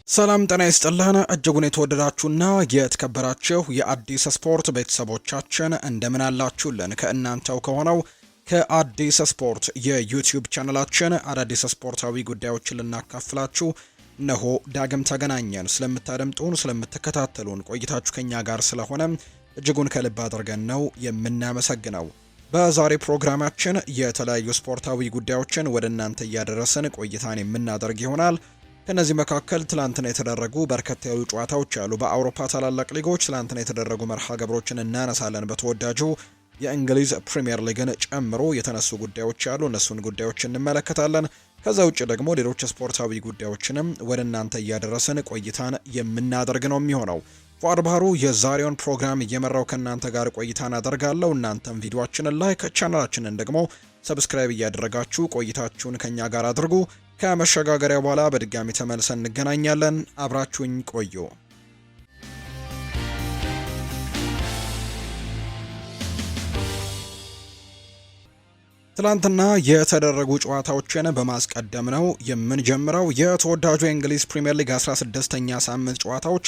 ሰላም ጤና ይስጥልን እጅጉን የተወደዳችሁና የተከበራችሁ የአዲስ ስፖርት ቤተሰቦቻችን እንደምን አላችሁልን? ከእናንተው ከሆነው ከአዲስ ስፖርት የዩቲዩብ ቻናላችን አዳዲስ ስፖርታዊ ጉዳዮችን ልናካፍላችሁ እነሆ ዳግም ተገናኘን። ስለምታደምጡን ስለምትከታተሉን ቆይታችሁ ከኛ ጋር ስለሆነ እጅጉን ከልብ አድርገን ነው የምናመሰግነው። በዛሬ ፕሮግራማችን የተለያዩ ስፖርታዊ ጉዳዮችን ወደ እናንተ እያደረስን ቆይታን የምናደርግ ይሆናል። ከነዚህ መካከል ትላንትና የተደረጉ በርከት ያሉ ጨዋታዎች አሉ። በአውሮፓ ታላላቅ ሊጎች ትላንትና የተደረጉ መርሃ ግብሮችን እናነሳለን። በተወዳጁ የእንግሊዝ ፕሪሚየር ሊግን ጨምሮ የተነሱ ጉዳዮች አሉ። እነሱን ጉዳዮች እንመለከታለን። ከዛ ውጭ ደግሞ ሌሎች ስፖርታዊ ጉዳዮችንም ወደ እናንተ እያደረስን ቆይታን የምናደርግ ነው የሚሆነው። ፏድ ባህሩ የዛሬውን ፕሮግራም እየመራው ከእናንተ ጋር ቆይታን አደርጋለሁ። እናንተም ቪዲዮአችንን ላይክ፣ ቻናላችንን ደግሞ ሰብስክራይብ እያደረጋችሁ ቆይታችሁን ከኛ ጋር አድርጉ። ከመሸጋገሪያ በኋላ በድጋሚ ተመልሰን እንገናኛለን። አብራችሁኝ ቆዩ። ትላንትና የተደረጉ ጨዋታዎችን በማስቀደም ነው የምንጀምረው። የተወዳጁ የእንግሊዝ ፕሪምየር ሊግ 16ኛ ሳምንት ጨዋታዎች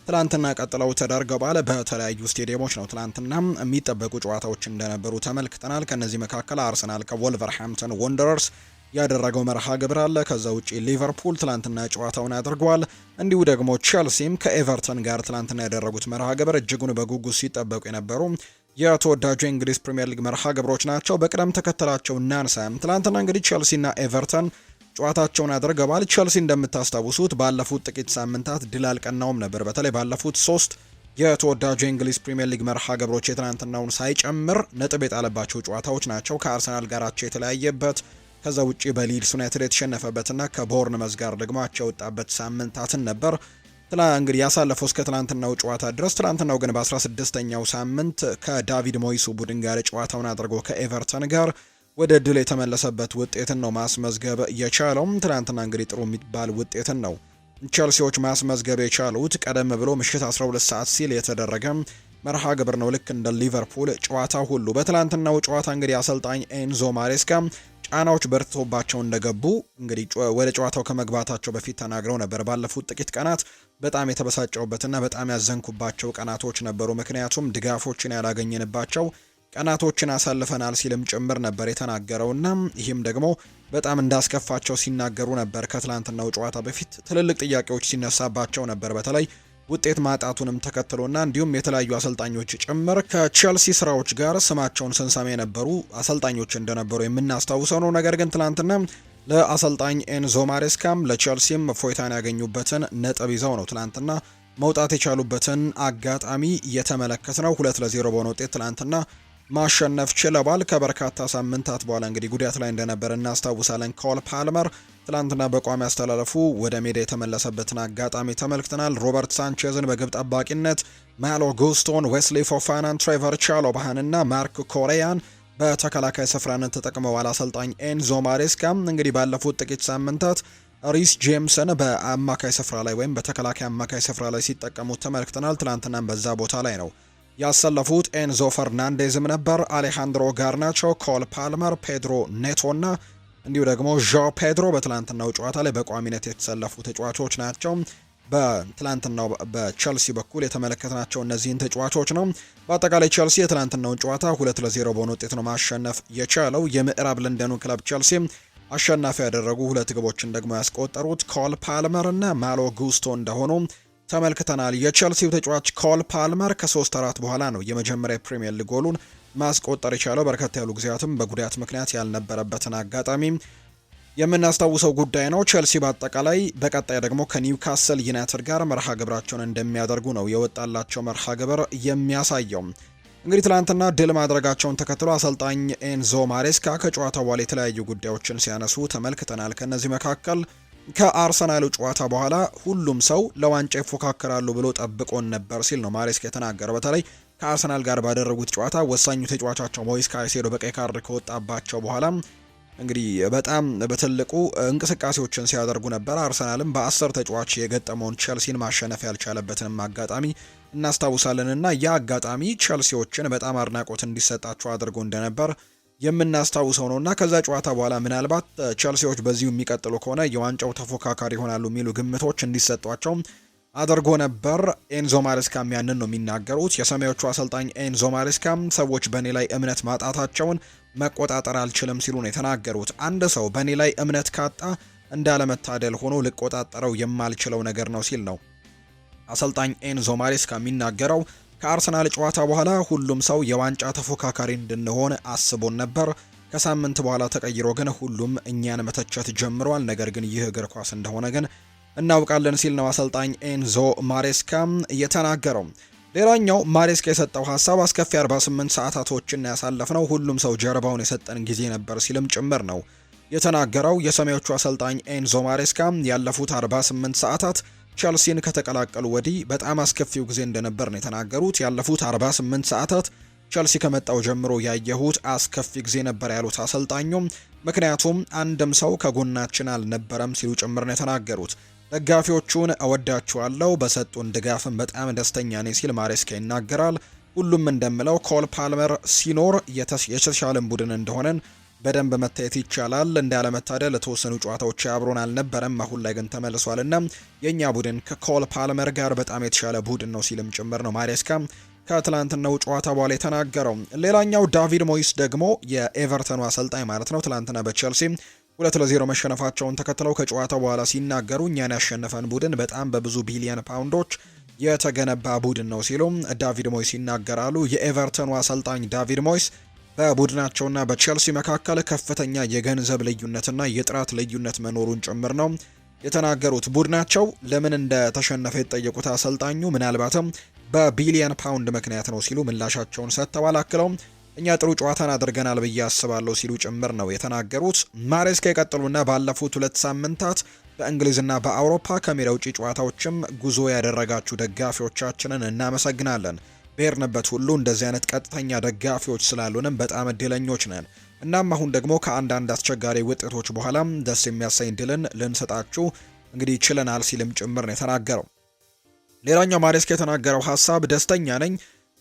ትላንትና ቀጥለው ተደርገዋል። በተለያዩ ስቴዲየሞች ነው ትላንትና የሚጠበቁ ጨዋታዎች እንደነበሩ ተመልክተናል። ከነዚህ መካከል አርሰናል ከወልቨርሃምፕተን ወንደረርስ ያደረገው መርሃ ግብር አለ። ከዛ ውጪ ሊቨርፑል ትላንትና ጨዋታውን አድርጓል። እንዲሁ ደግሞ ቼልሲም ከኤቨርተን ጋር ትላንትና ያደረጉት መርሃ ግብር እጅጉን በጉጉት ሲጠበቁ የነበሩ የተወዳጁ የእንግሊዝ ፕሪምየር ሊግ መርሃ ግብሮች ናቸው። በቅደም ተከተላቸው እናንሳ። ትላንትና እንግዲህ ቼልሲና ኤቨርተን ጨዋታቸውን አድርገዋል። ቼልሲ እንደምታስታውሱት ባለፉት ጥቂት ሳምንታት ድል አልቀናውም ነበር። በተለይ ባለፉት 3 የተወዳጁ የእንግሊዝ ፕሪምየር ሊግ መርሃ ግብሮች የትናንትናውን ሳይጨምር ነጥብ የጣለባቸው ጨዋታዎች ናቸው። ከአርሰናል ጋር አቻ የተለያየበት፣ ከዛ ውጪ በሊድስ ዩናይትድ የተሸነፈበትና ከቦርንመዝ ጋር ደግሞ አቻ የወጣበት ሳምንታትን ነበር እንግዲህ ያሳለፈው እስከ ትላንትናው ጨዋታ ድረስ። ትላንትናው ግን በ16ኛው ሳምንት ከዳቪድ ሞይሱ ቡድን ጋር ጨዋታውን አድርጎ ከኤቨርተን ጋር ወደ ድል የተመለሰበት ውጤትን ነው ማስመዝገብ የቻለውም። ትላንትና እንግዲህ ጥሩ የሚባል ውጤትን ነው ቼልሲዎች ማስመዝገብ የቻሉት። ቀደም ብሎ ምሽት 12 ሰዓት ሲል የተደረገ መርሃ ግብር ነው። ልክ እንደ ሊቨርፑል ጨዋታ ሁሉ በትላንትናው ጨዋታ እንግዲህ አሰልጣኝ ኤንዞ ማሬስካ ጫናዎች በርትቶባቸው እንደገቡ እንግዲህ ወደ ጨዋታው ከመግባታቸው በፊት ተናግረው ነበር። ባለፉት ጥቂት ቀናት በጣም የተበሳጨውበትና በጣም ያዘንኩባቸው ቀናቶች ነበሩ፣ ምክንያቱም ድጋፎችን ያላገኘንባቸው ቀናቶችን አሳልፈናል ሲልም ጭምር ነበር የተናገረውና ይህም ደግሞ በጣም እንዳስከፋቸው ሲናገሩ ነበር። ከትላንትናው ጨዋታ በፊት ትልልቅ ጥያቄዎች ሲነሳባቸው ነበር፣ በተለይ ውጤት ማጣቱንም ተከትሎና እንዲሁም የተለያዩ አሰልጣኞች ጭምር ከቼልሲ ስራዎች ጋር ስማቸውን ስንሰማ የነበሩ አሰልጣኞች እንደነበሩ የምናስታውሰው ነው። ነገር ግን ትላንትና ለአሰልጣኝ ኤንዞ ማሬስካም ለቼልሲም ፎይታን ያገኙበትን ነጥብ ይዘው ነው ትላንትና መውጣት የቻሉበትን አጋጣሚ እየተመለከት ነው። 2-0 በሆነ ውጤት ትላንትና ማሸነፍ ችለዋል። ከበርካታ ሳምንታት በኋላ እንግዲህ ጉዳት ላይ እንደነበር እናስታውሳለን። ኮል ፓልመር ትላንትና በቋሚ አስተላለፉ ወደ ሜዳ የተመለሰበትን አጋጣሚ ተመልክተናል። ሮበርት ሳንቼዝን በግብ ጠባቂነት፣ ማሎ ጉስቶን፣ ዌስሊ ፎፋናን፣ ትሬቨር ቻሎባሃንና ማርክ ኮሬያን በተከላካይ ስፍራነት ተጠቅመዋል። አሰልጣኝ ኤንዞ ማሬስካም እንግዲህ ባለፉት ጥቂት ሳምንታት ሪስ ጄምስን በአማካይ ስፍራ ላይ ወይም በተከላካይ አማካይ ስፍራ ላይ ሲጠቀሙት ተመልክተናል። ትላንትናም በዛ ቦታ ላይ ነው ያሰለፉት። ኤንዞ ፈርናንዴዝም ነበር፣ አሌሃንድሮ ጋርናቾ፣ ኮል ፓልመር፣ ፔድሮ ኔቶና እንዲሁ ደግሞ ዣ ፔድሮ በትላንትናው ጨዋታ ላይ በቋሚነት የተሰለፉ ተጫዋቾች ናቸው። በትላንትናው በቼልሲ በኩል የተመለከትናቸው እነዚህን ተጫዋቾች ነው። በአጠቃላይ ቼልሲ የትላንትናውን ጨዋታ 2-0 በሆነ ውጤት ነው ማሸነፍ የቻለው። የምዕራብ ለንደኑ ክለብ ቼልሲ አሸናፊ ያደረጉ 2 ግቦችን ደግሞ ያስቆጠሩት ኮል ፓልመር እና ማሎ ጉስቶ እንደሆኑ ተመልክተናል። የቼልሲው ተጫዋች ኮል ፓልመር ከ3-4 በኋላ ነው የመጀመሪያ ፕሪሚየር ሊግ ጎሉን ማስቆጠር የቻለው። በርከት ያሉ ጊዜያትም በጉዳት ምክንያት ያልነበረበትን አጋጣሚ የምናስታውሰው ጉዳይ ነው። ቼልሲ በአጠቃላይ በቀጣይ ደግሞ ከኒውካስል ዩናይትድ ጋር መርሃ ግብራቸውን እንደሚያደርጉ ነው የወጣላቸው መርሃ ግብር የሚያሳየው። እንግዲህ ትላንትና ድል ማድረጋቸውን ተከትሎ አሰልጣኝ ኤንዞ ማሬስካ ከጨዋታው በኋላ የተለያዩ ጉዳዮችን ሲያነሱ ተመልክተናል። ከነዚህ መካከል ከአርሰናሉ ጨዋታ በኋላ ሁሉም ሰው ለዋንጫ ይፎካከራሉ ብሎ ጠብቆን ነበር ሲል ነው ማሬስካ የተናገረው። በተለይ ከአርሰናል ጋር ባደረጉት ጨዋታ ወሳኙ ተጫዋቻቸው ሞይስ ካይሴዶ በቀይ ካርድ ከወጣባቸው በኋላ እንግዲህ በጣም በትልቁ እንቅስቃሴዎችን ሲያደርጉ ነበር። አርሰናልም በ10 ተጫዋች የገጠመውን ቼልሲን ማሸነፍ ያልቻለበትንም አጋጣሚ እናስታውሳለንና ያ አጋጣሚ ቼልሲዎችን በጣም አድናቆት እንዲሰጣቸው አድርጎ እንደነበር የምናስታውሰው ነውና ከዛ ጨዋታ በኋላ ምናልባት ቸልሲዎች በዚሁ የሚቀጥሉ ከሆነ የዋንጫው ተፎካካሪ ይሆናሉ የሚሉ ግምቶች እንዲሰጧቸው አድርጎ ነበር። ኤንዞ ማሬስካም ያንን ነው የሚናገሩት። የሰማዮቹ አሰልጣኝ ኤንዞ ማሬስካም ሰዎች በእኔ ላይ እምነት ማጣታቸውን መቆጣጠር አልችልም ሲሉ ነው የተናገሩት። አንድ ሰው በእኔ ላይ እምነት ካጣ እንዳለመታደል ሆኖ ልቆጣጠረው የማልችለው ነገር ነው ሲል ነው አሰልጣኝ ኤንዞ ማሬስካ የሚናገረው። ከአርሰናል ጨዋታ በኋላ ሁሉም ሰው የዋንጫ ተፎካካሪ እንድንሆን አስቦን ነበር። ከሳምንት በኋላ ተቀይሮ ግን ሁሉም እኛን መተቸት ጀምሯል። ነገር ግን ይህ እግር ኳስ እንደሆነ ግን እናውቃለን ሲል ነው አሰልጣኝ ኤንዞ ማሬስካ እየተናገረው። ሌላኛው ማሬስካ የሰጠው ሀሳብ አስከፊ 48 ሰዓታቶችን ያሳለፍነው ሁሉም ሰው ጀርባውን የሰጠን ጊዜ ነበር ሲልም ጭምር ነው የተናገረው። የሰማዮቹ አሰልጣኝ ኤንዞ ማሬስካ ያለፉት 48 ሰዓታት ቸልሲን ከተቀላቀሉ ወዲህ በጣም አስከፊው ጊዜ እንደነበር ነው የተናገሩት። ያለፉት 48 ሰዓታት ቸልሲ ከመጣው ጀምሮ ያየሁት አስከፊ ጊዜ ነበር ያሉት አሰልጣኙም፣ ምክንያቱም አንድም ሰው ከጎናችን አልነበረም ሲሉ ጭምር ነው የተናገሩት። ደጋፊዎቹን እወዳቸዋለሁ፣ በሰጡን ድጋፍም በጣም ደስተኛ ነኝ ሲል ማሬስካ ይናገራል። ሁሉም እንደምለው ኮል ፓልመር ሲኖር የተሻለን ቡድን እንደሆነን በደንብ መታየት ይቻላል። እንዳለመታደል ለተወሰኑ ጨዋታዎች አብሮን አልነበረም፣ አሁን ላይ ግን ተመልሷልና የኛ ቡድን ከኮል ፓልመር ጋር በጣም የተሻለ ቡድን ነው ሲልም ጭምር ነው ማሬስካ ከትላንትናው ጨዋታ በኋላ የተናገረው። ሌላኛው ዳቪድ ሞይስ ደግሞ የኤቨርተኑ አሰልጣኝ ማለት ነው ትላንትና በቼልሲ 2-0 መሸነፋቸውን ተከትለው ከጨዋታው በኋላ ሲናገሩ እኛን ያሸነፈን ቡድን በጣም በብዙ ቢሊዮን ፓውንዶች የተገነባ ቡድን ነው ሲሉ ዳቪድ ሞይስ ይናገራሉ። የኤቨርተኑ አሰልጣኝ ዳቪድ ሞይስ በቡድናቸውና በቼልሲ መካከል ከፍተኛ የገንዘብ ልዩነትና የጥራት ልዩነት መኖሩን ጭምር ነው የተናገሩት። ቡድናቸው ለምን እንደተሸነፈ የተጠየቁት አሰልጣኙ ምናልባትም በቢሊየን ፓውንድ ምክንያት ነው ሲሉ ምላሻቸውን ሰጥተዋል። አክለውም እኛ ጥሩ ጨዋታን አድርገናል ብዬ አስባለሁ ሲሉ ጭምር ነው የተናገሩት። ማሬስካ የቀጠሉና ባለፉት 2 ሳምንታት በእንግሊዝና በአውሮፓ ከሜዳ ውጪ ጨዋታዎችም ጉዞ ያደረጋችሁ ደጋፊዎቻችንን እናመሰግናለን። በሄድንበት ሁሉ እንደዚህ አይነት ቀጥተኛ ደጋፊዎች ስላሉንም በጣም እድለኞች ነን። እናም አሁን ደግሞ ከአንዳንድ አስቸጋሪ ውጤቶች በኋላም ደስ የሚያሰኝ ድልን ልንሰጣችሁ እንግዲህ ችለናል ሲልም ጭምር ነው የተናገረው። ሌላኛው ማሬስካ የተናገረው ሀሳብ ደስተኛ ነኝ።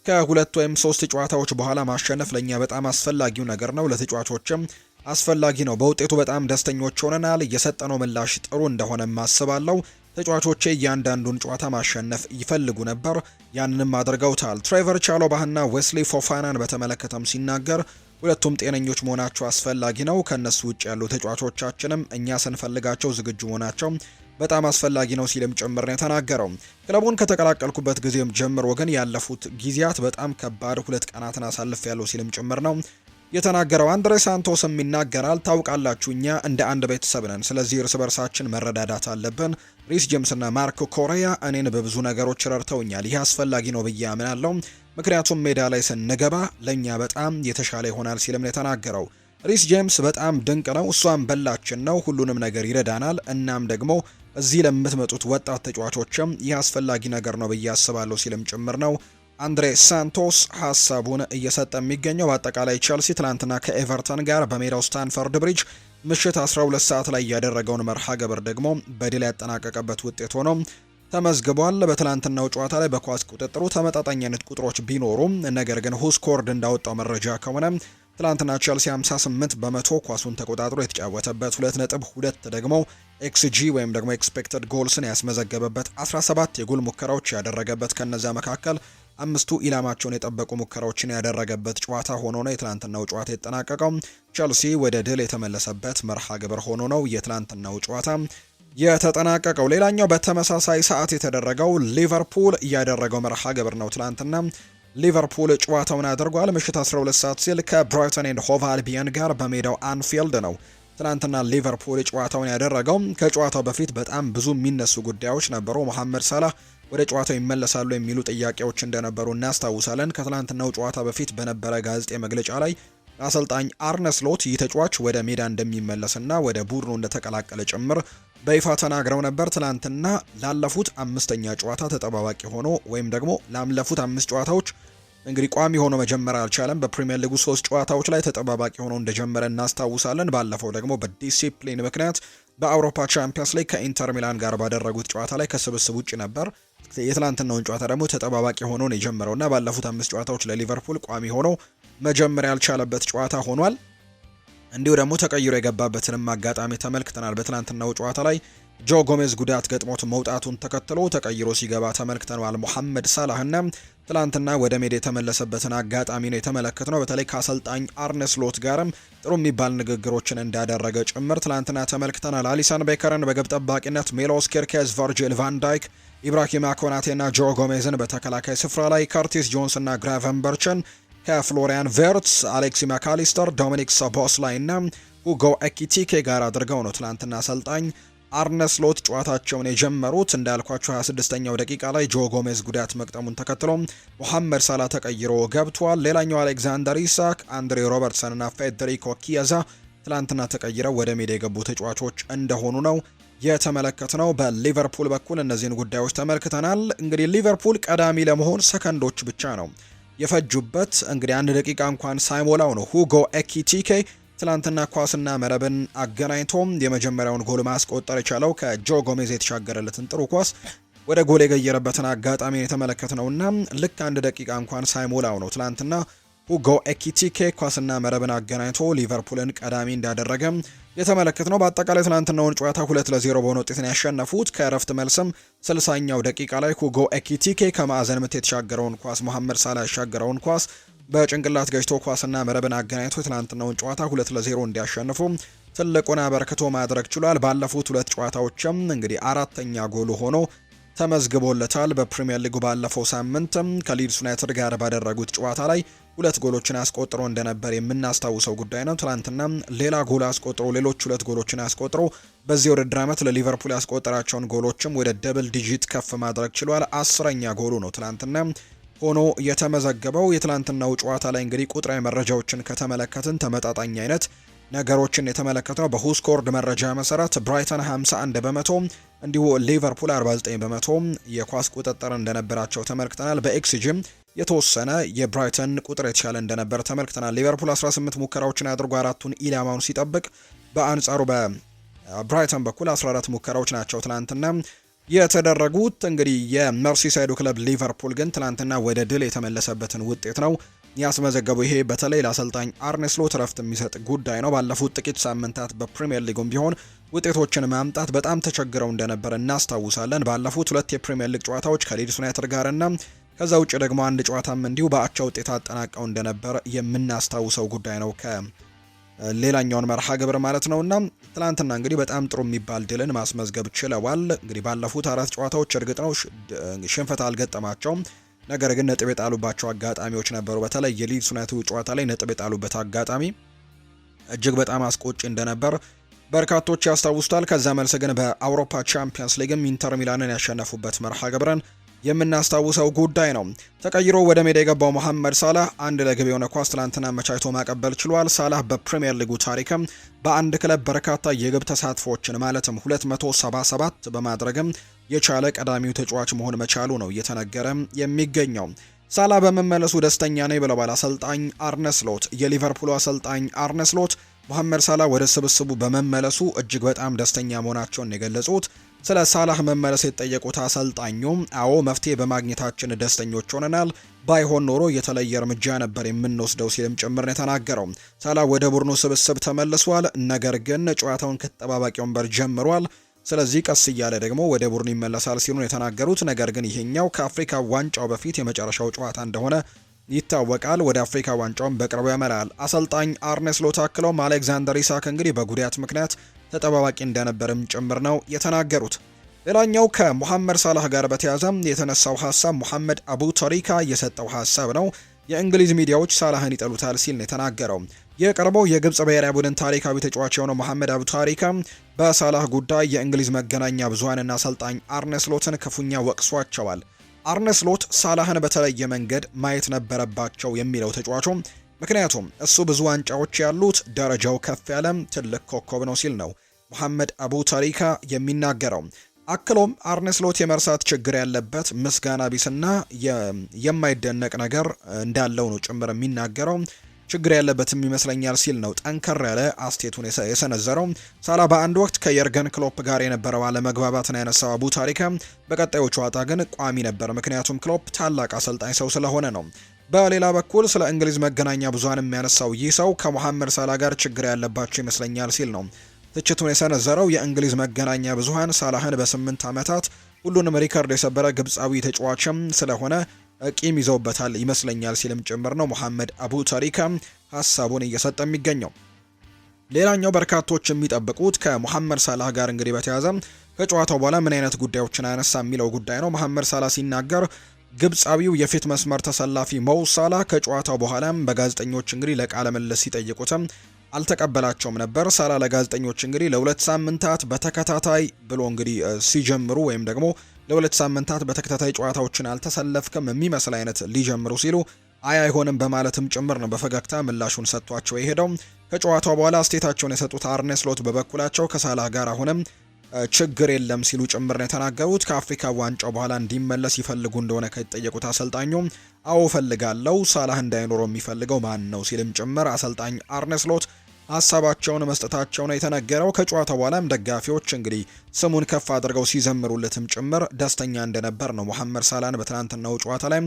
ከ2 ወይም 3 ጨዋታዎች በኋላ ማሸነፍ ለኛ በጣም አስፈላጊው ነገር ነው። ለተጫዋቾችም አስፈላጊ ነው። በውጤቱ በጣም ደስተኞች ሆነናል። የሰጠነው ምላሽ ጥሩ እንደሆነ ማስባለሁ። ተጫዋቾቼ እያንዳንዱን ጨዋታ ማሸነፍ ይፈልጉ ነበር፣ ያንንም አድርገውታል። ትሬቨር ቻሎባህና ዌስሊ ፎፋናን በተመለከተም ሲናገር ሁለቱም ጤነኞች መሆናቸው አስፈላጊ ነው። ከነሱ ውጭ ያሉ ተጫዋቾቻችንም እኛ ስንፈልጋቸው ዝግጁ መሆናቸው በጣም አስፈላጊ ነው ሲልም ጭምር ነው የተናገረው። ክለቡን ከተቀላቀልኩበት ጊዜም ጀምሮ ግን ያለፉት ጊዜያት በጣም ከባድ 2 ቀናትን አሳልፍ ያለው ሲልም ጭምር ነው የተናገረው። አንድሬ ሳንቶስም ይናገራል። ታውቃላችሁ እኛ እንደ አንድ ቤተሰብ ነን፣ ስለዚህ እርስ በርሳችን መረዳዳት አለብን። ሪስ ጄምስ እና ማርኮ ኮሪያ እኔን በብዙ ነገሮች ረድተውኛል። ይህ አስፈላጊ ነው ብዬ አምናለሁ፣ ምክንያቱም ሜዳ ላይ ስንገባ ለእኛ በጣም የተሻለ ይሆናል ሲልም ነው የተናገረው። ሪስ ጄምስ በጣም ድንቅ ነው፣ እሷም በላችን ነው፣ ሁሉንም ነገር ይረዳናል። እናም ደግሞ እዚህ ለምትመጡት ወጣት ተጫዋቾችም ይህ አስፈላጊ ነገር ነው ብዬ አስባለሁ ሲልም ጭምር ነው አንድሬ ሳንቶስ ሀሳቡን እየሰጠ የሚገኘው። በአጠቃላይ ቼልሲ ትላንትና ከኤቨርተን ጋር በሜዳው ስታንፈርድ ብሪጅ ምሽት 12 ሰዓት ላይ ያደረገውን መርሃ ግብር ደግሞ በድል ያጠናቀቀበት ውጤት ሆኖ ተመዝግቧል። በትላንትናው ጨዋታ ላይ በኳስ ቁጥጥሩ ተመጣጣኝ አይነት ቁጥሮች ቢኖሩም ነገር ግን ሁስኮርድ እንዳወጣው መረጃ ከሆነ ትላንትና ቼልሲ 58 በመቶ ኳሱን ተቆጣጥሮ የተጫወተበት 2.2 ደግሞ ኤክስጂ ወይም ደግሞ ኤክስፔክትድ ጎልስን ያስመዘገበበት 17 የጎል ሙከራዎች ያደረገበት ከነዚያ መካከል 5ቱ ኢላማቸውን የጠበቁ ሙከራዎችን ያደረገበት ጨዋታ ሆኖ ነው የትላንትናው ጨዋታ የተጠናቀቀው። ቼልሲ ወደ ድል የተመለሰበት መርሃ ግብር ሆኖ ነው የትላንትናው ጨዋታ የተጠናቀቀው። ሌላኛው በተመሳሳይ ሰዓት የተደረገው ሊቨርፑል ያደረገው መርሃ ግብር ነው። ትላንትና ሊቨርፑል ጨዋታውን አድርጓል። ምሽት 12 ሰዓት ሲል ከብራይተን ኤንድ ሆቭ አልቢየን ጋር በሜዳው አንፊልድ ነው ትናንትና ሊቨርፑል ጨዋታውን ያደረገው። ከጨዋታው በፊት በጣም ብዙ የሚነሱ ጉዳዮች ነበሩ። መሐመድ ሳላህ ወደ ጨዋታው ይመለሳሉ የሚሉ ጥያቄዎች እንደነበሩ እናስታውሳለን። ከትላንትናው ጨዋታ በፊት በነበረ ጋዜጣዊ መግለጫ ላይ አሰልጣኝ አርነ ስሎት ይህ ተጫዋች ወደ ሜዳ እንደሚመለስና ወደ ቡድኑ እንደተቀላቀለ ጭምር በይፋ ተናግረው ነበር። ትላንትና ላለፉት 5ኛ ጨዋታ ተጠባባቂ ሆኖ ወይም ደግሞ ላለፉት 5 ጨዋታዎች እንግዲህ ቋሚ ሆኖ መጀመር አልቻለም። በፕሪሚየር ሊጉ 3 ጨዋታዎች ላይ ተጠባባቂ ሆኖ እንደጀመረ እናስታውሳለን። ባለፈው ደግሞ በዲሲፕሊን ምክንያት በአውሮፓ ቻምፒየንስ ሊግ ከኢንተር ሚላን ጋር ባደረጉት ጨዋታ ላይ ከስብስብ ውጪ ነበር። የትላንትናውን ጨዋታ ደግሞ ተጠባባቂ ሆኖ ነው የጀመረውና ባለፉት 5 ጨዋታዎች ለሊቨርፑል ቋሚ ሆኖ መጀመር ያልቻለበት ጨዋታ ሆኗል። እንዲሁ ደግሞ ተቀይሮ የገባበትንም አጋጣሚ ተመልክተናል። በትናንትናው ጨዋታ ላይ ጆ ጎሜዝ ጉዳት ገጥሞት መውጣቱን ተከትሎ ተቀይሮ ሲገባ ተመልክተናል። መሐመድ ሳላህና ትላንትና ወደ ሜዳ የተመለሰበትን አጋጣሚ ነው የተመለከትነው። በተለይ ከአሰልጣኝ አርነ ስሎት ጋርም ጥሩ የሚባል ንግግሮችን እንዳደረገ ጭምር ትላንትና ተመልክተናል። አሊሰን ቤከርን በግብ ጠባቂነት፣ ሜሎስ ኪርኬዝ፣ ቨርጂል ቫን ዳይክ፣ ኢብራሂማ ኮናቴና ጆ ጎሜዝን በተከላካይ ስፍራ ላይ ከርቲስ ጆንስ እና ግራቨንበርችን ከፍሎሪያን ቨርትስ፣ አሌክሲ ማካሊስተር፣ ዶሚኒክ ሰቦስላይ እና ሁጎ ኤኪቲኬ ጋር አድርገው ነው ትላንትና አሰልጣኝ አርነ ስሎት ጨዋታቸውን የጀመሩት። እንዳልኳቸው 26ኛው ደቂቃ ላይ ጆ ጎሜዝ ጉዳት መቅጠሙን ተከትሎ ሙሐመድ ሳላ ተቀይሮ ገብቷል። ሌላኛው አሌክዛንደር ኢሳክ፣ አንድሬ ሮበርትሰን እና ፌዴሪኮ ኪያዛ ትላንትና ተቀይረው ወደ ሜዳ የገቡ ተጫዋቾች እንደሆኑ ነው የተመለከትነው። በሊቨርፑል በኩል እነዚህን ጉዳዮች ተመልክተናል። እንግዲህ ሊቨርፑል ቀዳሚ ለመሆን ሰከንዶች ብቻ ነው የፈጁበት። እንግዲህ 1 ደቂቃ እንኳን ሳይሞላው ነው ሁጎ ኤኪቲኬ ትላንትና ኳስና መረብን አገናኝቶ የመጀመሪያውን ጎል ማስቆጠር የቻለው። ከጆ ጎሜዝ የተሻገረለትን ጥሩ ኳስ ወደ ጎል የገየረበትን አጋጣሚ የተመለከትነውና ልክ 1 ደቂቃ እንኳን ሳይሞላው ነው ትላንትና ሁጎ ኤኪቲኬ ኳስና መረብን አገናኝቶ ሊቨርፑልን ቀዳሚ እንዳደረገ የተመለከትነው። በአጠቃላይ ትላንትናውን ጨዋታ 2-0 በሆነ ውጤት ነው ያሸነፉት። ከእረፍት መልስም 60ኛው ደቂቃ ላይ ሁጎ ኤኪቲኬ ከማዕዘን ምት የተሻገረውን ኳስ መሐመድ ሳላ ያሻገረውን ኳስ በጭንቅላት ገጭቶ ኳስና መረብን አገናኝቶ ትላንትናውን ጨዋታ 2-0 እንዲያሸንፉ ትልቁን አበርክቶ ማድረግ ችሏል። ባለፉት 2 ጨዋታዎችም እንግዲህ 4ኛ ጎሉ ሆኖ ተመዝግቦለታል። በፕሪሚየር ሊጉ ባለፈው ሳምንት ከሊድስ ዩናይትድ ጋር ባደረጉት ጨዋታ ላይ 2 ጎሎችን አስቆጥሮ እንደነበር የምናስታውሰው ጉዳይ ነው። ትላንትና ሌላ ጎል አስቆጥሮ ሌሎች 2 ጎሎችን አስቆጥሮ በዚህ ውድድር ዓመት ለሊቨርፑል ያስቆጠራቸውን ጎሎችም ወደ ደብል ዲጂት ከፍ ማድረግ ችሏል። 10ኛ ጎሉ ነው ትላንትና ሆኖ የተመዘገበው። የትላንትናው ጨዋታ ላይ እንግዲህ ቁጥራዊ መረጃዎችን ከተመለከትን ተመጣጣኝ አይነት ነገሮችን የተመለከተው በሁስኮርድ መረጃ መሰረት ብራይተን 51 በመቶ እንዲሁ ሊቨርፑል 49 በመቶ የኳስ ቁጥጥር እንደነበራቸው ተመልክተናል። በኤክስጂም የተወሰነ የብራይተን ቁጥር የተሻለ እንደነበር ተመልክተናል። ሊቨርፑል 18 ሙከራዎችን አድርጎ 4ቱን ኢላማውን ሲጠብቅ፣ በአንጻሩ በብራይተን በኩል 14 ሙከራዎች ናቸው ትላንትና የተደረጉት። እንግዲህ የመርሲሳይዱ ክለብ ሊቨርፑል ግን ትላንትና ወደ ድል የተመለሰበትን ውጤት ነው ያስመዘገበው። ይሄ በተለይ ለአሰልጣኝ አርነ ስሎት ረፍት የሚሰጥ ጉዳይ ነው። ባለፉት ጥቂት ሳምንታት በፕሪሚየር ሊጉም ቢሆን ውጤቶችን ማምጣት በጣም ተቸግረው እንደነበር እናስታውሳለን። ባለፉት 2 የፕሪሚየር ሊግ ጨዋታዎች ከሊድስ ዩናይትድ ጋርና ከዛ ውጭ ደግሞ 1 ጨዋታም እንዲሁ በአቻ ውጤት አጠናቀው እንደነበር የምናስታውሰው ጉዳይ ነው ከሌላኛውን መርሃ ግብር ማለት ነውና ትላንትና እንግዲህ በጣም ጥሩ የሚባል ድልን ማስመዝገብ ችለዋል። እንግዲህ ባለፉት 4 ጨዋታዎች እርግጥ ነው ሽንፈት አልገጠማቸውም። ነገር ግን ነጥብ የጣሉባቸው አጋጣሚዎች ነበሩ። በተለይ የሊድስ ዩናይትድ ጨዋታ ላይ ነጥብ የጣሉበት አጋጣሚ እጅግ በጣም አስቆጪ እንደነበር በርካቶች ያስታውሱታል። ከዛ መልስ ግን በአውሮፓ ቻምፒየንስ ሊግም ኢንተር ሚላንን ያሸነፉበት መርሃ ግብርን የምናስታውሰው ጉዳይ ነው። ተቀይሮ ወደ ሜዳ የገባው መሐመድ ሳላህ 1 ለግብ የሆነ ኳስ ትላንትና አመቻችቶ ማቀበል ችሏል። ሳላህ በፕሪሚየር ሊጉ ታሪክም በአንድ ክለብ በርካታ የግብ ተሳትፎችን ማለትም 277 በማድረግም የቻለ ቀዳሚው ተጫዋች መሆን መቻሉ ነው እየተነገረ የሚገኘው። ሳላህ በመመለሱ ደስተኛ ነኝ ብለዋል አሰልጣኝ አርነ ስሎት። የሊቨርፑል አሰልጣኝ አርነ ስሎት መሐመድ ሳላህ ወደ ስብስቡ በመመለሱ እጅግ በጣም ደስተኛ መሆናቸውን የገለጹት። ስለ ሳላህ መመለስ የተጠየቁት አሰልጣኙም አዎ መፍትሄ በማግኘታችን ደስተኞች ሆነናል፣ ባይሆን ኖሮ የተለየ እርምጃ ነበር የምንወስደው ሲልም ጭምር ነው የተናገረው። ሳላህ ወደ ቡድኑ ስብስብ ተመልሷል፣ ነገር ግን ጨዋታውን ከተጠባባቂ ወንበር ጀምሯል። ስለዚህ ቀስ እያለ ደግሞ ወደ ቡድኑ ይመለሳል ሲሉ ነው የተናገሩት። ነገር ግን ይሄኛው ከአፍሪካ ዋንጫው በፊት የመጨረሻው ጨዋታ እንደሆነ ይታወቃል። ወደ አፍሪካ ዋንጫውን በቅርቡ ያመራል። አሰልጣኝ አርነ ስሎት አክለውም አሌክዛንደር ኢሳክ እንግዲህ በጉዳት ምክንያት ተጠባባቂ እንደነበርም ጭምር ነው የተናገሩት። ሌላኛው ከሙሐመድ ሳላህ ጋር በተያያዘ የተነሳው ሀሳብ ሙሐመድ አቡ ተሪካ የሰጠው ሀሳብ ነው። የእንግሊዝ ሚዲያዎች ሳላህን ይጠሉታል ሲል ነው የተናገረው። የቀረበው የግብጽ ብሔራዊ ቡድን ታሪካዊ ተጫዋች የሆነው ሙሐመድ አቡ ታሪካ በሳላህ ጉዳይ የእንግሊዝ መገናኛ ብዙሃንና አሰልጣኝ አርነ ስሎትን ክፉኛ ወቅሷቸዋል። አርነ ስሎት ሳላህን በተለየ መንገድ ማየት ነበረባቸው የሚለው ተጫዋቹ ምክንያቱም እሱ ብዙ ዋንጫዎች ያሉት ደረጃው ከፍ ያለም ትልቅ ኮከብ ነው ሲል ነው ሙሐመድ አቡ ታሪካ የሚናገረው። አክሎም አርነ ስሎት የመርሳት ችግር ያለበት ምስጋና ቢስና የማይደነቅ ነገር እንዳለው ነው ጭምር የሚናገረው። ችግር ያለበትም ይመስለኛል ሲል ነው ጠንከር ያለ አስቴቱን የሰነዘረው። ሳላ በአንድ ወቅት ከየርገን ክሎፕ ጋር የነበረው አለመግባባትን ያነሳው አቡ ታሪካ በቀጣዩ ጨዋታ ግን ቋሚ ነበር፣ ምክንያቱም ክሎፕ ታላቅ አሰልጣኝ ሰው ስለሆነ ነው። በሌላ በኩል ስለ እንግሊዝ መገናኛ ብዙሃን የሚያነሳው ይህ ሰው ከሞሐመድ ሳላ ጋር ችግር ያለባቸው ይመስለኛል ሲል ነው ትችቱን የሰነዘረው። የእንግሊዝ መገናኛ ብዙሃን ሳላህን በ8 ዓመታት ሁሉንም ሪከርድ የሰበረ ግብፃዊ ተጫዋችም ስለሆነ ቂም ይዘውበታል ይመስለኛል ሲልም ጭምር ነው መሐመድ አቡ ተሪካ ሀሳቡን እየሰጠ የሚገኘው። ሌላኛው በርካቶች የሚጠብቁት ከሞሐመድ ሳላህ ጋር እንግዲህ በተያያዘ ከጨዋታው በኋላ ምን አይነት ጉዳዮችን አነሳ የሚለው ጉዳይ ነው። መሐመድ ሳላህ ሲናገር ግብፃዊው የፊት መስመር ተሰላፊ ሞው ሳላህ ከጨዋታው በኋላም በጋዜጠኞች እንግዲህ ለቃለ ምልልስ ሲጠይቁትም አልተቀበላቸውም ነበር። ሳላህ ለጋዜጠኞች እንግዲህ ለሁለት ሳምንታት በተከታታይ ብሎ እንግዲህ ሲጀምሩ ወይም ደግሞ ለሁለት ሳምንታት በተከታታይ ጨዋታዎችን አልተሰለፍክም የሚመስል አይነት ሊጀምሩ ሲሉ አይሆንም በማለትም ጭምር ነው በፈገግታ ምላሹን ሰጥቷቸው የሄደው። ከጨዋታው በኋላ አስተያየታቸውን የሰጡት አርኔ ስሎት በበኩላቸው ከሳላህ ጋር አሁንም ችግር የለም ሲሉ ጭምር ነው የተናገሩት። ከአፍሪካ ዋንጫው በኋላ እንዲመለስ ይፈልጉ እንደሆነ ከጠየቁት አሰልጣኙ አዎ ፈልጋለሁ፣ ሳላህ እንዳይኖረው የሚፈልገው ማን ነው ሲልም ጭምር አሰልጣኝ አርኔ ስሎት ሀሳባቸውን መስጠታቸው ነው የተነገረው። ከጨዋታው በኋላም ደጋፊዎች እንግዲህ ስሙን ከፍ አድርገው ሲዘምሩለትም ጭምር ደስተኛ እንደነበር ነው መሐመድ ሳላህን በትናንትናው ጨዋታ ላይ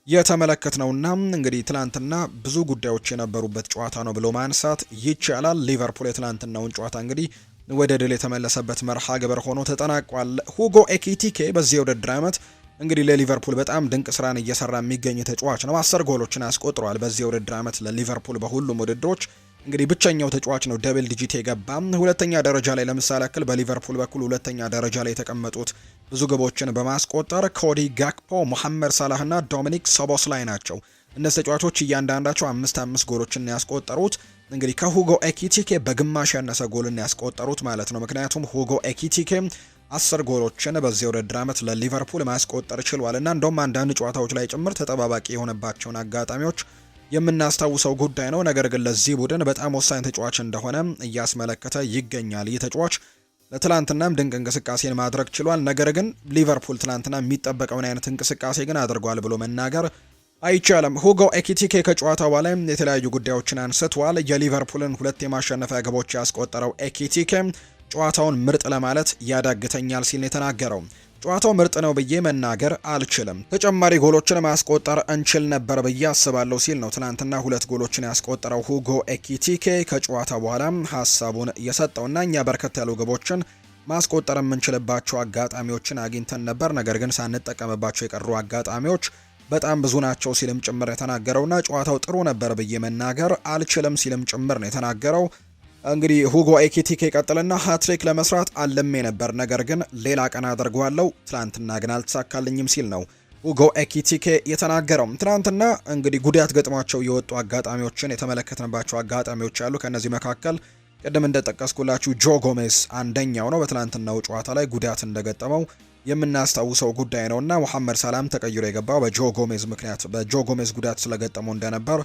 የተመለከትነውና እንግዲህ ትላንትና ብዙ ጉዳዮች የነበሩበት ጨዋታ ነው ብሎ ማንሳት ይቻላል። ሊቨርፑል የትላንትናውን ጨዋታ እንግዲህ ወደ ድል የተመለሰበት መርሃ ግብር ሆኖ ተጠናቋል። ሁጎ ኤኪቲኬ በዚህ የውድድር ዓመት እንግዲህ ለሊቨርፑል በጣም ድንቅ ስራን እየሰራ የሚገኝ ተጫዋች ነው። 10 ጎሎችን አስቆጥሯል በዚህ የውድድር ዓመት ለሊቨርፑል በሁሉም ውድድሮች እንግዲህ ብቸኛው ተጫዋች ነው ደብል ዲጂት የገባ። ሁለተኛ ደረጃ ላይ ለምሳሌ ያክል በሊቨርፑል በኩል ሁለተኛ ደረጃ ላይ የተቀመጡት ብዙ ግቦችን በማስቆጠር ኮዲ ጋክፖ፣ መሐመድ ሳላህ እና ዶሚኒክ ሶቦስላይ ናቸው። እነዚህ ተጫዋቾች እያንዳንዳቸው 5 ጎሎችን ያስቆጠሩት እንግዲህ ከሁጎ ኤኪቲኬ በግማሽ ያነሰ ጎልን ያስቆጠሩት ማለት ነው። ምክንያቱም ሁጎ ኤኪቲኬ 10 ጎሎችን በዚህ የውድድር ዓመት ለሊቨርፑል ማስቆጠር ችሏል እና እንደውም አንዳንድ ጨዋታዎች ላይ ጭምር ተጠባባቂ የሆነባቸውን አጋጣሚዎች የምናስታውሰው ጉዳይ ነው። ነገር ግን ለዚህ ቡድን በጣም ወሳኝ ተጫዋች እንደሆነ እያስመለከተ ይገኛል። ይህ ተጫዋች ለትላንትናም ድንቅ እንቅስቃሴን ማድረግ ችሏል። ነገር ግን ሊቨርፑል ትላንትና የሚጠበቀውን አይነት እንቅስቃሴ ግን አድርጓል ብሎ መናገር አይቻልም። ሁጎ ኤኪቲኬ ከጨዋታው በኋላ የተለያዩ ጉዳዮችን አንስቷል። የሊቨርፑልን 2 የማሸነፊያ ግቦች ያስቆጠረው ኤኪቲኬ ጨዋታውን ምርጥ ለማለት ያዳግተኛል ሲል የተናገረው ጨዋታው ምርጥ ነው ብዬ መናገር አልችልም፣ ተጨማሪ ጎሎችን ማስቆጠር እንችል ነበር ብዬ አስባለሁ ሲል ነው ትናንትና 2 ጎሎችን ያስቆጠረው ሁጎ ኤኪቲኬ ከጨዋታ በኋላ ሀሳቡን የሰጠውና እኛ በርከት ያሉ ግቦችን ማስቆጠር የምንችልባቸው አጋጣሚዎችን አግኝተን ነበር፣ ነገር ግን ሳንጠቀምባቸው የቀሩ አጋጣሚዎች በጣም ብዙ ናቸው ሲልም ጭምር የተናገረውና ጨዋታው ጥሩ ነበር ብዬ መናገር አልችልም ሲልም ጭምር ነው የተናገረው። እንግዲህ ሁጎ ኤኪቲኬ ቀጥልና ሃትሪክ ለመስራት አልሜ ነበር፣ ነገር ግን ሌላ ቀን አድርገዋለሁ፣ ትላንትና ግን አልተሳካልኝም ሲል ነው ሁጎ ኤኪቲኬ የተናገረው። ትናንትና እንግዲህ ጉዳት ገጥሟቸው የወጡ አጋጣሚዎችን የተመለከትንባቸው አጋጣሚዎች አሉ። ከነዚህ መካከል ቅድም እንደጠቀስኩላችሁ ጆ ጎሜዝ አንደኛው ነው። በትናንትናው ጨዋታ ላይ ጉዳት እንደገጠመው የምናስታውሰው ጉዳይ ነውና መሐመድ ሳላም ተቀይሮ የገባው በጆ ጎሜዝ ጉዳት ስለገጠመው እንደነበር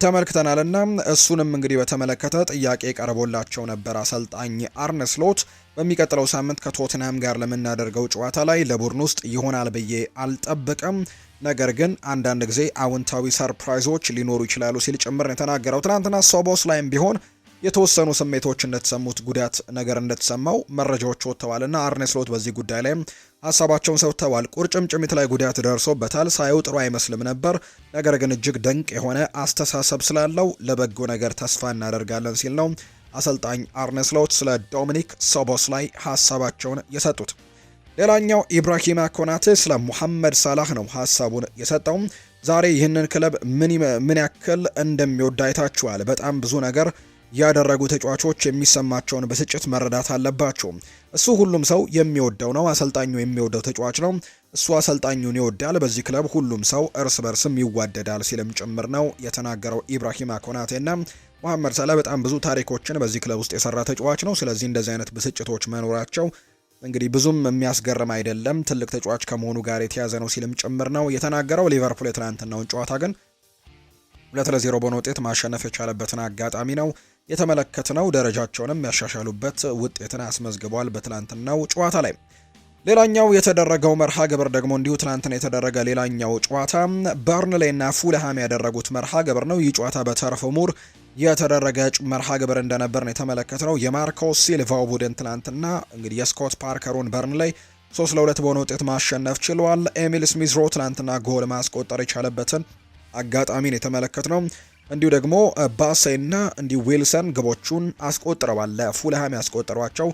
ተመልክተናልና እሱንም እንግዲህ በተመለከተ ጥያቄ ቀርቦላቸው ነበር አሰልጣኝ አርነ ስሎት በሚቀጥለው ሳምንት ከቶትንሃም ጋር ለምናደርገው ጨዋታ ላይ ለቡድን ውስጥ ይሆናል ብዬ አልጠብቅም፣ ነገር ግን አንዳንድ ጊዜ አዎንታዊ ሰርፕራይዞች ሊኖሩ ይችላሉ ሲል ጭምር የተናገረው። ትናንትና ሶቦስ ላይም ቢሆን የተወሰኑ ስሜቶች እንደተሰሙት ጉዳት ነገር እንደተሰማው መረጃዎች ወጥተዋልና አርኔ ስሎት በዚህ ጉዳይ ላይ ሀሳባቸውን ሰጥተዋል። ቁርጭምጭሚት ላይ ጉዳት ደርሶበታል፣ ሳየው ጥሩ አይመስልም ነበር፣ ነገር ግን እጅግ ድንቅ የሆነ አስተሳሰብ ስላለው ለበጎ ነገር ተስፋ እናደርጋለን ሲል ነው አሰልጣኝ አርኔ ስሎት ስለ ዶሚኒክ ሶቦስላይ ሀሳባቸውን የሰጡት። ሌላኛው ኢብራሂማ ኮናቴ ስለ ሙሐመድ ሳላህ ነው ሀሳቡን የሰጠው። ዛሬ ይህንን ክለብ ምን ያክል እንደሚወድ አይታችኋል። በጣም ብዙ ነገር ያደረጉ ተጫዋቾች የሚሰማቸውን ብስጭት መረዳት አለባቸው። እሱ ሁሉም ሰው የሚወደው ነው፣ አሰልጣኙ የሚወደው ተጫዋች ነው፣ እሱ አሰልጣኙን ይወዳል። በዚህ ክለብ ሁሉም ሰው እርስ በርስም ይዋደዳል ሲልም ጭምር ነው የተናገረው ኢብራሂማ ኮናቴና ሙሐመድ ሳላህ በጣም ብዙ ታሪኮችን በዚህ ክለብ ውስጥ የሰራ ተጫዋች ነው። ስለዚህ እንደዚህ አይነት ብስጭቶች መኖራቸው እንግዲህ ብዙም የሚያስገርም አይደለም፣ ትልቅ ተጫዋች ከመሆኑ ጋር የተያዘ ነው ሲልም ጭምር ነው የተናገረው። ሊቨርፑል የትናንትናውን ጨዋታ ግን 2-0 በሆነ ውጤት ማሸነፍ የቻለበትን አጋጣሚ ነው የተመለከትነው። ደረጃቸውንም ያሻሻሉበት ውጤትን አስመዝግበዋል በትናንትናው ጨዋታ ላይ። ሌላኛው የተደረገው መርሃ ግብር ደግሞ እንዲሁ ትናንትና የተደረገ ሌላኛው ጨዋታ በርንሌይ እና ፉልሃም ያደረጉት መርሃ ግብር ነው። ይህ ጨዋታ በተርፍ ሙር የተደረገ መርሃ ግብር እንደነበር ነው የተመለከትነው። የማርኮ ሲልቫው ቡድን ትናንትና እንግዲህ የስኮት ፓርከሩን በርንሌይ 3-2 በሆነ ውጤት ማሸነፍ ችሏል። ኤሚል ስሚዝ ሮ ትናንትና ጎል ማስቆጠር የቻለበትን አጋጣሚን የተመለከትነው። እንዲሁ ደግሞ ባሴና እንዲሁ ዊልሰን ግቦቹን አስቆጥረዋል። ለፉልሃም ያስቆጠሯቸው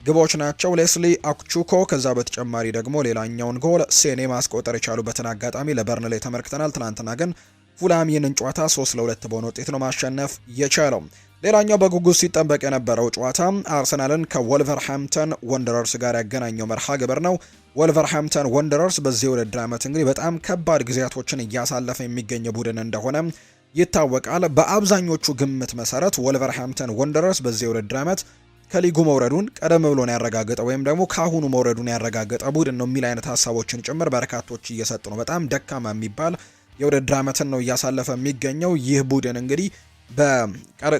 ግቦች ናቸው። ሌስሊ አኩቹኮ ከዛ በተጨማሪ ደግሞ ሌላኛውን ጎል ሴኔ ማስቆጠር የቻሉበትን አጋጣሚ ለበርንሌ ተመልክተናል። ትናንትና ግን ፉልሃም ይህንን ጨዋታ 3-2 በሆነ ውጤት ነው ማሸነፍ የቻለው። ሌላኛው በጉጉት ሲጠበቅ የነበረው ጨዋታ አርሰናልን ከወልቨርሃምፕተን ወንደረርስ ጋር ያገናኘው መርሃ ግብር ነው። ወልቨርሃምፕተን ወንደረርስ በዚህ ውድድር ዓመት እንግዲህ በጣም ከባድ ጊዜያቶችን እያሳለፈ የሚገኝ ቡድን እንደሆነ ይታወቃል። በአብዛኞቹ ግምት መሰረት ወልቨርሃምፕተን ወንደረርስ በዚህ ውድድር ዓመት ከሊጉ መውረዱን ቀደም ብሎ ነው ያረጋገጠው፣ ወይም ደግሞ ካሁኑ መውረዱን ያረጋገጠ ቡድን ነው የሚል አይነት ሀሳቦችን ጭምር በርካቶች እየሰጡ ነው። በጣም ደካማ የሚባል የውድድር ዓመትን ነው እያሳለፈ የሚገኘው ይህ ቡድን እንግዲህ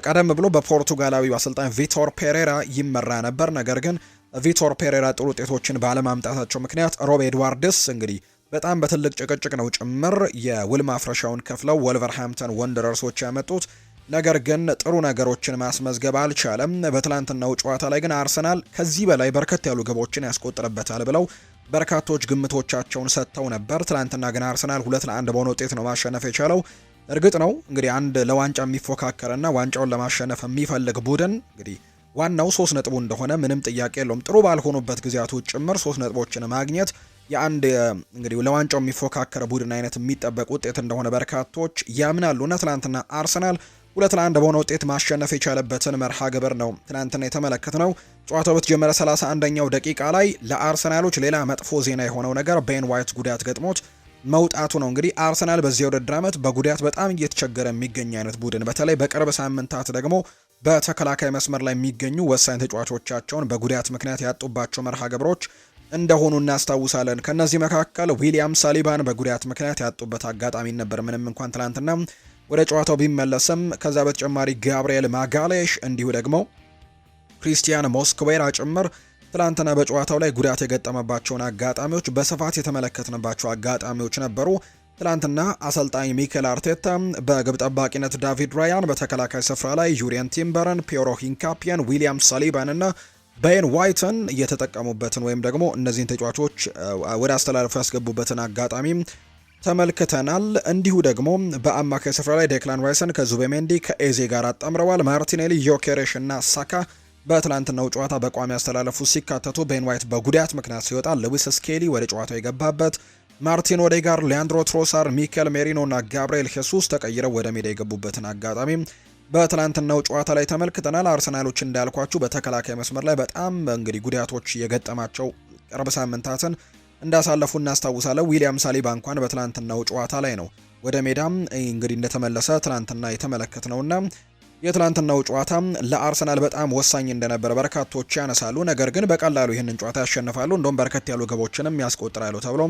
ቀደም ብሎ በፖርቱጋላዊ አሰልጣኝ ቪቶር ፔሬራ ይመራ ነበር። ነገር ግን ቪቶር ፔሬራ ጥሩ ውጤቶችን ባለማምጣታቸው ምክንያት ሮብ ኤድዋርድስ እንግዲህ በጣም በትልቅ ጭቅጭቅ ነው ጭምር የውል ማፍረሻውን ከፍለው ወልቨርሃምፕተን ወንደረርሶች ያመጡት። ነገር ግን ጥሩ ነገሮችን ማስመዝገብ አልቻለም። በትላንትናው ጨዋታ ላይ ግን አርሰናል ከዚህ በላይ በርከት ያሉ ግቦችን ያስቆጥርበታል ብለው በርካቶች ግምቶቻቸውን ሰጥተው ነበር። ትላንትና ግን አርሰናል 2-1 በሆነ ውጤት ነው ማሸነፍ የቻለው። እርግጥ ነው እንግዲህ አንድ ለዋንጫ የሚፎካከርና ዋንጫውን ለማሸነፍ የሚፈልግ ቡድን እንግዲህ ዋናው 3 ነጥቡ እንደሆነ ምንም ጥያቄ የለውም። ጥሩ ባልሆኑበት ጊዜያቶች ጭምር 3 ነጥቦችን ማግኘት የአንድ እንግዲህ ለዋንጫው የሚፎካከር ቡድን አይነት የሚጠበቅ ውጤት እንደሆነ በርካቶች ያምናሉና ትናንትና አርሰናል 2-1 በሆነ ውጤት ማሸነፍ የቻለበትን መርሃ ግብር ነው ትናንትና የተመለከትነው። ጨዋታው በተጀመረ 31ኛው ደቂቃ ላይ ለአርሰናሎች ሌላ መጥፎ ዜና የሆነው ነገር ቤን ዋይት ጉዳት ገጥሞት መውጣቱ ነው። እንግዲህ አርሰናል በዚህ የውድድር ዓመት በጉዳት በጣም እየተቸገረ የሚገኝ አይነት ቡድን፣ በተለይ በቅርብ ሳምንታት ደግሞ በተከላካይ መስመር ላይ የሚገኙ ወሳኝ ተጫዋቾቻቸውን በጉዳት ምክንያት ያጡባቸው መርሃ ግብሮች እንደሆኑ እናስታውሳለን። ከነዚህ መካከል ዊሊያም ሳሊባን በጉዳት ምክንያት ያጡበት አጋጣሚ ነበር፣ ምንም እንኳን ትላንትና ወደ ጨዋታው ቢመለስም። ከዛ በተጨማሪ ጋብሪኤል ማጋሌሽ እንዲሁ ደግሞ ክሪስቲያን ሞስኩዌራ ጭምር ትላንትና በጨዋታው ላይ ጉዳት የገጠመባቸውን አጋጣሚዎች በስፋት የተመለከትንባቸው አጋጣሚዎች ነበሩ። ትላንትና አሰልጣኝ ሚኬል አርቴታ በግብ ጠባቂነት ዳቪድ ራያን፣ በተከላካይ ስፍራ ላይ ዩሪየን ቲምበርን፣ ፒየሮ ሂንካፒየን፣ ዊሊያም ሳሊባን እና ቤን ዋይትን እየተጠቀሙበትን ወይም ደግሞ እነዚህን ተጫዋቾች ወደ አስተላለፉ ያስገቡበትን አጋጣሚ ተመልክተናል። እንዲሁ ደግሞ በአማካይ ስፍራ ላይ ዴክላን ራይስን ከዙቤሜንዲ ከኤዜ ጋር አጣምረዋል። ማርቲኔሊ፣ ዮኬሬሽ እና ሳካ በትላንትናው ጨዋታ በቋሚ ያስተላለፉ ሲካተቱ ቤን ዋይት በጉዳት ምክንያት ሲወጣ ሉዊስ ስኬሊ ወደ ጨዋታው የገባበት፣ ማርቲን ኦዴጋር፣ ሊያንድሮ ትሮሳር፣ ሚኬል ሜሪኖ እና ጋብሪኤል ሄሱስ ተቀይረው ወደ ሜዳ የገቡበትን አጋጣሚ በትላንትናው ጨዋታ ላይ ተመልክተናል። አርሰናሎች እንዳልኳችሁ በተከላካይ መስመር ላይ በጣም እንግዲህ ጉዳቶች የገጠማቸው ቅርብ ሳምንታትን እንዳሳለፉ እናስታውሳለን። ዊሊያም ሳሊባ እንኳን በትላንትናው ጨዋታ ላይ ነው ወደ ሜዳም እንግዲህ እንደተመለሰ ትላንትና የተመለከትነውና የትላንትናው ጨዋታ ለአርሰናል በጣም ወሳኝ እንደነበረ በርካቶች ያነሳሉ። ነገር ግን በቀላሉ ይህንን ጨዋታ ያሸንፋሉ፣ እንደውም በርከት ያሉ ግቦችንም ያስቆጥራሉ ተብሎ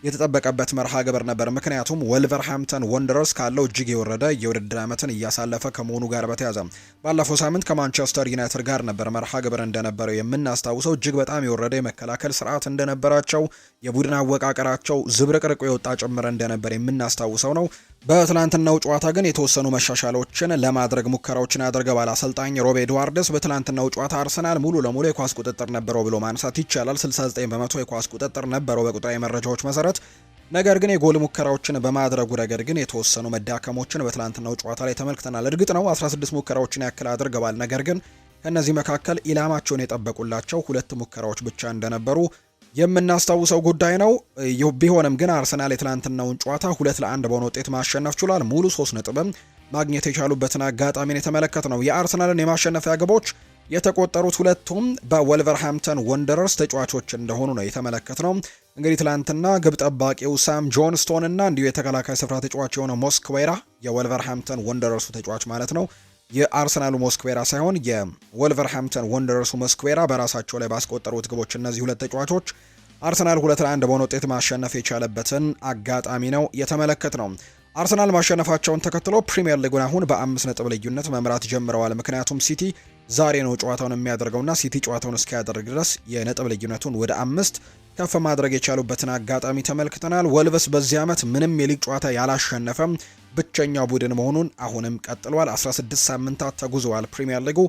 የተጠበቀበት መርሃ ግብር ነበር። ምክንያቱም ወልቨርሃምፕተን ወንደረርስ ካለው እጅግ የወረደ የውድድር ዓመትን እያሳለፈ ከመሆኑ ጋር በተያያዘ ባለፈው ሳምንት ከማንቸስተር ዩናይትድ ጋር ነበር መርሃ ግብር እንደነበረው የምናስታውሰው። እጅግ በጣም የወረደ የመከላከል ስርዓት እንደነበራቸው፣ የቡድን አወቃቀራቸው ዝብርቅርቁ የወጣ ጭምር እንደነበር የምናስታውሰው ነው። በትላንትናው ጨዋታ ግን የተወሰኑ መሻሻሎችን ለማድረግ ሙከራዎችን አድርገዋል አሰልጣኝ ሮብ ኤድዋርድስ። በትላንትናው ጨዋታ አርሰናል ሙሉ ለሙሉ የኳስ ቁጥጥር ነበረው ብሎ ማንሳት ይቻላል። 69 በመቶ የኳስ ቁጥጥር ነበረው በቁጥራዊ መረጃዎች መሰረት። ነገር ግን የጎል ሙከራዎችን በማድረጉ ረገድ ግን የተወሰኑ መዳከሞችን በትላንትናው ጨዋታ ላይ ተመልክተናል። እርግጥ ነው 16 ሙከራዎችን ያክል አድርገዋል። ነገር ግን ከነዚህ መካከል ኢላማቸውን የጠበቁላቸው 2 ሙከራዎች ብቻ እንደነበሩ የምናስታውሰው ጉዳይ ነው። ቢሆንም ግን አርሰናል የትላንትናውን ጨዋታ 2-1 በሆነ ውጤት ማሸነፍ ችሏል። ሙሉ 3 ነጥብም ማግኘት የቻሉበትን አጋጣሚን የተመለከትነው። የአርሰናልን የማሸነፊያ ግቦች የተቆጠሩት ሁለቱም በወልቨርሃምፕተን ወንደረርስ ተጫዋቾች እንደሆኑ ነው የተመለከትነው። እንግዲህ ትላንትና ግብ ጠባቂው ሳም ጆንስቶን እና እንዲሁ የተከላካይ ስፍራ ተጫዋች የሆነው ሞስኩዌራ፣ የወልቨርሃምፕተን ወንደረርሱ ተጫዋች ማለት ነው፣ የአርሰናሉ ሞስኩዌራ ሳይሆን የወልቨርሃምፕተን ወንደረርሱ ሞስኩዌራ በራሳቸው ላይ ባስቆጠሩት ግቦች እነዚህ ሁለት ተጫዋቾች አርሰናል 2-1 በሆነ ውጤት ማሸነፍ የቻለበትን አጋጣሚ ነው የተመለከትነው። አርሰናል ማሸነፋቸውን ተከትሎ ፕሪሚየር ሊጉን አሁን በ5 ነጥብ ልዩነት መምራት ጀምረዋል። ምክንያቱም ሲቲ ዛሬ ነው ጨዋታውን የሚያደርገውና ሲቲ ጨዋታውን እስኪያደርግ ድረስ የነጥብ ልዩነቱን ወደ 5 ከፍ ማድረግ የቻሉበትን አጋጣሚ ተመልክተናል። ወልቭስ በዚህ ዓመት ምንም የሊግ ጨዋታ ያላሸነፈም ብቸኛው ቡድን መሆኑን አሁንም ቀጥሏል። 16 ሳምንታት ተጉዘዋል። ፕሪሚየር ሊጉ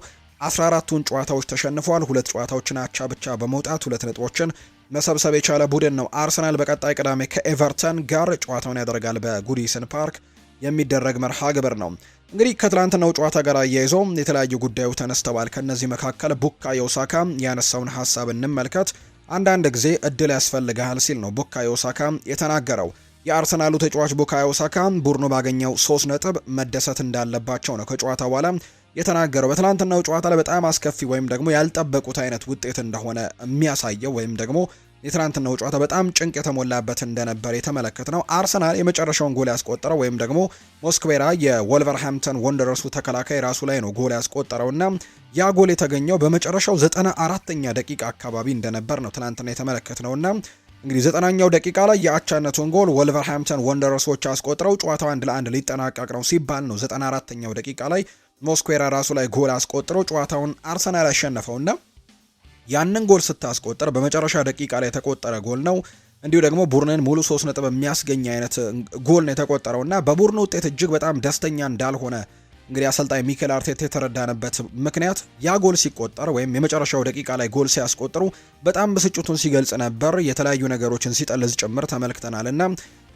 14ቱን ጨዋታዎች ተሸንፈዋል። 2 ጨዋታዎችን አቻ ብቻ በመውጣት 2 ነጥቦችን መሰብሰብ የቻለ ቡድን ነው። አርሰናል በቀጣይ ቅዳሜ ከኤቨርተን ጋር ጨዋታውን ያደርጋል በጉዲሰን ፓርክ። የሚደረግ መርሃ ግብር ነው። እንግዲህ ከትላንትናው ጨዋታ ጋር አያይዞ የተለያዩ ጉዳዮች ተነስተዋል። ከነዚህ መካከል ቡካዮ ሳካ ያነሳውን ሀሳብ እንመልከት። አንዳንድ ጊዜ እድል ያስፈልግሃል ሲል ነው ቡካዮ ሳካ የተናገረው። የአርሰናሉ ተጫዋች ቡካዮ ሳካ ቡድኑ ባገኘው 3 ነጥብ መደሰት እንዳለባቸው ነው ከጨዋታ በኋላ የተናገረው። በትላንትናው ጨዋታ ላይ በጣም አስከፊ ወይም ደግሞ ያልጠበቁት አይነት ውጤት እንደሆነ የሚያሳየው ወይም ደግሞ የትላንትናው ጨዋታ በጣም ጭንቅ የተሞላበት እንደነበር የተመለከትነው። አርሰናል የመጨረሻውን ጎል ያስቆጠረው ወይም ደግሞ ሞስኩዌራ የወልቨርሃምፕተን ወንደረርሱ ተከላካይ ራሱ ላይ ነው ጎል ያስቆጠረውና ያ ጎል የተገኘው በመጨረሻው 94ኛ ደቂቃ አካባቢ እንደነበር ነው ትላንትና የተመለከትነውና እንግዲህ 90ኛው ደቂቃ ላይ የአቻነቱን ጎል ወልቨርሃምፕተን ወንደረርሶች አስቆጥረው ጨዋታው 1-1 ሊጠናቀቅ ነው ሲባል ነው 94ኛው ደቂቃ ላይ ሞስኩዌራ ራሱ ላይ ጎል አስቆጥረው ጨዋታውን አርሰናል ያሸነፈውና ያንን ጎል ስታስቆጥር በመጨረሻ ደቂቃ ላይ የተቆጠረ ጎል ነው። እንዲሁ ደግሞ ቡድንን ሙሉ 3 ነጥብ የሚያስገኝ አይነት ጎል ነው የተቆጠረውና በቡድኑ ውጤት እጅግ በጣም ደስተኛ እንዳልሆነ እንግዲህ አሰልጣኝ ሚኬል አርቴታ የተረዳነበት ምክንያት ያ ጎል ሲቆጠር ወይም የመጨረሻው ደቂቃ ላይ ጎል ሲያስቆጥሩ በጣም ብስጭቱን ሲገልጽ ነበር። የተለያዩ ነገሮችን ሲጠልዝ ጭምር ተመልክተናልና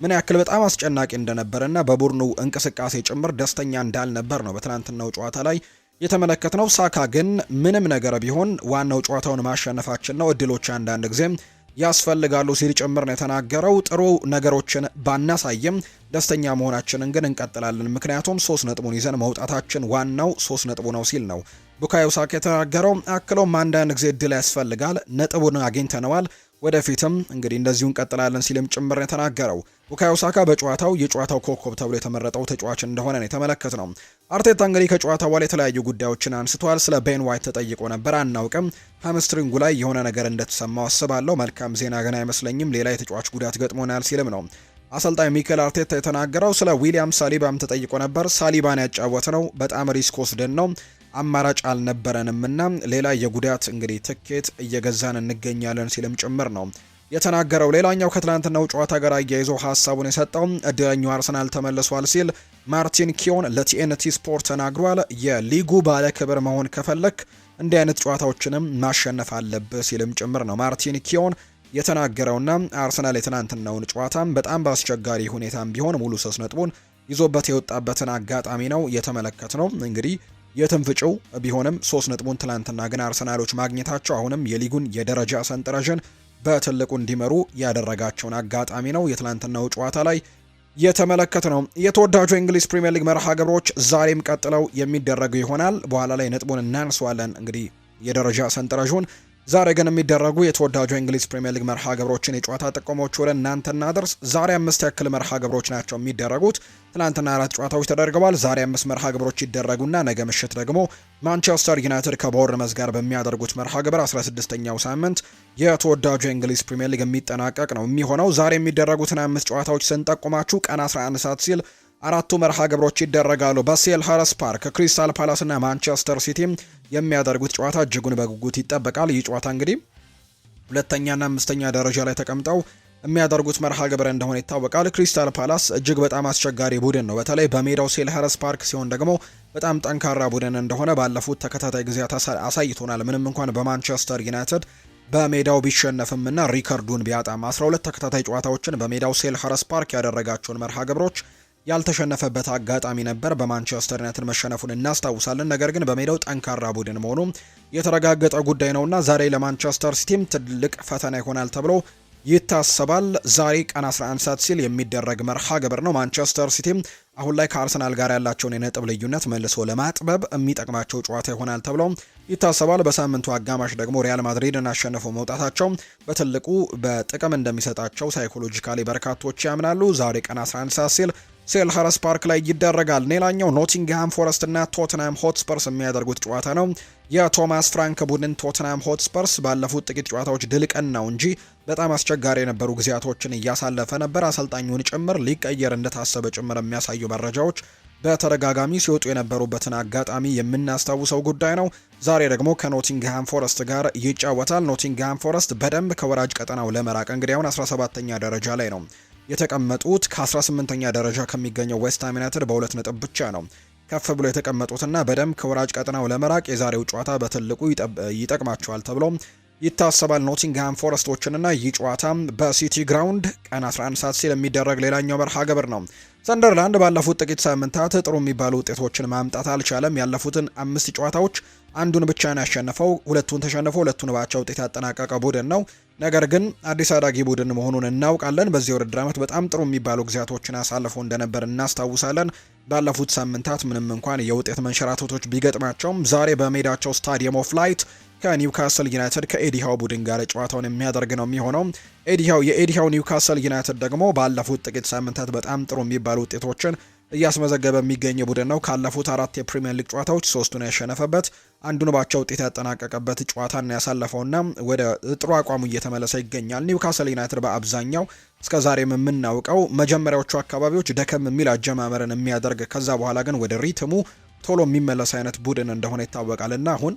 ምን ያክል በጣም አስጨናቂ እንደነበረና በቡድኑ እንቅስቃሴ ጭምር ደስተኛ እንዳልነበር ነው በትናንትናው ጨዋታ ላይ የተመለከትነው። ሳካ ግን ምንም ነገር ቢሆን ዋናው ጨዋታውን ማሸነፋችን ነው፣ እድሎች አንዳንድ ጊዜ ያስፈልጋሉ ሲል ጭምር ነው የተናገረው። ጥሩ ነገሮችን ባናሳይም ደስተኛ መሆናችንን ግን እንቀጥላለን፣ ምክንያቱም 3 ነጥቡን ይዘን መውጣታችን ዋናው 3 ነጥቡ ነው ሲል ነው ቡካዮ ሳካ የተናገረው። አክሎም አንዳንድ ጊዜ እድል ያስፈልጋል፣ ነጥቡን አግኝተነዋል፣ ወደፊትም እንግዲህ እንደዚሁ እንቀጥላለን ሲልም ጭምር ነው የተናገረው። ቡካዮ ሳካ የጨዋታው ኮከብ ተብሎ የተመረጠው ተጫዋች እንደሆነ ነው የተመለከትነው። አርቴታ እንግዲህ ከጨዋታው በኋላ የተለያዩ ጉዳዮችን አንስቷል። ስለ ቤን ዋይት ተጠይቆ ነበር። አናውቅም፣ ሃምስትሪንጉ ላይ የሆነ ነገር እንደተሰማው አስባለሁ፣ መልካም ዜና ግን አይመስለኝም፣ ሌላ የተጫዋች ጉዳት ገጥሞናል ሲልም ነው አሰልጣኝ ሚኬል አርቴታ የተናገረው። ስለ ዊሊያም ሳሊባም ተጠይቆ ነበር። ሳሊባን ያጫወት ነው በጣም ሪስክ ወስደን ነው አማራጭ አልነበረንም እና ሌላ የጉዳት እንግዲህ ትኬት እየገዛን እንገኛለን ሲልም ጭምር ነው የተናገረው። ሌላኛው ከትላንትናው ጨዋታ ጋር አያይዞ ሀሳቡን የሰጠው እድለኛው አርሰናል ተመልሷል ሲል ማርቲን ኪዮን ለቲኤንቲ ስፖርት ተናግሯል። የሊጉ ባለ ክብር መሆን ከፈለክ እንዲህ አይነት ጨዋታዎችንም ማሸነፍ አለብህ ሲልም ጭምር ነው ማርቲን ኪዮን የተናገረውና አርሰናል የትናንትናውን ጨዋታም በጣም በአስቸጋሪ ሁኔታም ቢሆን ሙሉ 3 ነጥቡን ይዞበት የወጣበትን አጋጣሚ ነው የተመለከትነው። እንግዲህ የትንፍጭው ቢሆንም 3 ነጥቡን ትላንትና ግን አርሰናሎች ማግኘታቸው አሁንም የሊጉን የደረጃ ሰንጠረዥን በትልቁ እንዲመሩ ያደረጋቸውን አጋጣሚ ነው የትላንትናው ጨዋታ ላይ የተመለከትነው። የተወዳጁ የእንግሊዝ ፕሪሚየር ሊግ መርሃ ግብሮች ዛሬም ቀጥለው የሚደረጉ ይሆናል። በኋላ ላይ ነጥቡን እናንሰዋለን እንግዲህ የደረጃ ሰንጠረዡን። ዛሬ ግን የሚደረጉ የተወዳጁ የእንግሊዝ ፕሪሚየር ሊግ መርሃ ግብሮችን የጨዋታ ጥቆሞች ወደ እናንተ እናደርስ። ዛሬ 5 ያክል መርሃ ግብሮች ናቸው የሚደረጉት። ትናንትና 4 ጨዋታዎች ተደርገዋል። ዛሬ 5 መርሃ ግብሮች ይደረጉና ነገ ምሽት ደግሞ ማንቸስተር ዩናይትድ ከቦርንመዝ ጋር በሚያደርጉት መርሃ ግብር 16ኛው ሳምንት የተወዳጁ የእንግሊዝ ፕሪሚየር ሊግ የሚጠናቀቅ ነው የሚሆነው። ዛሬ የሚደረጉትን 5 ጨዋታዎች ስንጠቁማችሁ ቀን 11 ሰዓት ሲል 4ቱ መርሃ ግብሮች ይደረጋሉ። በሴልኸርስት ፓርክ ክሪስታል ፓላስ እና ማንቸስተር ሲቲ የሚያደርጉት ጨዋታ እጅጉን በጉጉት ይጠበቃል። ይህ ጨዋታ እንግዲህ 2ኛና 5ኛ ደረጃ ላይ ተቀምጠው የሚያደርጉት መርሃ ግብር እንደሆነ ይታወቃል። ክሪስታል ፓላስ እጅግ በጣም አስቸጋሪ ቡድን ነው። በተለይ በሜዳው ሴልኸርስት ፓርክ ሲሆን ደግሞ በጣም ጠንካራ ቡድን እንደሆነ ባለፉት ተከታታይ ጊዜያት አሳይቶናል። ምንም እንኳን በማንቸስተር ዩናይትድ በሜዳው ቢሸነፍምና ሪከርዱን ቢያጣም 12 ተከታታይ ጨዋታዎችን በሜዳው ሴልኸርስት ፓርክ ያደረጋቸውን መርሃ ግብሮች ያልተሸነፈበት አጋጣሚ ነበር። በማንቸስተር ዩናይትድ መሸነፉን እናስታውሳለን። ነገር ግን በሜዳው ጠንካራ ቡድን መሆኑ የተረጋገጠ ጉዳይ ነውና ዛሬ ለማንቸስተር ሲቲም ትልቅ ፈተና ይሆናል ተብሎ ይታሰባል። ዛሬ ቀን 11 ሰዓት ሲል የሚደረግ መርሃ ግብር ነው። ማንቸስተር ሲቲም አሁን ላይ ከአርሰናል ጋር ያላቸውን የነጥብ ልዩነት መልሶ ለማጥበብ የሚጠቅማቸው ጨዋታ ይሆናል ተብሎ ይታሰባል። በሳምንቱ አጋማሽ ደግሞ ሪያል ማድሪድን አሸንፈው መውጣታቸው በትልቁ በጥቅም እንደሚሰጣቸው ሳይኮሎጂካሊ በርካቶች ያምናሉ። ዛሬ ቀን 11 ሰዓት ሲል ሴልኸርስት ፓርክ ላይ ይደረጋል። ሌላኛው ኖቲንግሃም ፎረስት እና ቶትናም ሆትስፐርስ የሚያደርጉት ጨዋታ ነው። የቶማስ ፍራንክ ቡድን ቶትናም ሆትስፐርስ ባለፉት ጥቂት ጨዋታዎች ድል ቀናው እንጂ በጣም አስቸጋሪ የነበሩ ጊዜያቶችን እያሳለፈ ነበር። አሰልጣኙን ጭምር ሊቀየር እንደታሰበ ጭምር የሚያሳዩ መረጃዎች በተደጋጋሚ ሲወጡ የነበሩበትን አጋጣሚ የምናስታውሰው ጉዳይ ነው። ዛሬ ደግሞ ከኖቲንግሃም ፎረስት ጋር ይጫወታል። ኖቲንግሃም ፎረስት በደንብ ከወራጅ ቀጠናው ለመራቅ እንግዲህ አሁን 17ኛ ደረጃ ላይ ነው የተቀመጡት። ከ18ኛ ደረጃ ከሚገኘው ዌስትሃም ዩናይትድ በ2 ነጥብ ብቻ ነው ከፍ ብሎ የተቀመጡትና በደንብ ከወራጅ ቀጠናው ለመራቅ የዛሬው ጨዋታ በትልቁ ይጠቅማቸዋል ተብሎ ይታሰባል ኖቲንግሃም ፎረስቶችንና ይህ ጨዋታ በሲቲ ግራውንድ ቀን 11 ሰዓት ሲል የሚደረግ ሌላኛው መርሃ ግብር ነው። ሰንደርላንድ ባለፉት ጥቂት ሳምንታት ጥሩ የሚባሉ ውጤቶችን ማምጣት አልቻለም። ያለፉትን 5 ጨዋታዎች አንዱን ብቻ ነው ያሸነፈው። ሁለቱን ተሸንፎ ሁለቱን ባቻ ውጤት ያጠናቀቀ ቡድን ነው። ነገር ግን አዲስ አዳጊ ቡድን መሆኑን እናውቃለን። በዚህ ውድድር ዓመት በጣም ጥሩ የሚባሉ ጊዜያቶችን አሳልፎ እንደነበር እናስታውሳለን። ባለፉት ሳምንታት ምንም እንኳን የውጤት መንሸራተቶች ቢገጥማቸውም ዛሬ በሜዳቸው ስታዲየም ኦፍ ላይት ከኒውካስል ዩናይትድ ከኤዲሃው ቡድን ጋር ጨዋታውን የሚያደርግ ነው የሚሆነው። የኤዲሃው ኒውካስል ዩናይትድ ደግሞ ባለፉት ጥቂት ሳምንታት በጣም ጥሩ የሚባሉ ውጤቶችን እያስመዘገበ የሚገኝ ቡድን ነው። ካለፉት 4 የፕሪሚየር ሊግ ጨዋታዎች 3ቱን ያሸነፈበት፣ አንዱን ባቻ ውጤት ያጠናቀቀበት ጨዋታን ያሳለፈውና ወደ ጥሩ አቋሙ እየተመለሰ ይገኛል። ኒውካስል ዩናይትድ በአብዛኛው እስከ ዛሬም የምናውቀው መጀመሪያዎቹ አካባቢዎች ደከም የሚል አጀማመርን የሚያደርግ ከዛ በኋላ ግን ወደ ሪትሙ ቶሎ የሚመለስ አይነት ቡድን እንደሆነ ይታወቃልና አሁን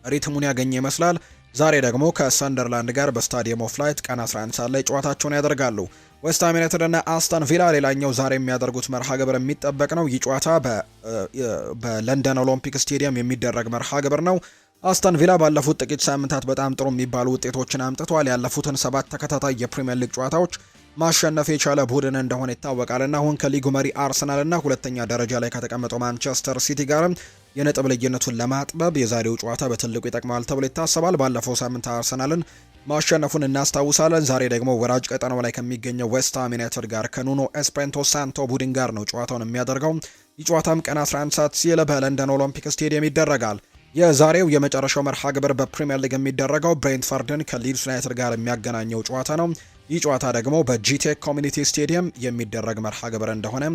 ሪትሙን ያገኘ ይመስላል። ዛሬ ደግሞ ከሰንደርላንድ ጋር በስታዲየም ኦፍ ላይት ቀን 11 ሰዓት ላይ ጨዋታቸውን ያደርጋሉ። ዌስትሃም ዩናይትድ እና አስተን ቪላ ሌላኛው ዛሬ የሚያደርጉት መርሃ ግብር የሚጠበቅ ነው። ይህ ጨዋታ በለንደን ኦሎምፒክ ስቴዲየም የሚደረግ መርሃ ግብር ነው። አስተን ቪላ ባለፉት ጥቂት ሳምንታት በጣም ጥሩ የሚባሉ ውጤቶችን አምጥቷል። ያለፉትን 7 ተከታታይ የፕሪሚየር ሊግ ጨዋታዎች ማሸነፍ የቻለ ቡድን እንደሆነ ይታወቃልና አሁን ከሊጉ መሪ አርሰናልና ሁለተኛ ደረጃ ላይ ከተቀመጠው ማንቸስተር ሲቲ ጋርም የነጥብ ልዩነቱን ለማጥበብ የዛሬው ጨዋታ በትልቁ ይጠቅማል ተብሎ ይታሰባል። ባለፈው ሳምንት አርሰናልን ማሸነፉን እናስታውሳለን። ዛሬ ደግሞ ወራጅ ቀጠናው ላይ ከሚገኘው ዌስትሃም ዩናይትድ ጋር ከኑኖ ኤስፕሬንቶ ሳንቶ ቡድን ጋር ነው ጨዋታውን የሚያደርገው። ይህ ጨዋታም ቀን 11 ሰዓት ሲል በለንደን ኦሎምፒክ ስቴዲየም ይደረጋል። የዛሬው የመጨረሻው መርሃ ግብር በፕሪሚየር ሊግ የሚደረገው ብሬንትፈርድን ከሊድስ ዩናይትድ ጋር የሚያገናኘው ጨዋታ ነው። ይህ ጨዋታ ደግሞ በጂቴክ ኮሚኒቲ ስቴዲየም የሚደረግ መርሃ ግብር እንደሆነ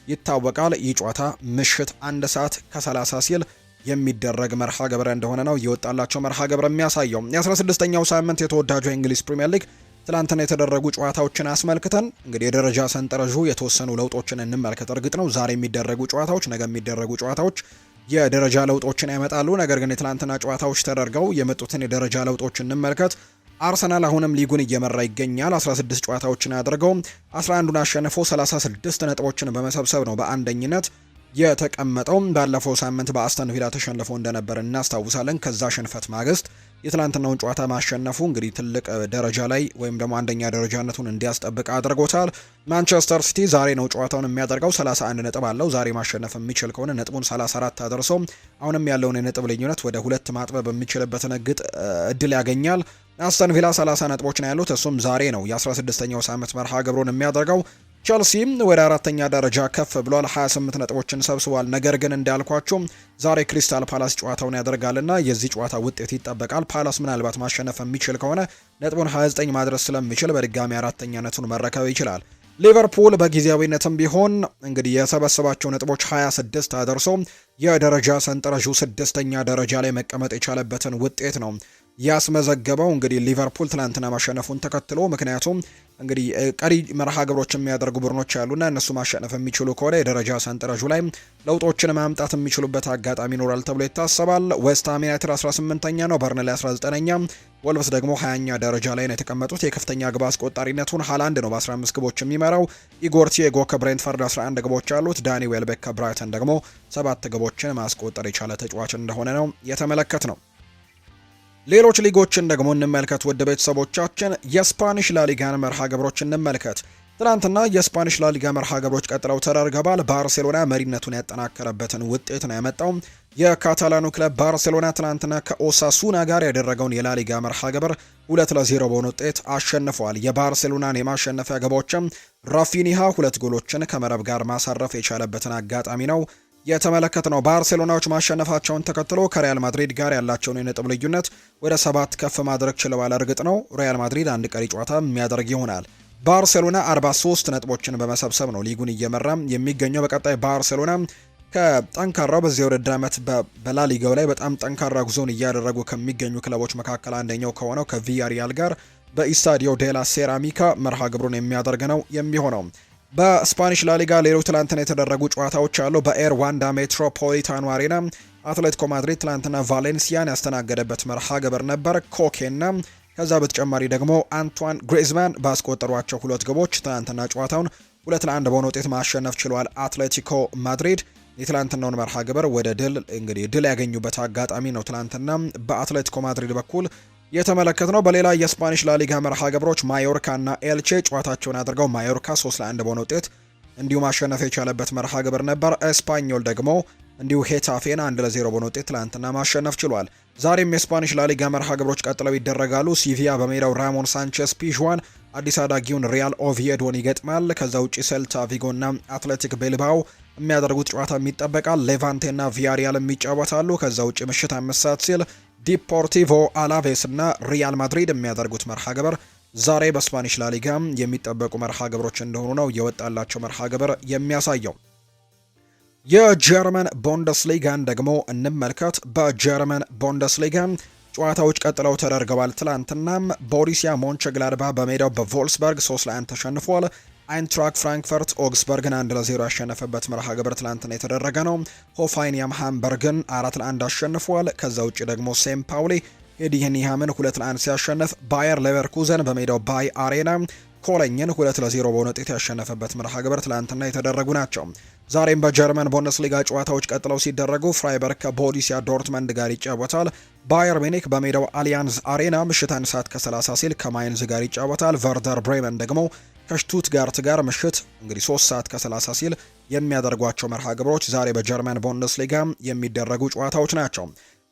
ይታወቃል። ይህ ጨዋታ ምሽት 1 ሰዓት ከ30 ሲል የሚደረግ መርሃ ግብር እንደሆነ ነው የወጣላቸው መርሃ ግብር የሚያሳየው። የ16ኛው ሳምንት የተወዳጁ የእንግሊዝ ፕሪሚየር ሊግ ትላንትና የተደረጉ ጨዋታዎችን አስመልክተን እንግዲህ የደረጃ ሰንጠረዡ የተወሰኑ ለውጦችን እንመልከት። እርግጥ ነው ዛሬ የሚደረጉ ጨዋታዎች፣ ነገ የሚደረጉ ጨዋታዎች የደረጃ ለውጦችን ያመጣሉ። ነገር ግን የትላንትና ጨዋታዎች ተደርገው የመጡትን የደረጃ ለውጦች እንመልከት። አርሰናል አሁንም ሊጉን እየመራ ይገኛል። 16 ጨዋታዎችን አድርገው 11ዱን አሸንፎ 36 ነጥቦችን በመሰብሰብ ነው በአንደኝነት የተቀመጠው። ባለፈው ሳምንት በአስተን ቪላ ተሸንፎ እንደነበር እናስታውሳለን። ከዛ ሽንፈት ማግስት የትላንትናውን ጨዋታ ማሸነፉ እንግዲህ ትልቅ ደረጃ ላይ ወይም ደግሞ አንደኛ ደረጃነቱን እንዲያስጠብቅ አድርጎታል። ማንቸስተር ሲቲ ዛሬ ነው ጨዋታውን የሚያደርገው። 31 ነጥብ አለው። ዛሬ ማሸነፍ የሚችል ከሆነ ነጥቡን 34 አደርሶ አሁንም ያለውን የነጥብ ልዩነት ወደ 2 ማጥበብ የሚችልበትን እድል ያገኛል። አስተን ቪላ 30 ነጥቦች ነው ያሉት። እሱም ዛሬ ነው የ16ኛው ሳምንት መርሃ ግብሩን የሚያደርገው። ቸልሲም ወደ 4ኛ ደረጃ ከፍ ብሏል። 28 ነጥቦችን ሰብስቧል። ነገር ግን እንዳልኳችሁ ዛሬ ክሪስታል ፓላስ ጨዋታውን ያደርጋልና የዚህ ጨዋታ ውጤት ይጠበቃል። ፓላስ ምናልባት ማሸነፍ የሚችል ከሆነ ነጥቡን 29 ማድረስ ስለሚችል በድጋሚ 4ኛነቱን መረከብ ይችላል። ሊቨርፑል በጊዜያዊነትም ቢሆን እንግዲህ የሰበሰባቸው ነጥቦች 26 አደርሶ የደረጃ ሰንጠረዡ 6ኛ ደረጃ ላይ መቀመጥ የቻለበትን ውጤት ነው ያስመዘገበው። እንግዲህ ሊቨርፑል ትናንትና ማሸነፉን ተከትሎ ምክንያቱም እንግዲህ ቀሪ መርሃ ግብሮች የሚያደርጉ ቡድኖች ያሉና እነሱ ማሸነፍ የሚችሉ ከሆነ የደረጃ ሰንጠረዡ ላይ ለውጦችን ማምጣት የሚችሉበት አጋጣሚ ይኖራል ተብሎ ይታሰባል። ዌስትሃም ዩናይትድ 18ኛ ነው፣ በርንሌ 19ኛ፣ ወልቭስ ደግሞ 20ኛ ደረጃ ላይ ነው የተቀመጡት። የከፍተኛ ግብ አስቆጣሪነቱን ሃላንድ ነው በ15 ግቦች የሚመራው። ኢጎር ቲዬጎ ከብሬንትፈርድ 11 ግቦች አሉት። ዳኒ ዌልቤክ ከብራይተን ደግሞ 7 ግቦችን ማስቆጠር የቻለ ተጫዋች እንደሆነ ነው የተመለከት ነው። ሌሎች ሊጎችን ደግሞ እንመልከት ውድ ቤተሰቦቻችን። የስፓኒሽ ላሊጋን መርሃ ግብሮች እንመልከት። ትናንትና የስፓኒሽ ላሊጋ መርሃ ግብሮች ቀጥለው ተደርገዋል። ባርሴሎና መሪነቱን ያጠናከረበትን ውጤት ነው ያመጣው። የካታላኑ ክለብ ባርሴሎና ትናንትና ከኦሳሱና ጋር ያደረገውን የላሊጋ መርሃ ግብር 2-0 በሆነ ውጤት አሸንፏል። የባርሴሎናን የማሸነፊያ ግቦችም ራፊኒሃ 2 ጎሎችን ከመረብ ጋር ማሳረፍ የቻለበትን አጋጣሚ ነው የተመለከት ነው። ባርሴሎናዎች ማሸነፋቸውን ተከትሎ ከሪያል ማድሪድ ጋር ያላቸውን የነጥብ ልዩነት ወደ 7 ከፍ ማድረግ ችለዋል። እርግጥ ነው ሪያል ማድሪድ አንድ ቀሪ ጨዋታ የሚያደርግ ይሆናል። ባርሴሎና 43 ነጥቦችን በመሰብሰብ ነው ሊጉን እየመራ የሚገኘው። በቀጣይ ባርሴሎና ከጠንካራው በዚህ ውድድር ዓመት በላሊጋው ላይ በጣም ጠንካራ ጉዞን እያደረጉ ከሚገኙ ክለቦች መካከል አንደኛው ከሆነው ከቪያሪያል ጋር በኢስታዲዮ ዴላ ሴራሚካ መርሃ ግብሩን የሚያደርግ ነው የሚሆነው። በስፓኒሽ ላሊጋ ሌሎች ትላንትና የተደረጉ ጨዋታዎች አሉ። በኤር ዋንዳ ሜትሮፖሊታኖ አሬና አትሌቲኮ ማድሪድ ትላንትና ቫሌንሲያን ያስተናገደበት መርሃ ግብር ነበር። ኮኬና ከዛ በተጨማሪ ደግሞ አንቷን ግሪዝማን ባስቆጠሯቸው 2 ግቦች ትላንትና ጨዋታውን 2-1 በሆነ ውጤት ማሸነፍ ችሏል። አትሌቲኮ ማድሪድ የትላንትናውን መርሃ ግብር ወደ ድል ያገኙበት አጋጣሚ ነው ትላንትና በአትሌቲኮ ማድሪድ በኩል የተመለከት ነው። በሌላ የስፓኒሽ ላሊጋ መርሃ ግብሮች ማዮርካ እና ኤልቼ ጨዋታቸውን አድርገው ማዮርካ 3-1 በሆነ ውጤት እንዲሁ ማሸነፍ የቻለበት መርሃ ግብር ነበር። ኤስፓኞል ደግሞ እንዲሁ ሄታፌን 1-0 በሆነ ውጤት ትላንትና ማሸነፍ ችሏል። ዛሬም የስፓኒሽ ላሊጋ መርሃ ግብሮች ቀጥለው ይደረጋሉ። ሲቪያ በሜዳው ራሞን ሳንቼስ ፒዥዋን አዲስ አዳጊውን ሪያል ኦቪዬዶን ይገጥማል። ከዛ ውጪ ሴልታ ቪጎና አትሌቲክ ቤልባኦ የሚያደርጉት ጨዋታ ይጠበቃል። ሌቫንቴና ቪያሪያል ይጫወታሉ። ከዛ ውጪ ምሽት 5 ሰዓት ሲል ዲፖርቲቮ አላቬስ እና ሪያል ማድሪድ የሚያደርጉት መርሃ ግብር ዛሬ በስፓኒሽ ላሊጋ የሚጠበቁ መርሃ ግብሮች እንደሆኑ ነው የወጣላቸው መርሃ ግብር የሚያሳየው። የጀርመን ቡንደስሊጋን ደግሞ እንመልከት። በጀርመን ቡንደስሊጋ ጨዋታዎች ቀጥለው ተደርገዋል። ትላንትናም ቦሩሲያ ሞንቸግላድባ በሜዳው በቮልስበርግ 3-1 ተሸንፏል። አይንትራክ ፍራንክፈርት ኦግስበርግን 1-0 ያሸነፈበት መርሃ ግብር ትላንትና የተደረገ ነው። ሆፋይኒያም ሃምበርግን 4-1 አሸንፏል። ከዛ ውጭ ደግሞ ሴም ፓውሊ ሄዲንግሃምን 2-1 ሲያሸንፍ፣ ባየር ሌቨርኩዘን በሜዳው ባይ አሬና ኮሎኝን 2-0 በሆነ ውጤት ያሸነፈበት መርሃ ግብር ትላንትና የተደረጉ ናቸው። ዛሬም በጀርመን ቡንደስሊጋ ጨዋታዎች ቀጥለው ሲደረጉ ፍራይበርግ ከቦሩሲያ ዶርትመንድ ጋር ይጫወታል። ባየር ሚኒክ በሜዳው አሊያንዝ አሬና ምሽት 1 ሰዓት ከ30 ሲል ከማይንዝ ጋር ይጫወታል። ቨርደር ብሬመን ደግሞ ከሽቱትጋርት ጋር ምሽት እንግዲህ 3 ሰዓት ከ30 ሲል የሚያደርጓቸው መርሃ ግብሮች ዛሬ በጀርመን ቡንደስሊጋ የሚደረጉ ጨዋታዎች ናቸው።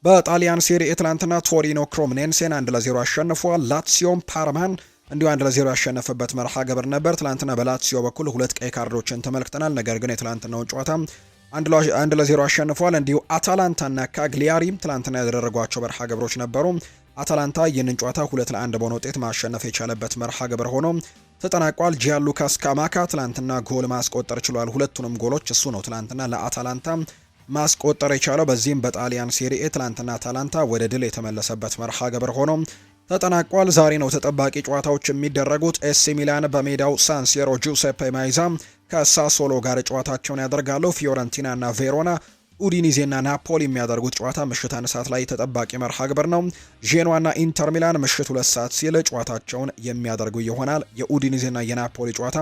በጣሊያን ሴሪኤ ትላንትና ቶሪኖ ክሮምኔንሴን 1-0 አሸንፏል። ላትሲዮም ፓርማን እንዲሁ 1-0 ያሸነፈበት መርሃ ግብር ነበር። ትላንትና በላትሲዮ በኩል 2 ቀይ ካርዶችን ተመልክተናል። ነገር ግን የትላንትናውን ጨዋታ 1-0 አሸንፏል። እንዲሁ አታላንታና ካግሊያሪ ትላንትና ያደረጓቸው መርሃ ግብሮች ነበሩ። አታላንታ ይህንን ጨዋታ 2-1 በሆነ ውጤት ማሸነፍ የቻለበት መርሃ ግብር ሆኖ ተጠናቋል። ጂያንሉካ ስካማካ ትላንትና ጎል ማስቆጠር ችሏል። ሁለቱንም ጎሎች እሱ ነው ትላንትና ለአታላንታ ማስቆጠር የቻለው። በዚህም በጣሊያን ሴሪኤ ትላንትና አታላንታ ወደ ድል የተመለሰበት መርሃ ግብር ሆኖ ተጠናቋል። ዛሬ ነው ተጠባቂ ጨዋታዎች የሚደረጉት። ኤሲ ሚላን በሜዳው ሳንሲሮ ጁሴፔ ማይዛ ከሳሶሎ ጋር ጨዋታቸውን ያደርጋሉ። ፊዮረንቲና እና ቬሮና፣ ኡዲኒዜና ናፖሊ የሚያደርጉት ጨዋታ ምሽት 1 ሰዓት ላይ ተጠባቂ መርሃ ግብር ነው። ዤኖዋና ኢንተር ሚላን ምሽት 2 ሰዓት ሲል ጨዋታቸውን የሚያደርጉ ይሆናል። የኡዲኒዜና የናፖሊ ጨዋታ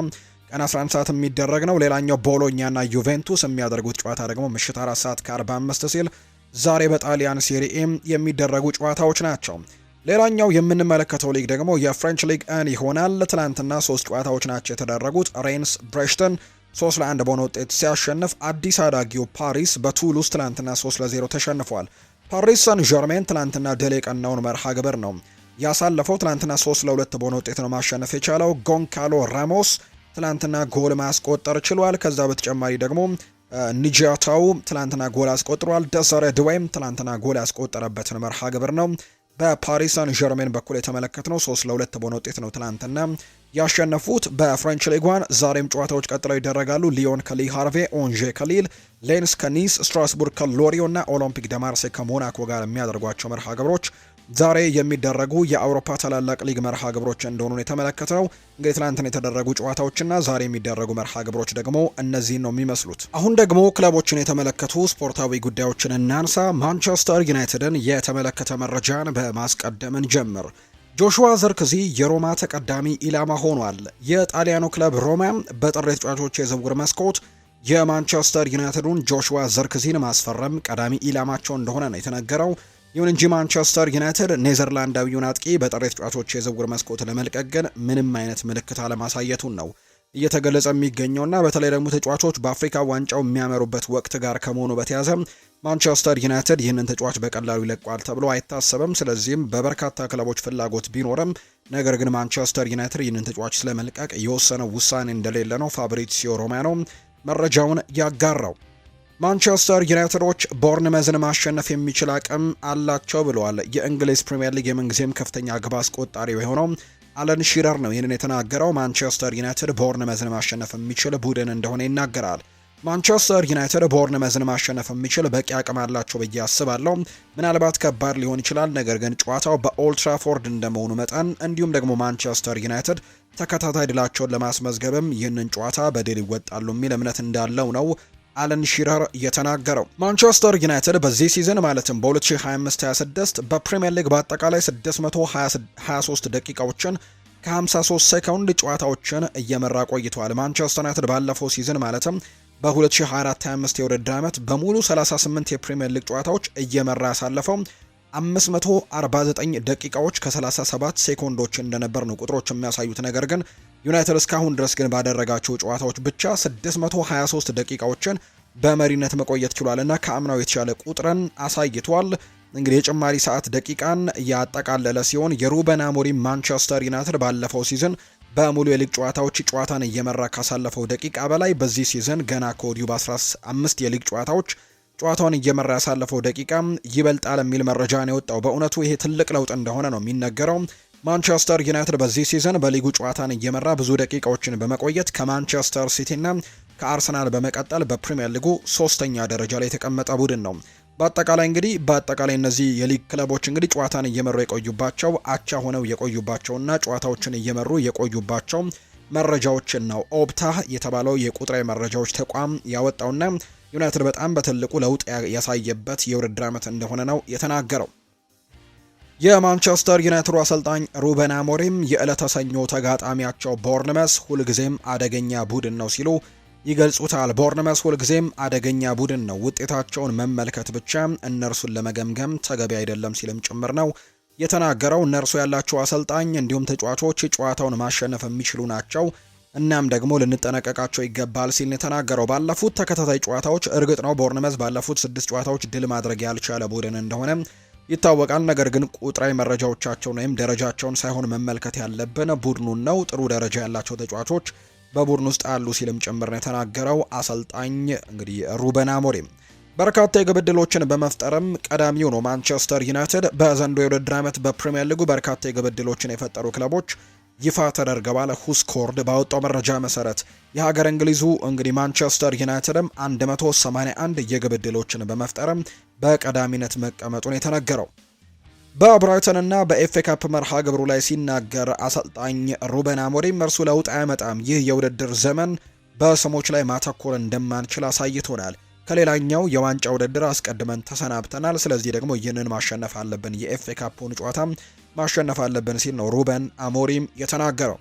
ቀን 11 ሰዓት የሚደረግ ነው። ሌላኛው ቦሎኛና ዩቬንቱስ የሚያደርጉት ጨዋታ ደግሞ ምሽት 4 ሰዓት ከ45 ሲል ዛሬ በጣሊያን ሴሪኤ የሚደረጉ ጨዋታዎች ናቸው። ሌላኛው የምንመለከተው ሊግ ደግሞ የፍሬንች ሊግ አን ይሆናል። ትላንትና 3 ጨዋታዎች ናቸው የተደረጉት። ሬንስ ብሬሽተን 3-1 በሆነ ውጤት ሲያሸንፍ፣ አዲስ አዳጊው ፓሪስ በቱሉስ ትላንትና 3-0 ተሸንፏል። ፓሪስ ሳን ዠርሜን ትላንትና ድል የቀናውን መርሃ ግብር ነው ያሳለፈው። ትላንትና 3-2 በሆነ ውጤት ነው ማሸነፍ የቻለው። ጎንካሎ ራሞስ ትላንትና ጎል ማስቆጠር ችሏል። ከዛ በተጨማሪ ደግሞ ኒጃታው ትላንትና ጎል አስቆጥሯል። ደሰረ ድዌም ትላንትና ጎል ያስቆጠረበትን መርሃ ግብር ነው በፓሪስ ሳን ዠርሜን በኩል የተመለከትነው። 3-2 በሆነ ውጤት ነው ትላንትና ያሸነፉት። በፍሬንች ሊጓን ዛሬም ጨዋታዎች ቀጥለው ይደረጋሉ። ሊዮን ከሊ ሃርቬ፣ ኦንዤ ከሊል፣ ሌንስ ከኒስ፣ ስትራስቡርግ ከሎሪዮ እና ኦሎምፒክ ደማርሴ ከሞናኮ ጋር የሚያደርጓቸው መርሃ ግብሮች ዛሬ የሚደረጉ የአውሮፓ ታላላቅ ሊግ መርሃ ግብሮች እንደሆኑ የተመለከተው። እንግዲህ ትናንትና የተደረጉ ጨዋታዎችና ዛሬ የሚደረጉ መርሃ ግብሮች ደግሞ እነዚህን ነው የሚመስሉት። አሁን ደግሞ ክለቦችን የተመለከቱ ስፖርታዊ ጉዳዮችን እናንሳ። ማንቸስተር ዩናይትድን የተመለከተ መረጃን በማስቀደምን ጀምር። ጆሹዋ ዘርክዚ የሮማ ተቀዳሚ ኢላማ ሆኗል። የጣሊያኑ ክለብ ሮማ በጥር ተጫዋቾች የዝውውር መስኮት የማንቸስተር ዩናይትዱን ጆሹዋ ዘርክዚን ማስፈረም ቀዳሚ ኢላማቸው እንደሆነ ነው የተነገረው። ይሁን እንጂ ማንቸስተር ዩናይትድ ኔዘርላንዳዊውን አጥቂ በጥር ተጫዋቾች የዝውውር መስኮት ለመልቀቅ ግን ምንም አይነት ምልክት አለማሳየቱን ነው እየተገለጸ የሚገኘውና በተለይ ደግሞ ተጫዋቾች በአፍሪካ ዋንጫው የሚያመሩበት ወቅት ጋር ከመሆኑ በተያያዘ ማንቸስተር ዩናይትድ ይህንን ተጫዋች በቀላሉ ይለቋል ተብሎ አይታሰብም። ስለዚህም በበርካታ ክለቦች ፍላጎት ቢኖርም ነገር ግን ማንቸስተር ዩናይትድ ይህንን ተጫዋች ስለመልቀቅ የወሰነው ውሳኔ እንደሌለ ነው ፋብሪዚዮ ሮማኖ መረጃውን ያጋራው። ማንቸስተር ዩናይትዶች ቦርንመዝን ማሸነፍ የሚችል አቅም አላቸው ብለዋል። የእንግሊዝ ፕሪምየር ሊግ የምንጊዜም ከፍተኛ ግብ አስቆጣሪ የሆነው አለን ሺረር ነው ይህንን የተናገረው። ማንቸስተር ዩናይትድ ቦርንመዝን ማሸነፍ የሚችል ቡድን እንደሆነ ይናገራል። ማንቸስተር ዩናይትድ ቦርንመዝን ማሸነፍ የሚችል በቂ አቅም አላቸው ብዬ አስባለሁ። ምናልባት ከባድ ሊሆን ይችላል፣ ነገር ግን ጨዋታው በኦልትራፎርድ እንደመሆኑ መጠን እንዲሁም ደግሞ ማንቸስተር ዩናይትድ ተከታታይ ድላቸውን ለማስመዝገብም ይህንን ጨዋታ በድል ይወጣሉ የሚል እምነት እንዳለው ነው አለን ሺረር የተናገረው። ማንቸስተር ዩናይትድ በዚህ ሲዝን ማለትም በ2025-26 በፕሪሚየር ሊግ በአጠቃላይ 623 ደቂቃዎችን ከ53 ሴኮንድ ጨዋታዎችን እየመራ ቆይቷል። ማንቸስተር ዩናይትድ ባለፈው ሲዝን ማለትም በ2024-25 የውድድር ዓመት በሙሉ 38 የፕሪሚየር ሊግ ጨዋታዎች እየመራ ያሳለፈው 549 ደቂቃዎች ከ37 ሴኮንዶች እንደነበር ነው ቁጥሮች የሚያሳዩት። ነገር ግን ዩናይትድ እስካሁን ድረስ ግን ባደረጋቸው ጨዋታዎች ብቻ 623 ደቂቃዎችን በመሪነት መቆየት ችሏል እና ከአምናው የተሻለ ቁጥርን አሳይቷል። እንግዲህ የጭማሪ ሰዓት ደቂቃን ያጠቃለለ ሲሆን የሩበን አሞሪም ማንቸስተር ዩናይትድ ባለፈው ሲዝን በሙሉ የሊግ ጨዋታዎች ጨዋታን እየመራ ካሳለፈው ደቂቃ በላይ በዚህ ሲዝን ገና ከወዲሁ በ15 የሊግ ጨዋታውን እየመራ ያሳለፈው ደቂቃ ይበልጣል የሚል መረጃ ነው የወጣው። በእውነቱ ይሄ ትልቅ ለውጥ እንደሆነ ነው የሚነገረው። ማንቸስተር ዩናይትድ በዚህ ሲዝን በሊጉ ጨዋታን እየመራ ብዙ ደቂቃዎችን በመቆየት ከማንቸስተር ሲቲና ከአርሰናል በመቀጠል በፕሪሚየር ሊጉ 3ኛ ደረጃ ላይ የተቀመጠ ቡድን ነው። በአጠቃላይ እነዚህ የሊግ ክለቦች እንግዲህ ጨዋታን እየመሩ የቆዩባቸው አቻ ሆነው የቆዩባቸውና ጨዋታዎችን እየመሩ የቆዩባቸው መረጃዎችን ነው ኦፕታ የተባለው የቁጥራዊ መረጃዎች ተቋም ያወጣውና ዩናይትድ በጣም በትልቁ ለውጥ ያሳየበት የውድድር ዓመት እንደሆነ ነው የተናገረው። የማንቸስተር ዩናይትድ አሰልጣኝ ሩበን አሞሪም የዕለተ ሰኞ ተጋጣሚያቸው ቦርንመስ ሁልጊዜም አደገኛ ቡድን ነው ሲሉ ይገልጹታል። ቦርንመስ ሁልጊዜም አደገኛ ቡድን ነው፣ ውጤታቸውን መመልከት ብቻ እነርሱን ለመገምገም ተገቢ አይደለም ሲልም ጭምር ነው የተናገረው። እነርሱ ያላቸው አሰልጣኝ እንዲሁም ተጫዋቾች ጨዋታውን ማሸነፍ የሚችሉ ናቸው፣ እናም ደግሞ ልንጠነቀቃቸው ይገባል ሲል የተናገረው። ባለፉት ተከታታይ ጨዋታዎች እርግጥ ነው ቦርንመስ ባለፉት 6 ጨዋታዎች ድል ማድረግ ያልቻለ ቡድን እንደሆነ ይታወቃል። ነገር ግን ቁጥራዊ መረጃዎቻቸውን ወይም ደረጃቸውን ሳይሆን መመልከት ያለብን ቡድኑን ነው። ጥሩ ደረጃ ያላቸው ተጫዋቾች በቡድን ውስጥ አሉ ሲልም ጭምር ነው የተናገረው አሰልጣኝ እንግዲህ ሩበን አሞሪም። በርካታ የግብ ዕድሎችን በመፍጠርም ቀዳሚው ነው ማንቸስተር ዩናይትድ። በዘንድሮው የውድድር ዓመት በፕሪሚየር ሊጉ በርካታ የግብ ዕድሎችን የፈጠሩ ክለቦች ይፋ ተደርገዋል። ሁስኮርድ ባወጣው መረጃ መሰረት የሀገር እንግሊዙ እንግዲህ ማንቸስተር ዩናይትድም 181 የግብ ዕድሎችን በመፍጠርም በቀዳሚነት መቀመጡን የተነገረው። በብራይተንና በኤፍኤ ካፕ መርሃ ግብሩ ላይ ሲናገር አሰልጣኝ ሩበን አሞሪም እርሱ ለውጥ አያመጣም፣ ይህ የውድድር ዘመን በስሞች ላይ ማተኮር እንደማንችል አሳይቶናል። ከሌላኛው የዋንጫ ውድድር አስቀድመን ተሰናብተናል፣ ስለዚህ ደግሞ ይህንን ማሸነፍ አለብን፣ የኤፍኤ ካፑን ጨዋታ ማሸነፍ አለብን ሲል ነው ሩበን አሞሪም የተናገረው።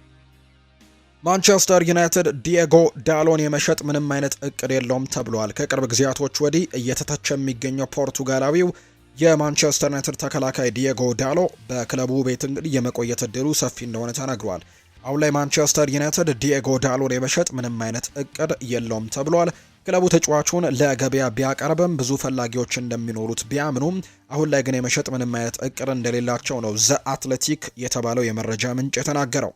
ማንቸስተር ዩናይትድ ዲየጎ ዳሎን የመሸጥ ምንም አይነት እቅድ የለውም ተብሏል። ከቅርብ ጊዜያቶች ወዲህ እየተተቸ የሚገኘው ፖርቱጋላዊው የማንቸስተር ዩናይትድ ተከላካይ ዲየጎ ዳሎ በክለቡ ቤት እንግዲህ የመቆየት እድሉ ሰፊ እንደሆነ ተነግሯል። አሁን ላይ ማንቸስተር ዩናይትድ ዲየጎ ዳሎን የመሸጥ ምንም አይነት እቅድ የለውም ተብሏል። ክለቡ ተጫዋቹን ለገበያ ቢያቀርብም ብዙ ፈላጊዎች እንደሚኖሩት ቢያምኑም አሁን ላይ ግን የመሸጥ ምንም አይነት እቅድ እንደሌላቸው ነው ዘ አትሌቲክ የተባለው የመረጃ ምንጭ የተናገረው።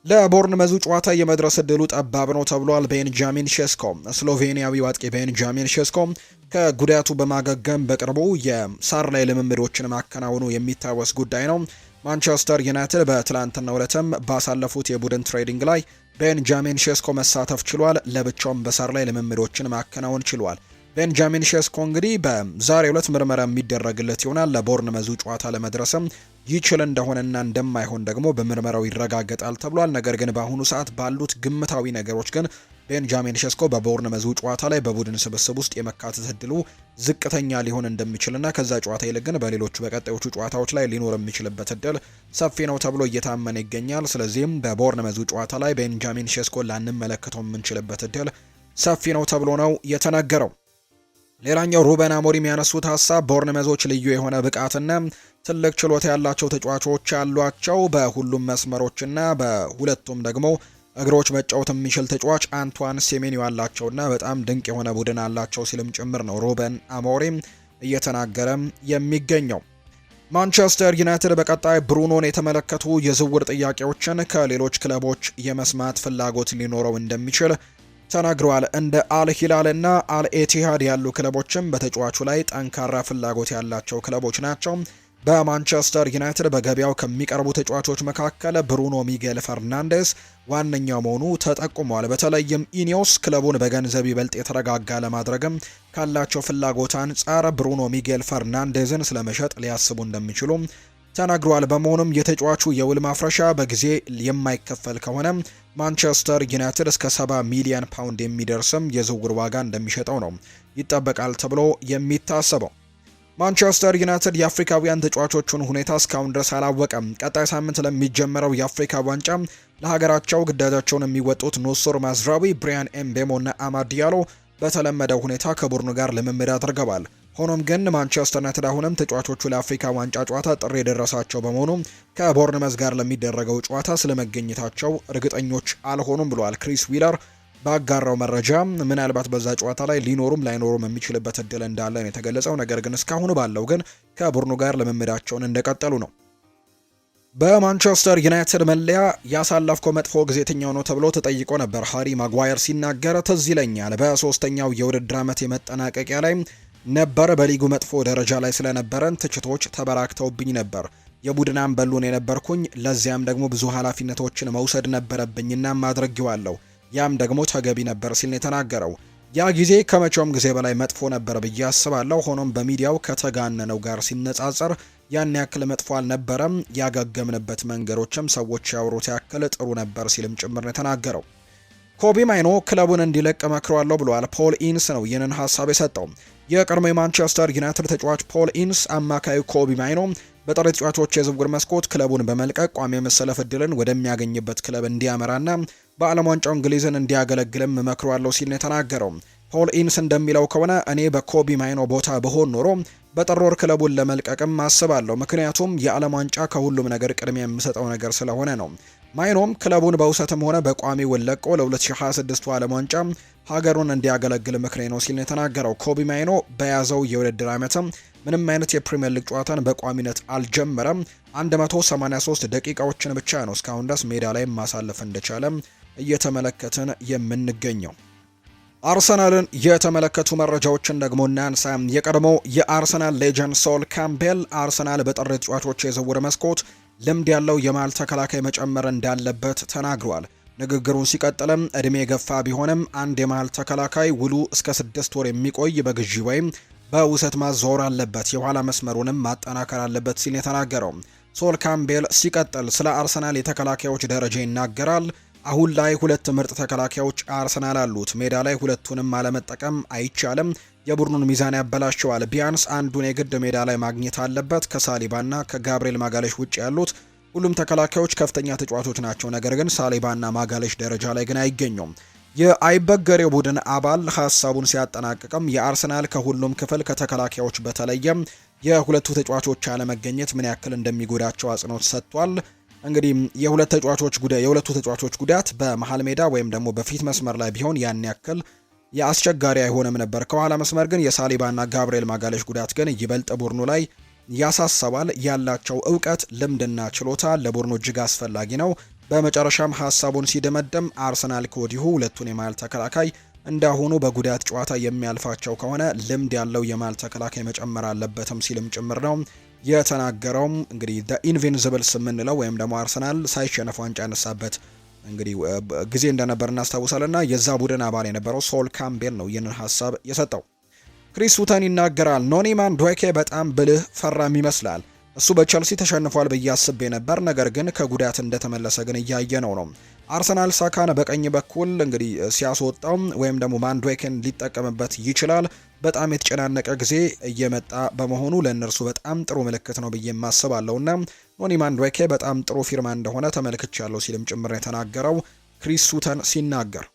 ለቦርንመዙ ጨዋታ የመድረስ እድሉ ጠባብ ነው ተብሏል። ቤንጃሚን ሼስኮ ስሎቬኒያዊው አጥቂ ቤንጃሚን ሼስኮ ከጉዳቱ በማገገም በቅርቡ የሳር ላይ ልምምዶችን ማከናወኑ የሚታወስ ጉዳይ ነው። ማንቸስተር ዩናይትድ በትላንትናው ዕለትም ባሳለፉት የቡድን ትሬዲንግ ላይ ቤንጃሚን ሼስኮ መሳተፍ ችሏል። ለብቻውም በሳር ላይ ልምምዶችን ማከናወን ችሏል። ቤንጃሚን ሼስኮ እንግዲህ በዛሬው ዕለት ምርመራ የሚደረግለት ይሆናል። ለቦርንመዙ ጨዋታ ለመድረስም ይችል እንደሆነና እንደማይሆን ደግሞ በምርመራው ይረጋገጣል ተብሏል። ነገር ግን በአሁኑ ሰዓት ባሉት ግምታዊ ነገሮች ግን ቤንጃሚን ሼስኮ በቦርንመዙ ጨዋታ ላይ በቡድን ስብስብ ውስጥ የመካተት እድሉ ዝቅተኛ ሊሆን እንደሚችልና ከዛ ጨዋታ ይልቅ ግን በሌሎቹ በቀጣዮቹ ጨዋታዎች ላይ ሊኖር የሚችልበት እድል ሰፊ ነው ተብሎ እየታመነ ይገኛል። ስለዚህም በቦርንመዙ ጨዋታ ላይ ቤንጃሚን ሼስኮ ላንመለከተው የምንችልበት እድል ሰፊ ነው ተብሎ ነው የተነገረው። ሌላኛው ሩበን አሞሪም ያነሱት ሀሳብ ቦርንመዞች ልዩ የሆነ ብቃትና ትልቅ ችሎታ ያላቸው ተጫዋቾች ያሏቸው በሁሉም መስመሮችና በሁለቱም ደግሞ እግሮች መጫወት የሚችል ተጫዋች አንቷን ሴሜንዮ ያላቸውና በጣም ድንቅ የሆነ ቡድን አላቸው ሲልም ጭምር ነው ሩበን አሞሪም እየተናገረም የሚገኘው። ማንቸስተር ዩናይትድ በቀጣይ ብሩኖን የተመለከቱ የዝውውር ጥያቄዎችን ከሌሎች ክለቦች የመስማት ፍላጎት ሊኖረው እንደሚችል ተናግረዋል። እንደ አልሂላል እና አልኤቲሃድ ያሉ ክለቦችም በተጫዋቹ ላይ ጠንካራ ፍላጎት ያላቸው ክለቦች ናቸው። በማንቸስተር ዩናይትድ በገበያው ከሚቀርቡ ተጫዋቾች መካከል ብሩኖ ሚጌል ፈርናንዴስ ዋነኛው መሆኑ ተጠቁሟል። በተለይም ኢኒዮስ ክለቡን በገንዘብ ይበልጥ የተረጋጋ ለማድረግም ካላቸው ፍላጎት አንጻር ብሩኖ ሚጌል ፈርናንዴዝን ስለመሸጥ ሊያስቡ እንደሚችሉ ተናግሯል። በመሆኑም የተጫዋቹ የውል ማፍረሻ በጊዜ የማይከፈል ከሆነ ማንቸስተር ዩናይትድ እስከ 70 ሚሊዮን ፓውንድ የሚደርስም የዝውውር ዋጋ እንደሚሸጠው ነው ይጠበቃል ተብሎ የሚታሰበው። ማንቸስተር ዩናይትድ የአፍሪካውያን ተጫዋቾቹን ሁኔታ እስካሁን ድረስ አላወቀም። ቀጣይ ሳምንት ለሚጀመረው የአፍሪካ ዋንጫ ለሀገራቸው ግዳጃቸውን የሚወጡት ኑሱር ማዝራዊ፣ ብሪያን ኤምቤሞ እና አማድ ዲያሎ በተለመደው ሁኔታ ከቡድኑ ጋር ልምምድ አድርገዋል። ሆኖም ግን ማንቸስተር ዩናይትድ አሁንም ተጫዋቾቹ ለአፍሪካ ዋንጫ ጨዋታ ጥሪ የደረሳቸው በመሆኑ ከቦርንመዝ ጋር ለሚደረገው ጨዋታ ስለመገኘታቸው እርግጠኞች አልሆኑም ብለዋል ክሪስ ዊለር ባጋራው መረጃ። ምናልባት በዛ ጨዋታ ላይ ሊኖሩም ላይኖሩም የሚችልበት እድል እንዳለ ነው የተገለጸው። ነገር ግን እስካሁን ባለው ግን ከቡድኑ ጋር ልምምዳቸውን እንደቀጠሉ ነው። በማንቸስተር ዩናይትድ መለያ ያሳለፍከው መጥፎ ጊዜ የትኛው ነው ተብሎ ተጠይቆ ነበር ሃሪ ማጓየር ሲናገር፣ ትዝ ይለኛል በሶስተኛው የውድድር ዓመት የመጠናቀቂያ ላይ ነበር። በሊጉ መጥፎ ደረጃ ላይ ስለነበረን ትችቶች ተበራክተውብኝ ነበር። የቡድን አምበሉን የነበርኩኝ፣ ለዚያም ደግሞ ብዙ ኃላፊነቶችን መውሰድ ነበረብኝና ማድረግዋለሁ። ያም ደግሞ ተገቢ ነበር ሲል ነው የተናገረው። ያ ጊዜ ከመቼውም ጊዜ በላይ መጥፎ ነበር ብዬ አስባለሁ። ሆኖም በሚዲያው ከተጋነነው ጋር ሲነጻጸር ያን ያክል መጥፎ አልነበረም። ያገገምንበት መንገዶችም ሰዎች ያወሩት ያክል ጥሩ ነበር ሲልም ጭምር ነው የተናገረው። ኮቢ ማይኖ ክለቡን እንዲለቅ መክሯለሁ ብለዋል። ፖል ኢንስ ነው ይህንን ሀሳብ የሰጠው። የቀድሞ የማንቸስተር ዩናይትድ ተጫዋች ፖል ኢንስ አማካዩ ኮቢ ማይኖ በጥሬ ተጫዋቾች የዝውውር መስኮት ክለቡን በመልቀቅ ቋሚ የመሰለፍ ዕድልን ወደሚያገኝበት ክለብ እንዲያመራና በዓለም ዋንጫው እንግሊዝን እንዲያገለግልም መክሯለሁ ሲል ነው የተናገረው። ፖል ኢንስ እንደሚለው ከሆነ እኔ በኮቢ ማይኖ ቦታ በሆን ኖሮ በጥር ወር ክለቡን ለመልቀቅም አስባለሁ። ምክንያቱም የዓለም ዋንጫ ከሁሉም ነገር ቅድሚያ የምሰጠው ነገር ስለሆነ ነው። ማይኖም ክለቡን በውሰትም ሆነ በቋሚ ለቆ ለ2026 ዓለም ዋንጫ ሀገሩን እንዲያገለግል ምክሬ ነው ሲል የተናገረው። ኮቢ ማይኖ በያዘው የውድድር ዓመትም ምንም አይነት የፕሪሚየር ሊግ ጨዋታን በቋሚነት አልጀመረም። 183 ደቂቃዎችን ብቻ ነው እስካሁን ድረስ ሜዳ ላይ ማሳለፍ እንደቻለ እየተመለከትን የምንገኘው። አርሰናልን የተመለከቱ መረጃዎችን ደግሞ እናንሳ። የቀድሞው የአርሰናል ሌጀንድ ሶል ካምቤል አርሰናል በጥር ተጫዋቾች የዝውውር መስኮት ልምድ ያለው የመሃል ተከላካይ መጨመር እንዳለበት ተናግሯል። ንግግሩን ሲቀጥልም እድሜ የገፋ ቢሆንም አንድ የመሃል ተከላካይ ውሉ እስከ 6 ወር የሚቆይ በግዢ ወይም በውሰት ማዛወር አለበት፣ የኋላ መስመሩንም ማጠናከር አለበት ሲል የተናገረው ሶል ካምቤል ሲቀጥል ስለ አርሰናል የተከላካዮች ደረጃ ይናገራል። አሁን ላይ 2 ምርጥ ተከላካዮች አርሰናል አሉት። ሜዳ ላይ ሁለቱንም አለመጠቀም አይቻልም፣ የቡድኑን ሚዛን ያበላሸዋል። ቢያንስ አንዱን የግድ ሜዳ ላይ ማግኘት አለበት። ከሳሊባና ከጋብሪኤል ማጋሌሽ ውጭ ያሉት ሁሉም ተከላካዮች ከፍተኛ ተጫዋቾች ናቸው፣ ነገር ግን ሳሊባና ማጋሌሽ ደረጃ ላይ ግን አይገኙም። የአይበገሬው ቡድን አባል ሀሳቡን ሲያጠናቅቅም የአርሰናል ከሁሉም ክፍል ከተከላካዮች በተለየም የሁለቱ ተጫዋቾች አለመገኘት ምን ያክል እንደሚጎዳቸው አጽንኦት ሰጥቷል። እንግዲህ የሁለቱ ተጫዋቾች ጉዳት በመሃል ሜዳ ወይም ደግሞ በፊት መስመር ላይ ቢሆን ያን ያክል የአስቸጋሪ አይሆንም ነበር። ከኋላ መስመር ግን የሳሊባና ጋብሪኤል ማጋሌሽ ጉዳት ግን ይበልጥ ቡድኑ ላይ ያሳሰባል። ያላቸው እውቀት፣ ልምድና ችሎታ ለቡድኑ እጅግ አስፈላጊ ነው። በመጨረሻም ሀሳቡን ሲደመደም አርሰናል ከወዲሁ ሁለቱን የመሃል ተከላካይ እንዳሁኑ በጉዳት ጨዋታ የሚያልፋቸው ከሆነ ልምድ ያለው የመሃል ተከላካይ መጨመር አለበትም ሲልም ጭምር ነው የተናገረውም። እንግዲህ ኢንቪንዚብልስ የምንለው ወይም ደግሞ አርሰናል ሳይሸነፍ ዋንጫ ያነሳበት እንግዲህ ጊዜ እንደነበር እናስታውሳለና የዛ ቡድን አባል የነበረው ሶል ካምቤል ነው ይህንን ሀሳብ የሰጠው። ክሪስ ሁተን ይናገራል። ኖኒ ማንዱዌኬ በጣም ብልህ ፈራም ይመስላል። እሱ በቸልሲ ተሸንፏል ብዬ አስቤ ነበር፣ ነገር ግን ከጉዳት እንደተመለሰ ግን እያየነው ነው። አርሰናል ሳካን በቀኝ በኩል እንግዲህ ሲያስወጣው ወይም ደግሞ ማንዱዌኬን ሊጠቀምበት ይችላል። በጣም የተጨናነቀ ጊዜ እየመጣ በመሆኑ ለእነርሱ በጣም ጥሩ ምልክት ነው ብዬ ማስባለሁና ኖኒ ማንዱዌኬ በጣም ጥሩ ፊርማ እንደሆነ ተመልክቻለሁ ሲልም ጭምር የተናገረው ክሪስ ሁተን ሲናገር።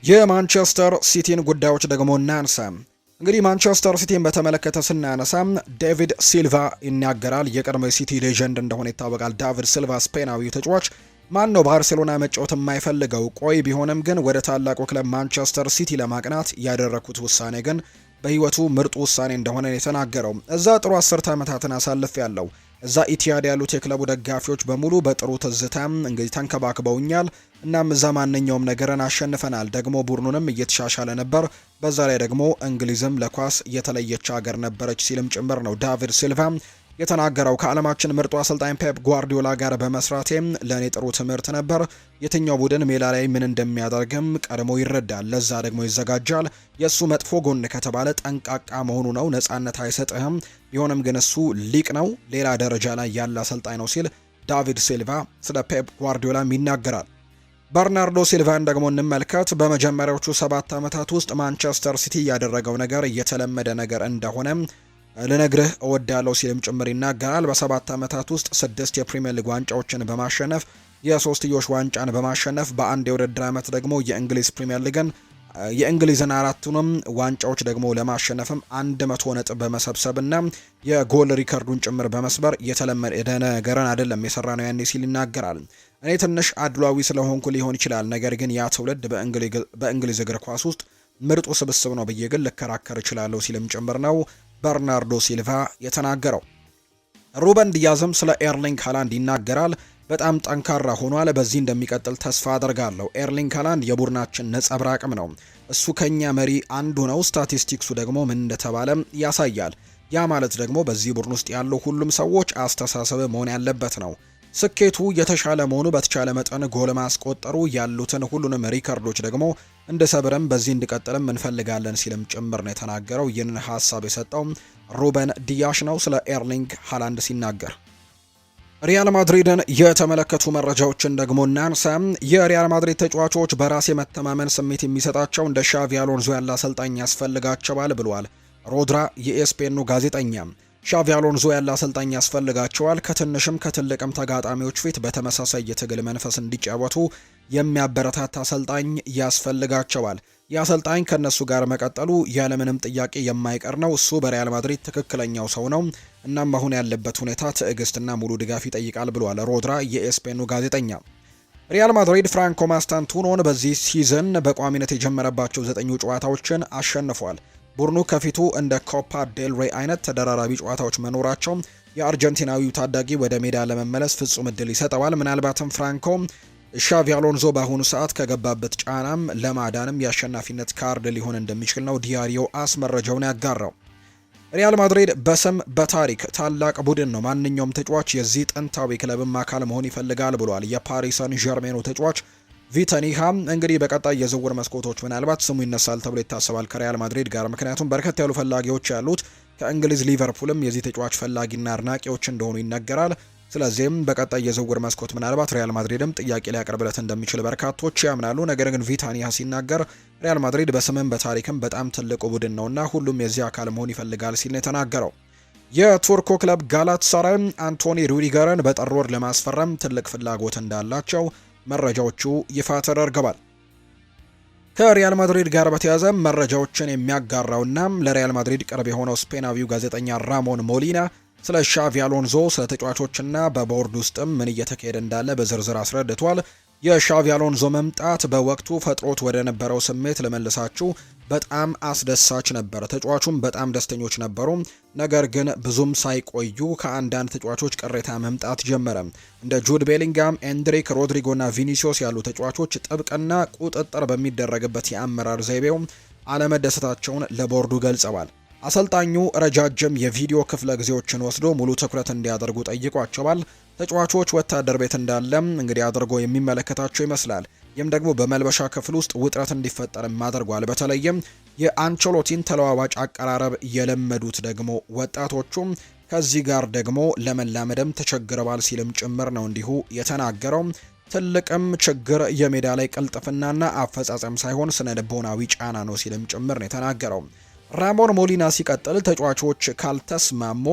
የማንቸስተር ሲቲን ጉዳዮች ደግሞ እናንሳ። እንግዲህ ማንቸስተር ሲቲን በተመለከተ ስናነሳ ዴቪድ ሲልቫ ይናገራል። የቀድሞ ሲቲ ሌጀንድ እንደሆነ ይታወቃል። ዳቪድ ሲልቫ ስፔናዊው ተጫዋች ማን ነው ባርሴሎና መጫወት የማይፈልገው? ቆይ ቢሆንም ግን ወደ ታላቁ ክለብ ማንቸስተር ሲቲ ለማቅናት ያደረኩት ውሳኔ ግን በህይወቱ ምርጡ ውሳኔ እንደሆነ የተናገረው። እዛ ጥሩ 10 ዓመታትን አሳልፍ ያለው እዛ ኢቲያድ ያሉት የክለቡ ደጋፊዎች በሙሉ በጥሩ ትዝታም እንግዲህ ተንከባክበውኛል። እናም እዛ ማንኛውም ነገርን አሸንፈናል። ደግሞ ቡድኑንም እየተሻሻለ ነበር። በዛ ላይ ደግሞ እንግሊዝም ለኳስ የተለየች ሀገር ነበረች ሲልም ጭምር ነው ዳቪድ ሲልቫ የተናገረው። ከዓለማችን ምርጡ አሰልጣኝ ፔፕ ጓርዲዮላ ጋር በመስራቴም ለእኔ ጥሩ ትምህርት ነበር። የትኛው ቡድን ሜዳ ላይ ምን እንደሚያደርግም ቀድሞ ይረዳል፣ ለዛ ደግሞ ይዘጋጃል። የእሱ መጥፎ ጎን ከተባለ ጠንቃቃ መሆኑ ነው። ነፃነት አይሰጥህም። ቢሆንም ግን እሱ ሊቅ ነው፣ ሌላ ደረጃ ላይ ያለ አሰልጣኝ ነው ሲል ዳቪድ ሲልቫ ስለ ፔፕ ጓርዲዮላም ይናገራል። በርናርዶ ሲልቫን ደግሞ እንመልከት። በመጀመሪያዎቹ 7 ዓመታት ውስጥ ማንቸስተር ሲቲ ያደረገው ነገር እየተለመደ ነገር እንደሆነ ልነግርህ እወዳለሁ ሲልም ጭምር ይናገራል። በ7 ዓመታት ውስጥ 6 የፕሪሚየር ሊግ ዋንጫዎችን በማሸነፍ የሶስትዮሽ ዋንጫን በማሸነፍ በአንድ የውድድር ዓመት ደግሞ የእንግሊዝ ፕሪሚየር ሊግን የእንግሊዝን አራቱንም ዋንጫዎች ደግሞ ለማሸነፍም 100 ነጥብ በመሰብሰብና የጎል ሪከርዱን ጭምር በመስበር የተለመደ ነገርን አይደለም የሰራ ነው ያኔ ሲል ይናገራል። እኔ ትንሽ አድሏዊ ስለሆንኩ ሊሆን ይችላል፣ ነገር ግን ያ ትውልድ በእንግሊዝ እግር ኳስ ውስጥ ምርጡ ስብስብ ነው ብዬ ግን ልከራከር እችላለሁ ሲልም ጭምር ነው በርናርዶ ሲልቫ የተናገረው። ሩበን ዲያዝም ስለ ኤርሊንግ ሃላንድ ይናገራል። በጣም ጠንካራ ሆኗል። በዚህ እንደሚቀጥል ተስፋ አደርጋለሁ። ኤርሊንግ ሃላንድ የቡድናችን ነጸብራቅም ነው። እሱ ከኛ መሪ አንዱ ነው። ስታቲስቲክሱ ደግሞ ምን እንደተባለ ያሳያል። ያ ማለት ደግሞ በዚህ ቡድን ውስጥ ያሉ ሁሉም ሰዎች አስተሳሰብ መሆን ያለበት ነው። ስኬቱ የተሻለ መሆኑ በተቻለ መጠን ጎል ማስቆጠሩ ያሉትን ሁሉንም ሪከርዶች ደግሞ እንድሰብርም በዚህ እንድቀጥልም እንፈልጋለን ሲልም ጭምር ነው የተናገረው። ይህንን ሀሳብ የሰጠው ሩበን ዲያሽ ነው ስለ ኤርሊንግ ሃላንድ ሲናገር። ሪያል ማድሪድን የተመለከቱ መረጃዎችን ደግሞ እናንሳ። የሪያል ማድሪድ ተጫዋቾች በራስ የመተማመን ስሜት የሚሰጣቸው እንደ ሻቪ አሎንዞ ያለ አሰልጣኝ ያስፈልጋቸዋል ብሏል ሮድራ የኤስፔኑ ጋዜጠኛ። ሻቪ አሎንዞ ያለ አሰልጣኝ ያስፈልጋቸዋል፣ ከትንሽም ከትልቅም ተጋጣሚዎች ፊት በተመሳሳይ የትግል መንፈስ እንዲጫወቱ የሚያበረታታ አሰልጣኝ ያስፈልጋቸዋል። የአሰልጣኝ ከነሱ ጋር መቀጠሉ ያለምንም ጥያቄ የማይቀር ነው። እሱ በሪያል ማድሪድ ትክክለኛው ሰው ነው። እናም አሁን ያለበት ሁኔታ ትዕግስትና ሙሉ ድጋፍ ይጠይቃል ብሏል ሮድራ የኤስፔኑ ጋዜጠኛ። ሪያል ማድሪድ ፍራንኮ ማስታንቱኖን በዚህ ሲዝን በቋሚነት የጀመረባቸው 9 ጨዋታዎችን አሸንፏል። ቡድኑ ከፊቱ እንደ ኮፓ ዴል ሬይ አይነት ተደራራቢ ጨዋታዎች መኖራቸው የአርጀንቲናዊው ታዳጊ ወደ ሜዳ ለመመለስ ፍጹም እድል ይሰጠዋል። ምናልባትም ፍራንኮ ሻቪ አሎንዞ በአሁኑ ሰዓት ከገባበት ጫናም ለማዳንም የአሸናፊነት ካርድ ሊሆን እንደሚችል ነው ዲያሪዮ አስ መረጃውን ያጋራው። ሪያል ማድሪድ በስም በታሪክ ታላቅ ቡድን ነው። ማንኛውም ተጫዋች የዚህ ጥንታዊ ክለብም አካል መሆን ይፈልጋል ብሏል የፓሪስ ሰን ዠርሜኑ ተጫዋች ቪተኒሃ። እንግዲህ በቀጣይ የዝውውር መስኮቶች ምናልባት ስሙ ይነሳል ተብሎ ይታሰባል ከሪያል ማድሪድ ጋር፣ ምክንያቱም በርከት ያሉ ፈላጊዎች ያሉት ከእንግሊዝ ሊቨርፑልም የዚህ ተጫዋች ፈላጊና አድናቂዎች እንደሆኑ ይነገራል። ስለዚህም በቀጣይ የዝውውር መስኮት ምናልባት ሪያል ማድሪድም ጥያቄ ሊያቀርብለት እንደሚችል በርካቶች ያምናሉ። ነገር ግን ቪታኒያ ሲናገር ሪያል ማድሪድ በስምም በታሪክም በጣም ትልቁ ቡድን ነውና ሁሉም የዚህ አካል መሆን ይፈልጋል ሲል ነው የተናገረው። የቱርኩ ክለብ ጋላታሳራይ አንቶኒ ሩዲገርን በጥር ወር ለማስፈረም ትልቅ ፍላጎት እንዳላቸው መረጃዎቹ ይፋ ተደርገዋል። ከሪያል ማድሪድ ጋር በተያያዘ መረጃዎችን የሚያጋራውና ለሪያል ማድሪድ ቅርብ የሆነው ስፔናዊው ጋዜጠኛ ራሞን ሞሊና ስለ ሻቪ አሎንዞ ስለ ተጫዋቾችና በቦርድ ውስጥም ምን እየተካሄደ እንዳለ በዝርዝር አስረድቷል። የሻቪ አሎንዞ መምጣት በወቅቱ ፈጥሮት ወደ ነበረው ስሜት ለመልሳችሁ በጣም አስደሳች ነበር። ተጫዋቹም በጣም ደስተኞች ነበሩ። ነገር ግን ብዙም ሳይቆዩ ከአንዳንድ ተጫዋቾች ቅሬታ መምጣት ጀመረ። እንደ ጁድ ቤሊንጋም፣ ኤንድሪክ፣ ሮድሪጎና ቪኒሲዮስ ያሉ ተጫዋቾች ጥብቅና ቁጥጥር በሚደረግበት የአመራር ዘይቤው አለመደሰታቸውን ለቦርዱ ገልጸዋል። አሰልጣኙ ረጃጅም የቪዲዮ ክፍለ ጊዜዎችን ወስዶ ሙሉ ትኩረት እንዲያደርጉ ጠይቋቸዋል። ተጫዋቾች ወታደር ቤት እንዳለም እንግዲህ አድርጎ የሚመለከታቸው ይመስላል። ይህም ደግሞ በመልበሻ ክፍል ውስጥ ውጥረት እንዲፈጠርም አድርጓል። በተለይም የአንቸሎቲን ተለዋዋጭ አቀራረብ የለመዱት ደግሞ ወጣቶቹም ከዚህ ጋር ደግሞ ለመላመድም ተቸግረዋል ሲልም ጭምር ነው እንዲሁ የተናገረው። ትልቅም ችግር የሜዳ ላይ ቅልጥፍናና አፈጻጸም ሳይሆን ስነ ልቦናዊ ጫና ነው ሲልም ጭምር ነው የተናገረው። ራሞን ሞሊና ሲቀጥል ተጫዋቾች ካልተስማሙ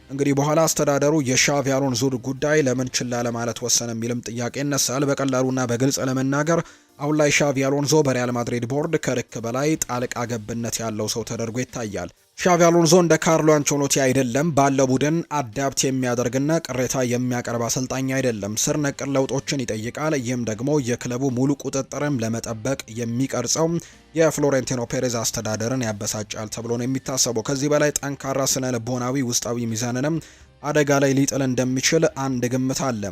እንግዲህ በኋላ አስተዳደሩ የሻቪ አሎንዞ ጉዳይ ለምን ችላ ለማለት ወሰነ የሚልም ጥያቄ ይነሳል። በቀላሉና በግልጽ ለመናገር አሁን ላይ ሻቪ አሎንዞ በሪያል ማድሪድ ቦርድ ከልክ በላይ ጣልቃ ገብነት ያለው ሰው ተደርጎ ይታያል። ሻቪ አሎንዞ እንደ ካርሎ አንቸሎቲ አይደለም። ባለው ቡድን አዳፕት የሚያደርግና ቅሬታ የሚያቀርብ አሰልጣኝ አይደለም። ስር ነቅል ለውጦችን ይጠይቃል። ይህም ደግሞ የክለቡ ሙሉ ቁጥጥርም ለመጠበቅ የሚቀርጸው የፍሎሬንቲኖ ፔሬዝ አስተዳደርን ያበሳጫል ተብሎ ነው የሚታሰበው። ከዚህ በላይ ጠንካራ ስነ ልቦናዊ ውስጣዊ ሚዛንንም አደጋ ላይ ሊጥል እንደሚችል አንድ ግምት አለ።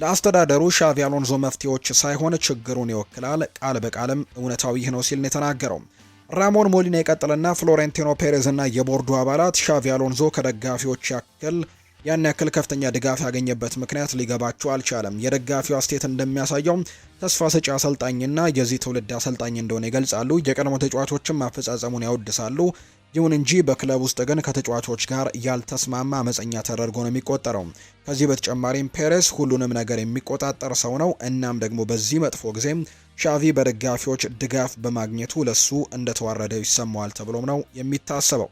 ለአስተዳደሩ ሻቪ አሎንዞ መፍትሄዎች ሳይሆን ችግሩን ይወክላል። ቃል በቃልም እውነታዊ ይህ ነው ሲል ነው የተናገረው። ራሞን ሞሊና ይቀጥልና ፍሎሬንቲኖ ፔሬዝ እና የቦርዱ አባላት ሻቪ አሎንዞ ከደጋፊዎች ያን ያክል ከፍተኛ ድጋፍ ያገኘበት ምክንያት ሊገባቸው አልቻለም። የደጋፊው አስተያየት እንደሚያሳየው ተስፋ ሰጪ አሰልጣኝና የዚህ ትውልድ አሰልጣኝ እንደሆነ ይገልጻሉ። የቀድሞ ተጫዋቾችም አፈጻጸሙን ያወድሳሉ። ይሁን እንጂ በክለብ ውስጥ ግን ከተጫዋቾች ጋር ያልተስማማ አመፀኛ ተደርጎ ነው የሚቆጠረው። ከዚህ በተጨማሪም ፔሬስ ሁሉንም ነገር የሚቆጣጠር ሰው ነው። እናም ደግሞ በዚህ መጥፎ ጊዜም ሻቪ በደጋፊዎች ድጋፍ በማግኘቱ ለሱ እንደተዋረደ ይሰማዋል ተብሎም ነው የሚታሰበው።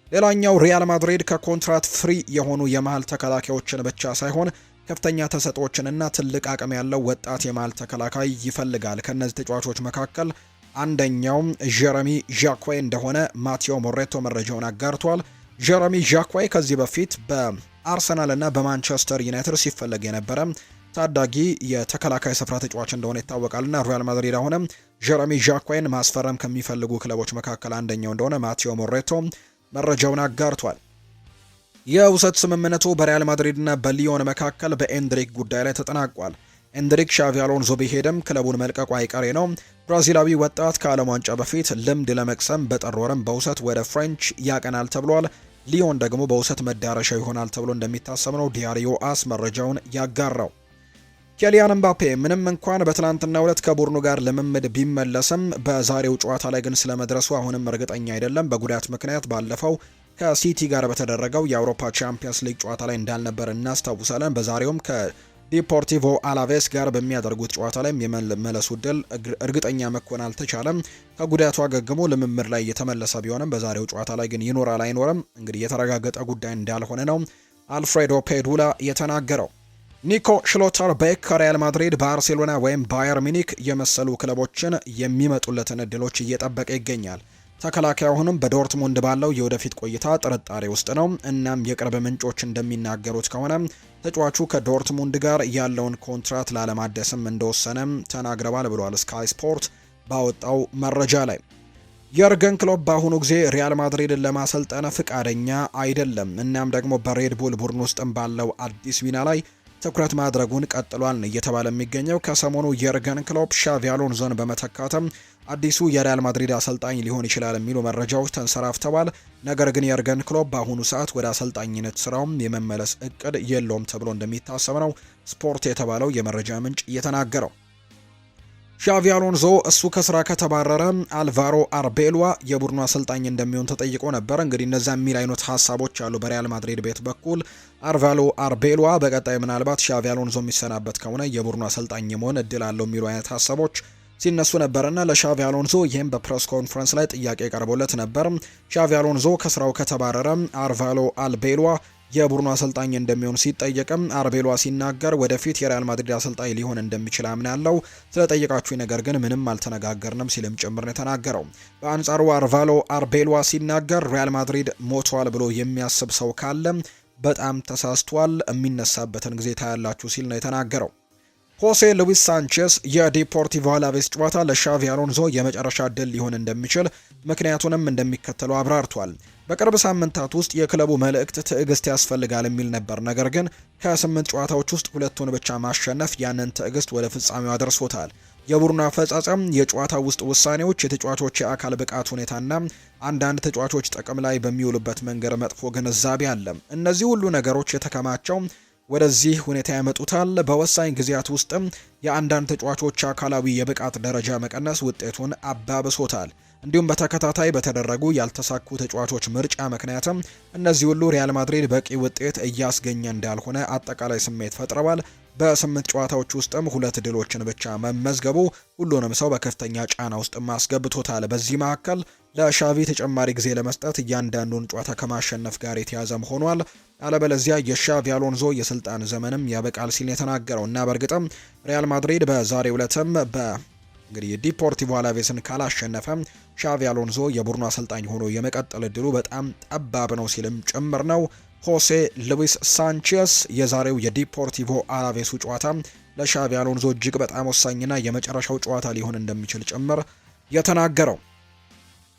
ሌላኛው ሪያል ማድሪድ ከኮንትራት ፍሪ የሆኑ የመሃል ተከላካዮችን ብቻ ሳይሆን ከፍተኛ ተሰጥኦችንና ትልቅ አቅም ያለው ወጣት የመሃል ተከላካይ ይፈልጋል። ከነዚህ ተጫዋቾች መካከል አንደኛው ጀረሚ ዣኳይ እንደሆነ ማቴዎ ሞሬቶ መረጃውን አጋርቷል። ጀረሚ ዣኳይ ከዚህ በፊት በአርሰናል እና በማንቸስተር ዩናይትድ ሲፈለግ የነበረ ታዳጊ የተከላካይ ስፍራ ተጫዋች እንደሆነ ይታወቃልና ሪያል ማድሪድ አሁንም ጀረሚ ዣኳይን ማስፈረም ከሚፈልጉ ክለቦች መካከል አንደኛው እንደሆነ ማቴዎ ሞሬቶ መረጃውን አጋርቷል። የውሰት ስምምነቱ በሪያል ማድሪድ እና በሊዮን መካከል በኤንድሪክ ጉዳይ ላይ ተጠናቋል። ኤንድሪክ ሻቪ አሎንዞ ቢሄድም ክለቡን መልቀቁ አይቀሬ ነው። ብራዚላዊ ወጣት ከዓለም ዋንጫ በፊት ልምድ ለመቅሰም በጥር ወርም በውሰት ወደ ፍሬንች ያቀናል ተብሏል። ሊዮን ደግሞ በውሰት መዳረሻ ይሆናል ተብሎ እንደሚታሰብ ነው ዲያሪዮ አስ መረጃውን ያጋራው። ኬሊያን ምባፔ ምንም እንኳን በትናንትናው ዕለት ከቡድኑ ጋር ልምምድ ቢመለስም በዛሬው ጨዋታ ላይ ግን ስለመድረሱ አሁንም እርግጠኛ አይደለም። በጉዳት ምክንያት ባለፈው ከሲቲ ጋር በተደረገው የአውሮፓ ቻምፒየንስ ሊግ ጨዋታ ላይ እንዳልነበር እናስታውሳለን። በዛሬውም ከዲፖርቲቮ አላቬስ ጋር በሚያደርጉት ጨዋታ ላይ የመመለሱ ድል እርግጠኛ መኮን አልተቻለም። ከጉዳቱ አገግሞ ልምምድ ላይ የተመለሰ ቢሆንም በዛሬው ጨዋታ ላይ ግን ይኖራል አይኖርም እንግዲህ የተረጋገጠ ጉዳይ እንዳልሆነ ነው አልፍሬዶ ፔዱላ የተናገረው። ኒኮ ሽሎተር ቤክ ከሪያል ማድሪድ፣ ባርሴሎና ወይም ባየር ሚኒክ የመሰሉ ክለቦችን የሚመጡለትን እድሎች እየጠበቀ ይገኛል። ተከላካዩ አሁንም በዶርትሙንድ ባለው የወደፊት ቆይታ ጥርጣሬ ውስጥ ነው። እናም የቅርብ ምንጮች እንደሚናገሩት ከሆነ ተጫዋቹ ከዶርትሙንድ ጋር ያለውን ኮንትራት ላለማደስም እንደወሰነ ተናግረዋል ብሏል ስካይ ስፖርት ባወጣው መረጃ ላይ። የርገን ክሎፕ በአሁኑ ጊዜ ሪያል ማድሪድን ለማሰልጠን ፍቃደኛ አይደለም። እናም ደግሞ በሬድ ቡል ቡድን ውስጥም ባለው አዲስ ሚና ላይ ትኩረት ማድረጉን ቀጥሏል እየተባለ የሚገኘው ከሰሞኑ የርገን ክሎፕ ሻቪ አሎንዞን በመተካተም አዲሱ የሪያል ማድሪድ አሰልጣኝ ሊሆን ይችላል የሚሉ መረጃዎች ተንሰራፍተዋል። ነገር ግን የርገን ክሎፕ በአሁኑ ሰዓት ወደ አሰልጣኝነት ስራውም የመመለስ እቅድ የለውም ተብሎ እንደሚታሰብ ነው ስፖርት የተባለው የመረጃ ምንጭ እየተናገረው። ሻቪ አሎንዞ እሱ ከስራ ከተባረረ አልቫሮ አርቤሏ የቡድኑ አሰልጣኝ እንደሚሆን ተጠይቆ ነበር። እንግዲህ እነዛ የሚል አይነት ሀሳቦች አሉ በሪያል ማድሪድ ቤት በኩል። አልቫሮ አርቤሏ በቀጣይ ምናልባት ሻቪ አሎንዞ የሚሰናበት ከሆነ የቡድኑ አሰልጣኝ መሆን እድል አለው የሚሉ አይነት ሀሳቦች ሲነሱ ነበርና ለሻቪ አሎንዞ ይህም በፕሬስ ኮንፈረንስ ላይ ጥያቄ ቀርቦለት ነበር። ሻቪ አሎንዞ ከስራው ከተባረረ አልቫሮ አርቤሏ የቡድኑ አሰልጣኝ እንደሚሆን ሲጠየቅም አርቤሏ ሲናገር ወደፊት የሪያል ማድሪድ አሰልጣኝ ሊሆን እንደሚችል አምናለሁ። ስለጠየቃችሁ ነገር ግን ምንም አልተነጋገርንም ሲልም ጭምር ነው የተናገረው። በአንጻሩ አልቫሮ አርቤሏ ሲናገር ሪያል ማድሪድ ሞቷል ብሎ የሚያስብ ሰው ካለ በጣም ተሳስቷል፣ የሚነሳበትን ጊዜ ታያላችሁ ሲል ነው የተናገረው። ሆሴ ሉዊስ ሳንቼስ የዲፖርቲቮ አላቬስ ጨዋታ ለሻቪ አሎንዞ የመጨረሻ ድል ሊሆን እንደሚችል ምክንያቱንም እንደሚከተለው አብራርቷል። በቅርብ ሳምንታት ውስጥ የክለቡ መልእክት ትዕግስት ያስፈልጋል የሚል ነበር። ነገር ግን ከ8 ጨዋታዎች ውስጥ 2ቱን ብቻ ማሸነፍ ያንን ትዕግስት ወደ ፍጻሜው አድርሶታል። የቡድኑ አፈጻጸም፣ የጨዋታ ውስጥ ውሳኔዎች፣ የተጫዋቾች የአካል ብቃት ሁኔታና አንዳንድ ተጫዋቾች ጥቅም ላይ በሚውሉበት መንገድ መጥፎ ግንዛቤ አለ። እነዚህ ሁሉ ነገሮች የተከማቸው ወደዚህ ሁኔታ ያመጡታል። በወሳኝ ጊዜያት ውስጥም የአንዳንድ ተጫዋቾች አካላዊ የብቃት ደረጃ መቀነስ ውጤቱን አባብሶታል። እንዲሁም በተከታታይ በተደረጉ ያልተሳኩ ተጫዋቾች ምርጫ ምክንያትም እነዚህ ሁሉ ሪያል ማድሪድ በቂ ውጤት እያስገኘ እንዳልሆነ አጠቃላይ ስሜት ፈጥረዋል። በ8 ጨዋታዎች ውስጥም 2 ድሎችን ብቻ መመዝገቡ ሁሉንም ሰው በከፍተኛ ጫና ውስጥ ማስገብቶታል። በዚህ መካከል ለሻቪ ተጨማሪ ጊዜ ለመስጠት እያንዳንዱን ጨዋታ ከማሸነፍ ጋር የተያዘም ሆኗል። አለበለዚያ የሻቪ አሎንዞ የስልጣን ዘመንም ያበቃል ሲል የተናገረው እና በእርግጥም ሪያል ማድሪድ በዛሬው ዕለትም እንግዲህ ዲፖርቲቮ አላቬስን ካላሸነፈ ሻቪ አሎንዞ የቡድኑ አሰልጣኝ ሆኖ የመቀጠል እድሉ በጣም ጠባብ ነው ሲልም ጭምር ነው ሆሴ ሉዊስ ሳንቼስ የዛሬው የዲፖርቲቮ አላቬሱ ጨዋታ ለሻቪ አሎንዞ እጅግ በጣም ወሳኝና የመጨረሻው ጨዋታ ሊሆን እንደሚችል ጭምር የተናገረው።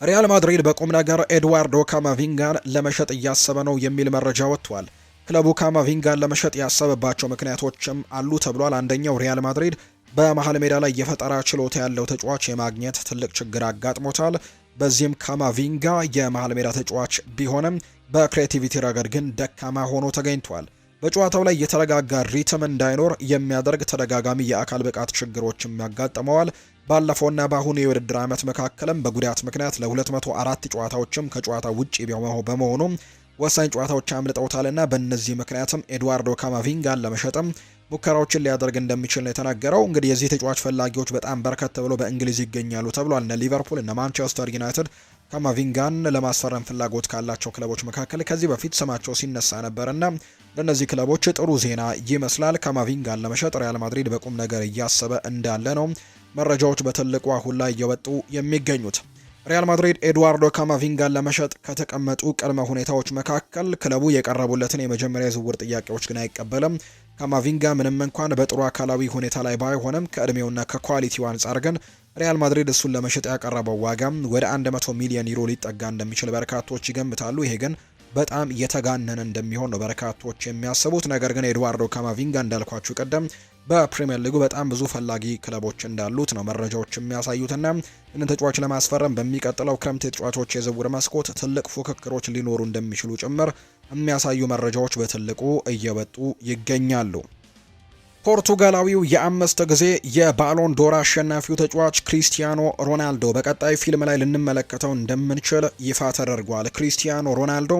ሪያል ማድሪድ በቁም ነገር ኤድዋርዶ ካማቪንጋን ለመሸጥ እያሰበ ነው የሚል መረጃ ወጥቷል። ክለቡ ካማቪንጋን ለመሸጥ ያሰበባቸው ምክንያቶችም አሉ ተብሏል። አንደኛው ሪያል ማድሪድ በመሃል ሜዳ ላይ የፈጠራ ችሎታ ያለው ተጫዋች የማግኘት ትልቅ ችግር አጋጥሞታል። በዚህም ካማቪንጋ የመሃል ሜዳ ተጫዋች ቢሆንም በክሬቲቪቲ ረገድ ግን ደካማ ሆኖ ተገኝቷል። በጨዋታው ላይ የተረጋጋ ሪትም እንዳይኖር የሚያደርግ ተደጋጋሚ የአካል ብቃት ችግሮችም ያጋጥመዋል። ባለፈውና በአሁኑ የውድድር ዓመት መካከልም በጉዳት ምክንያት ለ204 ጨዋታዎችም ከጨዋታ ውጪ በመሆኑ ወሳኝ ጨዋታዎች አምልጠውታልና በእነዚህ ምክንያትም ኤድዋርዶ ካማቪንጋን ለመሸጥም ሙከራዎችን ሊያደርግ እንደሚችል ነው የተናገረው። እንግዲህ የዚህ ተጫዋች ፈላጊዎች በጣም በርከት ብሎ በእንግሊዝ ይገኛሉ ተብሏል። እነ ሊቨርፑል፣ እነ ማንቸስተር ዩናይትድ ካማቪንጋን ለማስፈረም ፍላጎት ካላቸው ክለቦች መካከል ከዚህ በፊት ስማቸው ሲነሳ ነበርና ለእነዚህ ክለቦች ጥሩ ዜና ይመስላል። ካማቪንጋን ለመሸጥ ሪያል ማድሪድ በቁም ነገር እያሰበ እንዳለ ነው መረጃዎች በትልቁ አሁን ላይ እየወጡ የሚገኙት። ሪያል ማድሪድ ኤድዋርዶ ካማቪንጋን ለመሸጥ ከተቀመጡ ቅድመ ሁኔታዎች መካከል ክለቡ የቀረቡለትን የመጀመሪያ ዝውውር ጥያቄዎች ግን አይቀበልም። ካማቪንጋ ምንም እንኳን በጥሩ አካላዊ ሁኔታ ላይ ባይሆንም ከእድሜውና ከኳሊቲው አንጻር ግን ሪያል ማድሪድ እሱን ለመሸጥ ያቀረበው ዋጋም ወደ 100 ሚሊዮን ዩሮ ሊጠጋ እንደሚችል በርካቶች ይገምታሉ። ይሄ ግን በጣም የተጋነነ እንደሚሆን ነው በርካቶች የሚያስቡት። ነገር ግን ኤድዋርዶ ካማቪንጋ እንዳልኳችሁ ቀደም በፕሪሚየር ሊጉ በጣም ብዙ ፈላጊ ክለቦች እንዳሉት ነው መረጃዎች የሚያሳዩትና ይህንን ተጫዋች ለማስፈረም በሚቀጥለው ክረምት የተጫዋቾች የዝውውር መስኮት ትልቅ ፉክክሮች ሊኖሩ እንደሚችሉ ጭምር የሚያሳዩ መረጃዎች በትልቁ እየወጡ ይገኛሉ። ፖርቱጋላዊው የ5 ጊዜ የባሎን ዶር አሸናፊው ተጫዋች ክሪስቲያኖ ሮናልዶ በቀጣይ ፊልም ላይ ልንመለከተው እንደምንችል ይፋ ተደርጓል። ክሪስቲያኖ ሮናልዶ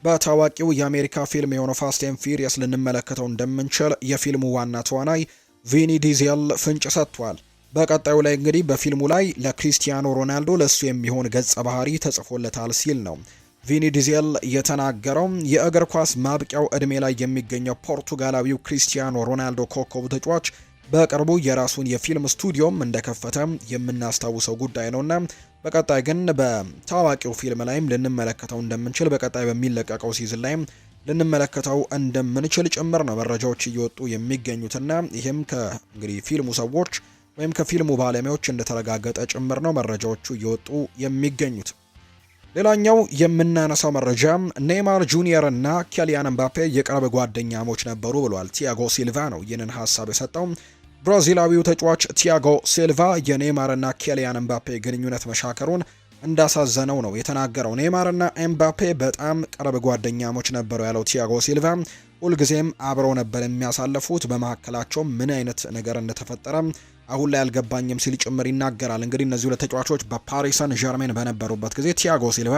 በታዋቂው የአሜሪካ ፊልም የሆነው ፋስት ኤንድ ፊሪየስ ልንመለከተው እንደምንችል የፊልሙ ዋና ተዋናይ ቪኒ ዲዜል ፍንጭ ሰጥቷል። በቀጣዩ ላይ እንግዲህ በፊልሙ ላይ ለክሪስቲያኖ ሮናልዶ ለሱ የሚሆን ገጸ ባህሪ ተጽፎለታል ሲል ነው ቪኒ ዲዜል የተናገረው። የእግር ኳስ ማብቂያው እድሜ ላይ የሚገኘው ፖርቱጋላዊው ክሪስቲያኖ ሮናልዶ ኮከቡ ተጫዋች በቅርቡ የራሱን የፊልም ስቱዲዮም እንደከፈተ የምናስታውሰው ጉዳይ ነውና በቀጣይ ግን በታዋቂው ፊልም ላይም ልንመለከተው እንደምንችል በቀጣይ በሚለቀቀው ሲዝን ላይም ልንመለከተው እንደምንችል ጭምር ነው መረጃዎች እየወጡ የሚገኙትና ይህም ከእንግዲህ ፊልሙ ሰዎች ወይም ከፊልሙ ባለሙያዎች እንደተረጋገጠ ጭምር ነው መረጃዎቹ እየወጡ የሚገኙት። ሌላኛው የምናነሳው መረጃ ኔይማር ጁኒየር እና ኬሊያን ምባፔ የቅርብ ጓደኛሞች ነበሩ ብሏል። ቲያጎ ሲልቫ ነው ይህንን ሀሳብ የሰጠው። ብራዚላዊው ተጫዋች ቲያጎ ሲልቫ የኔይማርና ኬሊያን ምባፔ ግንኙነት መሻከሩን እንዳሳዘነው ነው የተናገረው። ኔይማርና ኤምባፔ በጣም ቅርብ ጓደኛሞች ነበሩ ያለው ቲያጎ ሲልቫ ሁልጊዜም አብረው ነበር የሚያሳልፉት፣ በመካከላቸው ምን አይነት ነገር እንደተፈጠረ አሁን ላይ አልገባኝም ሲል ጭምር ይናገራል። እንግዲህ እነዚህ ሁለት ተጫዋቾች በፓሪስ ሰን ዠርሜን በነበሩበት ጊዜ ቲያጎ ሲልቫ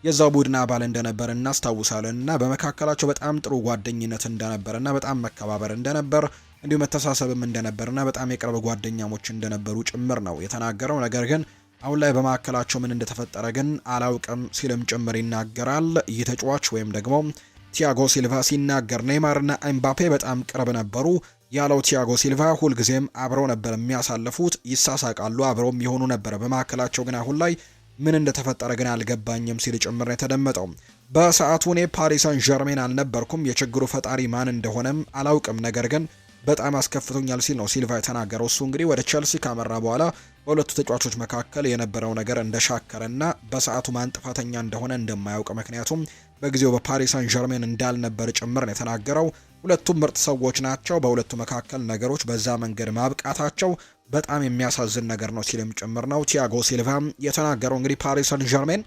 የዛው ቡድን አባል እንደነበር እናስታውሳለን እና በመካከላቸው በጣም ጥሩ ጓደኝነት እንደነበር እና በጣም መከባበር እንደነበር እንዲሁም መተሳሰብም እንደነበርና በጣም የቅርብ ጓደኛሞች እንደነበሩ ጭምር ነው የተናገረው። ነገር ግን አሁን ላይ በመካከላቸው ምን እንደተፈጠረ ግን አላውቅም ሲልም ጭምር ይናገራል። ይህ ተጫዋች ወይም ደግሞ ቲያጎ ሲልቫ ሲናገር ኔይማርና ኤምባፔ በጣም ቅርብ ነበሩ ያለው ቲያጎ ሲልቫ ሁልጊዜም አብረው ነበር የሚያሳልፉት፣ ይሳሳቃሉ፣ አብረውም የሆኑ ነበር። በመካከላቸው ግን አሁን ላይ ምን እንደተፈጠረ ግን አልገባኝም ሲል ጭምር ነው የተደመጠው። በሰዓቱ እኔ ፓሪስ ሰን ዠርሜን አልነበርኩም፣ የችግሩ ፈጣሪ ማን እንደሆነም አላውቅም፣ ነገር ግን በጣም አስከፍቶኛል ሲል ነው ሲልቫ የተናገረው። እሱ እንግዲህ ወደ ቸልሲ ካመራ በኋላ በሁለቱ ተጫዋቾች መካከል የነበረው ነገር እንደሻከረና በሰዓቱ ማን ጥፋተኛ እንደሆነ እንደማያውቅ ምክንያቱም በጊዜው በፓሪስ ሰን ዠርሜን እንዳልነበር ጭምር ነው የተናገረው። ሁለቱም ምርጥ ሰዎች ናቸው። በሁለቱ መካከል ነገሮች በዛ መንገድ ማብቃታቸው በጣም የሚያሳዝን ነገር ነው ሲልም ጭምር ነው ቲያጎ ሲልቫ የተናገረው። እንግዲህ ፓሪስ ሰን ዠርሜን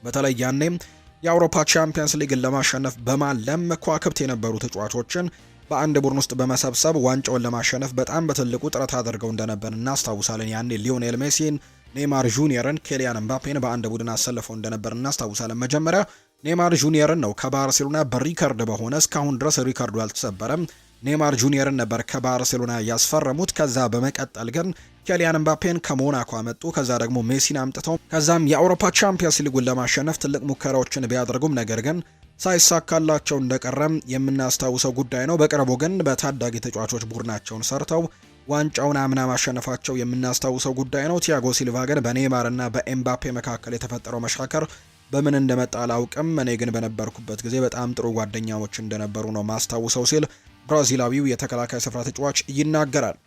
በተለይ ያኔም የአውሮፓ ቻምፒየንስ ሊግን ለማሸነፍ በማለም ከዋክብት የነበሩ ተጫዋቾችን በአንድ ቡድን ውስጥ በመሰብሰብ ዋንጫውን ለማሸነፍ በጣም በትልቁ ጥረት አድርገው እንደነበር እናስታውሳለን። ያኔ ሊዮኔል ሜሲን፣ ኔይማር ጁኒየርን፣ ኬሊያን ምባፔን በአንድ ቡድን አሰልፈው እንደነበር እናስታውሳለን። መጀመሪያ ኔይማር ጁኒየርን ነው ከባርሴሎና በሪከርድ በሆነ እስካሁን ድረስ ሪከርዱ አልተሰበረም ኔይማር ጁኒየርን ነበር ከባርሴሎና ያስፈረሙት። ከዛ በመቀጠል ግን ኬሊያን ምባፔን ከሞናኮ አመጡ። ከዛ ደግሞ ሜሲን አምጥተው ከዛም የአውሮፓ ቻምፒየንስ ሊጉን ለማሸነፍ ትልቅ ሙከራዎችን ቢያደርጉም ነገር ግን ሳይሳካላቸው እንደቀረም የምናስታውሰው ጉዳይ ነው። በቅርቡ ግን በታዳጊ ተጫዋቾች ቡድናቸውን ሰርተው ዋንጫውን አምና ማሸነፋቸው የምናስታውሰው ጉዳይ ነው። ቲያጎ ሲልቫ ግን በኔይማርና በኤምባፔ መካከል የተፈጠረው መሻከር በምን እንደመጣ አላውቅም፣ እኔ ግን በነበርኩበት ጊዜ በጣም ጥሩ ጓደኛሞች እንደነበሩ ነው ማስታውሰው ሲል ብራዚላዊው የተከላካይ ስፍራ ተጫዋች ይናገራል።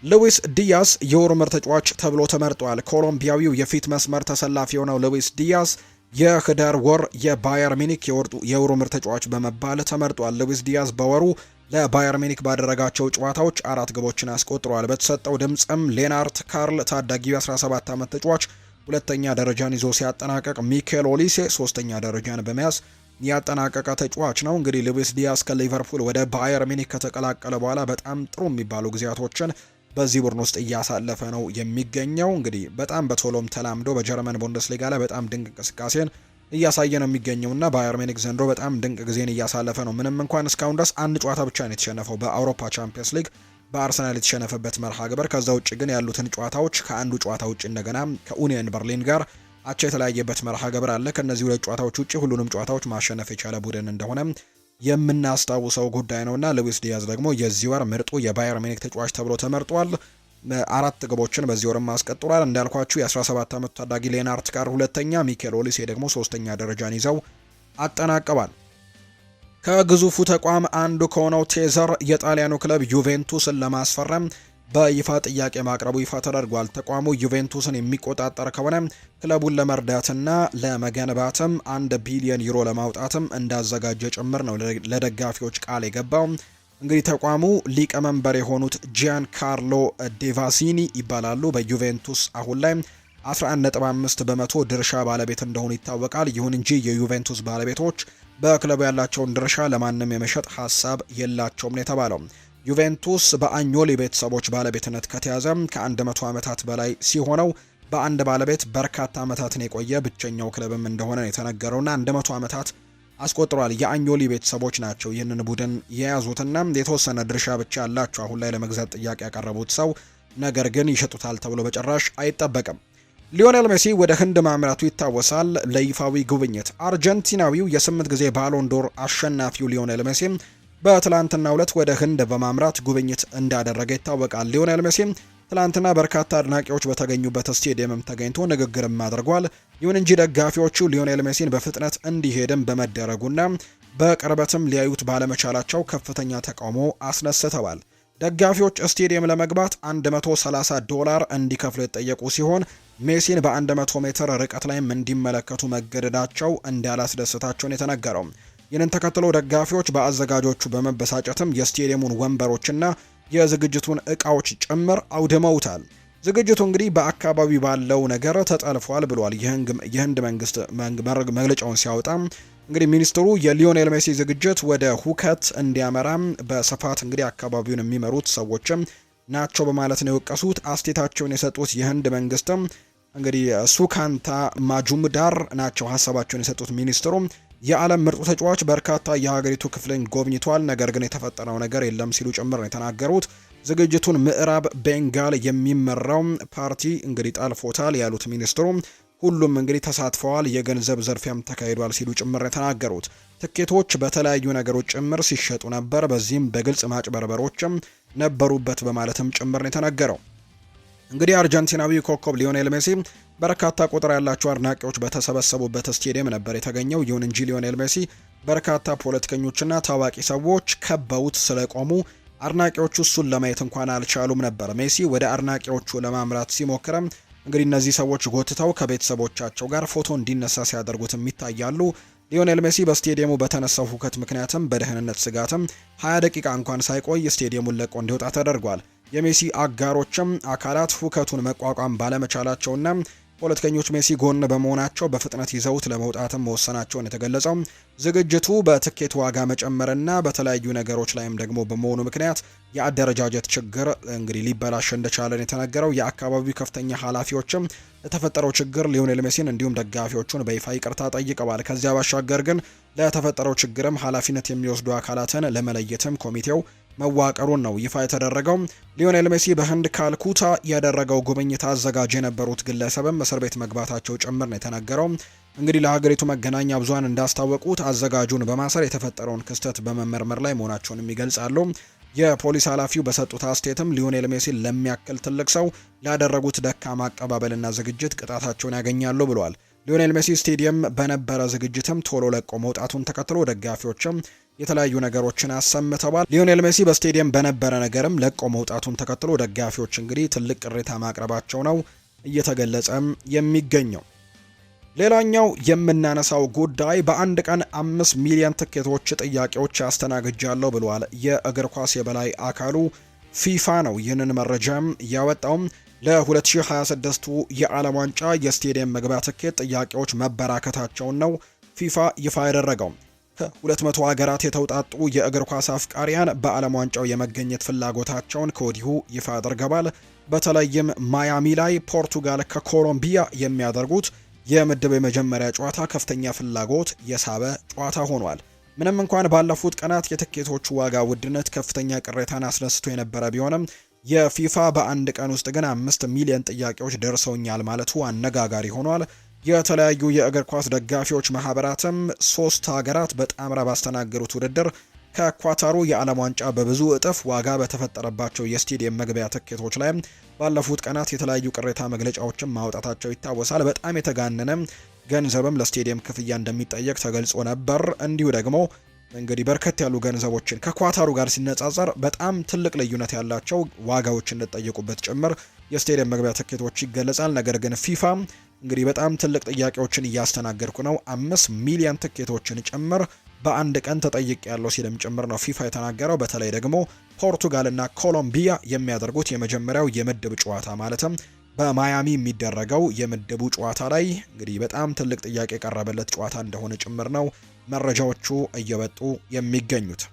ሉዊስ ዲያስ የወሩ ምርጥ ተጫዋች ተብሎ ተመርጧል። ኮሎምቢያዊው የፊት መስመር ተሰላፊ የሆነው ሉዊስ ዲያስ የህዳር ወር የባየር ሚኒክ የወሩ ምርጥ ተጫዋች በመባል ተመርጧል። ሉዊስ ዲያስ በወሩ ለባየር ሚኒክ ባደረጋቸው ጨዋታዎች 4 ግቦችን አስቆጥሯል። በተሰጠው ድምጽም ሌናርት ካርል ታዳጊው 17 ዓመት ተጫዋች ሁለተኛ ደረጃን ይዞ ሲያጠናቀቅ፣ ሚኬል ኦሊሴ ሶስተኛ ደረጃን በመያዝ ያጠናቀቀ ተጫዋች ነው። እንግዲህ ሉዊስ ዲያስ ከሊቨርፑል ወደ ባየር ሚኒክ ከተቀላቀለ በኋላ በጣም ጥሩ የሚባሉ ጊዜያቶችን በዚህ ቡድን ውስጥ እያሳለፈ ነው የሚገኘው። እንግዲህ በጣም በቶሎም ተላምዶ በጀርመን ቡንደስሊጋ ላይ በጣም ድንቅ እንቅስቃሴን እያሳየ ነው የሚገኘውና ባየር ሚኒክ ዘንድሮ በጣም ድንቅ ጊዜን እያሳለፈ ነው። ምንም እንኳን እስካሁን ድረስ አንድ ጨዋታ ብቻ ነው የተሸነፈው በአውሮፓ ቻምፒየንስ ሊግ በአርሰናል የተሸነፈበት መርሃ ግብር። ከዛ ውጭ ግን ያሉትን ጨዋታዎች ከአንዱ ጨዋታ ውጭ እንደገና ከኡኒየን በርሊን ጋር አቻ የተለያየበት መርሃ ግብር አለ። ከነዚህ ሁለት ጨዋታዎች ውጭ ሁሉንም ጨዋታዎች ማሸነፍ የቻለ ቡድን እንደሆነ የምናስታውሰው ጉዳይ ነውና ሉዊስ ዲያዝ ደግሞ የዚህ ወር ምርጡ የባየር ሚኒክ ተጫዋች ተብሎ ተመርጧል። 4 ግቦችን በዚህ ወርም አስቆጥሯል። እንዳልኳችሁ የ17 ዓመቱ ታዳጊ ሌናርት ጋር ሁለተኛ፣ ሚኬል ኦሊሴ ደግሞ ሶስተኛ ደረጃን ይዘው አጠናቀዋል። ከግዙፉ ተቋም አንዱ ከሆነው ቴዘር የጣሊያኑ ክለብ ዩቬንቱስን ለማስፈረም በይፋ ጥያቄ ማቅረቡ ይፋ ተደርጓል። ተቋሙ ዩቬንቱስን የሚቆጣጠር ከሆነ ክለቡን ለመርዳትና ለመገንባትም 1 ቢሊዮን ዩሮ ለማውጣትም እንዳዘጋጀ ጭምር ነው ለደጋፊዎች ቃል የገባው። እንግዲህ ተቋሙ ሊቀመንበር የሆኑት ጂያን ካርሎ ዴቫሲኒ ይባላሉ። በዩቬንቱስ አሁን ላይ 11.5 በመቶ ድርሻ ባለቤት እንደሆኑ ይታወቃል። ይሁን እንጂ የዩቬንቱስ ባለቤቶች በክለቡ ያላቸውን ድርሻ ለማንም የመሸጥ ሀሳብ የላቸውም ነው የተባለው። ዩቬንቱስ በአኞሊ ቤተሰቦች ባለቤትነት ከተያዘ ከ100 ዓመታት በላይ ሲሆነው በአንድ ባለቤት በርካታ ዓመታትን የቆየ ብቸኛው ክለብም እንደሆነ ነው የተነገረውና 100 ዓመታት አስቆጥሯል። የአኞሊ ቤተሰቦች ናቸው ይህንን ቡድን የያዙትና የተወሰነ ድርሻ ብቻ ያላቸው አሁን ላይ ለመግዛት ጥያቄ ያቀረቡት ሰው፣ ነገር ግን ይሸጡታል ተብሎ በጭራሽ አይጠበቅም። ሊዮኔል ሜሲ ወደ ህንድ ማምራቱ ይታወሳል። ለይፋዊ ጉብኝት አርጀንቲናዊው የ8 ጊዜ ባሎንዶር አሸናፊው ሊዮኔል ሜሲ በትላንትናው ዕለት ወደ ህንድ በማምራት ጉብኝት እንዳደረገ ይታወቃል። ሊዮኔል ሜሲ ትላንትና በርካታ አድናቂዎች በተገኙበት ስቴዲየምም ተገኝቶ ንግግርም አድርጓል። ይሁን እንጂ ደጋፊዎቹ ሊዮኔል ሜሲን በፍጥነት እንዲሄድም በመደረጉና በቅርበትም ሊያዩት ባለመቻላቸው ከፍተኛ ተቃውሞ አስነስተዋል። ደጋፊዎች ስቴዲየም ለመግባት $130 እንዲከፍሉ የተጠየቁ ሲሆን ሜሲን በ100 ሜትር ርቀት ላይም እንዲመለከቱ መገደዳቸው እንዳላስደሰታቸውን የተነገረው። ይህንን ተከትሎ ደጋፊዎች በአዘጋጆቹ በመበሳጨትም የስቴዲየሙን ወንበሮችና የዝግጅቱን እቃዎች ጭምር አውድመውታል። ዝግጅቱ እንግዲህ በአካባቢ ባለው ነገር ተጠልፏል ብሏል። የህንድ መንግስት መግለጫውን ሲያወጣ እንግዲህ ሚኒስትሩ የሊዮኔል ሜሲ ዝግጅት ወደ ሁከት እንዲያመራም በስፋት እንግዲህ አካባቢውን የሚመሩት ሰዎችም ናቸው በማለት ነው የወቀሱት። አስቴታቸውን የሰጡት የህንድ መንግስትም እንግዲህ ሱካንታ ማጁምዳር ናቸው ሀሳባቸውን የሰጡት። ሚኒስትሩ የዓለም ምርጡ ተጫዋች በርካታ የሀገሪቱ ክፍልን ጎብኝቷል፣ ነገር ግን የተፈጠረው ነገር የለም ሲሉ ጭምር ነው የተናገሩት። ዝግጅቱን ምዕራብ ቤንጋል የሚመራው ፓርቲ እንግዲህ ጠልፎታል ያሉት ሚኒስትሩ ሁሉም እንግዲህ ተሳትፈዋል፣ የገንዘብ ዘርፊያም ተካሂዷል ሲሉ ጭምር የተናገሩት። ትኬቶች በተለያዩ ነገሮች ጭምር ሲሸጡ ነበር፣ በዚህም በግልጽ ማጭበርበሮችም ነበሩበት በማለትም ጭምር ነው የተናገረው። እንግዲህ አርጀንቲናዊ ኮከብ ሊዮኔል ሜሲ በርካታ ቁጥር ያላቸው አድናቂዎች በተሰበሰቡበት ስቴዲየም ነበር የተገኘው። ይሁን እንጂ ሊዮኔል ሜሲ በርካታ ፖለቲከኞችና ታዋቂ ሰዎች ከበውት ስለቆሙ አድናቂዎቹ እሱን ለማየት እንኳን አልቻሉም ነበር። ሜሲ ወደ አድናቂዎቹ ለማምራት ሲሞክረም እንግዲህ እነዚህ ሰዎች ጎትተው ከቤተሰቦቻቸው ጋር ፎቶ እንዲነሳ ሲያደርጉትም ይታያሉ። ሊዮኔል ሜሲ በስቴዲየሙ በተነሳው ሁከት ምክንያትም በደህንነት ስጋትም 20 ደቂቃ እንኳን ሳይቆይ ስቴዲየሙን ለቆ እንዲወጣ ተደርጓል። የሜሲ አጋሮችም አካላት ሁከቱን መቋቋም ባለመቻላቸውና ፖለቲከኞች ሜሲ ጎን በመሆናቸው በፍጥነት ይዘውት ለመውጣትም መወሰናቸውን የተገለጸው ዝግጅቱ በትኬት ዋጋ መጨመርና በተለያዩ ነገሮች ላይም ደግሞ በመሆኑ ምክንያት የአደረጃጀት ችግር እንግዲህ ሊበላሽ እንደቻለን የተነገረው። የአካባቢው ከፍተኛ ኃላፊዎችም ለተፈጠረው ችግር ሊዮኔል ሜሲን እንዲሁም ደጋፊዎቹን በይፋ ይቅርታ ጠይቀዋል። ከዚያ ባሻገር ግን ለተፈጠረው ችግርም ኃላፊነት የሚወስዱ አካላትን ለመለየትም ኮሚቴው መዋቀሩን ነው ይፋ የተደረገው። ሊዮኔል ሜሲ በህንድ ካልኩታ ያደረገው ጉብኝት አዘጋጅ የነበሩት ግለሰብም እስር ቤት መግባታቸው ጭምር ነው የተነገረው። እንግዲህ ለሀገሪቱ መገናኛ ብዙሃን እንዳስታወቁት አዘጋጁን በማሰር የተፈጠረውን ክስተት በመመርመር ላይ መሆናቸውንም ይገልጻሉ። የፖሊስ ኃላፊው በሰጡት አስተያየትም ሊዮኔል ሜሲን ለሚያክል ትልቅ ሰው ላደረጉት ደካማ አቀባበልና ዝግጅት ቅጣታቸውን ያገኛሉ ብለዋል። ሊዮኔል ሜሲ ስቴዲየም በነበረ ዝግጅትም ቶሎ ለቆ መውጣቱን ተከትሎ ደጋፊዎችም የተለያዩ ነገሮችን አሰምተዋል። ሊዮኔል ሜሲ በስቴዲየም በነበረ ነገርም ለቆ መውጣቱን ተከትሎ ደጋፊዎች እንግዲህ ትልቅ ቅሬታ ማቅረባቸው ነው እየተገለጸም የሚገኘው። ሌላኛው የምናነሳው ጉዳይ በአንድ ቀን 5 ሚሊዮን ትኬቶች ጥያቄዎች አስተናግጃለሁ ብሏል የእግር ኳስ የበላይ አካሉ ፊፋ ነው። ይህንን መረጃም ያወጣውም ለ2026ቱ የዓለም ዋንጫ የስቴዲየም መግቢያ ትኬት ጥያቄዎች መበራከታቸውን ነው ፊፋ ይፋ ያደረገው። ከ200 ሀገራት የተውጣጡ የእግር ኳስ አፍቃሪያን በዓለም ዋንጫው የመገኘት ፍላጎታቸውን ከወዲሁ ይፋ አድርገዋል። በተለይም ማያሚ ላይ ፖርቱጋል ከኮሎምቢያ የሚያደርጉት የምድብ የመጀመሪያ ጨዋታ ከፍተኛ ፍላጎት የሳበ ጨዋታ ሆኗል። ምንም እንኳን ባለፉት ቀናት የትኬቶቹ ዋጋ ውድነት ከፍተኛ ቅሬታን አስነስቶ የነበረ ቢሆንም የፊፋ በአንድ ቀን ውስጥ ግን 5 ሚሊዮን ጥያቄዎች ደርሰውኛል ማለቱ አነጋጋሪ ሆኗል። የተለያዩ የእግር ኳስ ደጋፊዎች ማህበራትም 3 ሀገራት በጣምራ ባስተናገሩት ውድድር ከኳታሩ የዓለም ዋንጫ በብዙ እጥፍ ዋጋ በተፈጠረባቸው የስቴዲየም መግቢያ ትኬቶች ላይ ባለፉት ቀናት የተለያዩ ቅሬታ መግለጫዎችን ማውጣታቸው ይታወሳል። በጣም የተጋነነ ገንዘብም ለስቴዲየም ክፍያ እንደሚጠየቅ ተገልጾ ነበር። እንዲሁ ደግሞ እንግዲህ በርከት ያሉ ገንዘቦችን ከኳታሩ ጋር ሲነጻጸር በጣም ትልቅ ልዩነት ያላቸው ዋጋዎች እንደተጠየቁበት ጭምር የስቴዲየም መግቢያ ትኬቶች ይገለጻል። ነገር ግን ፊፋ እንግዲህ በጣም ትልቅ ጥያቄዎችን እያስተናገድኩ ነው፣ 5 ሚሊዮን ትኬቶችን ጭምር በአንድ ቀን ተጠይቅ ያለው ሲልም ጭምር ነው ፊፋ የተናገረው። በተለይ ደግሞ ፖርቱጋልና ኮሎምቢያ የሚያደርጉት የመጀመሪያው የምድብ ጨዋታ ማለትም በማያሚ የሚደረገው የምድቡ ጨዋታ ላይ እንግዲህ በጣም ትልቅ ጥያቄ የቀረበለት ጨዋታ እንደሆነ ጭምር ነው መረጃዎቹ እየወጡ የሚገኙት።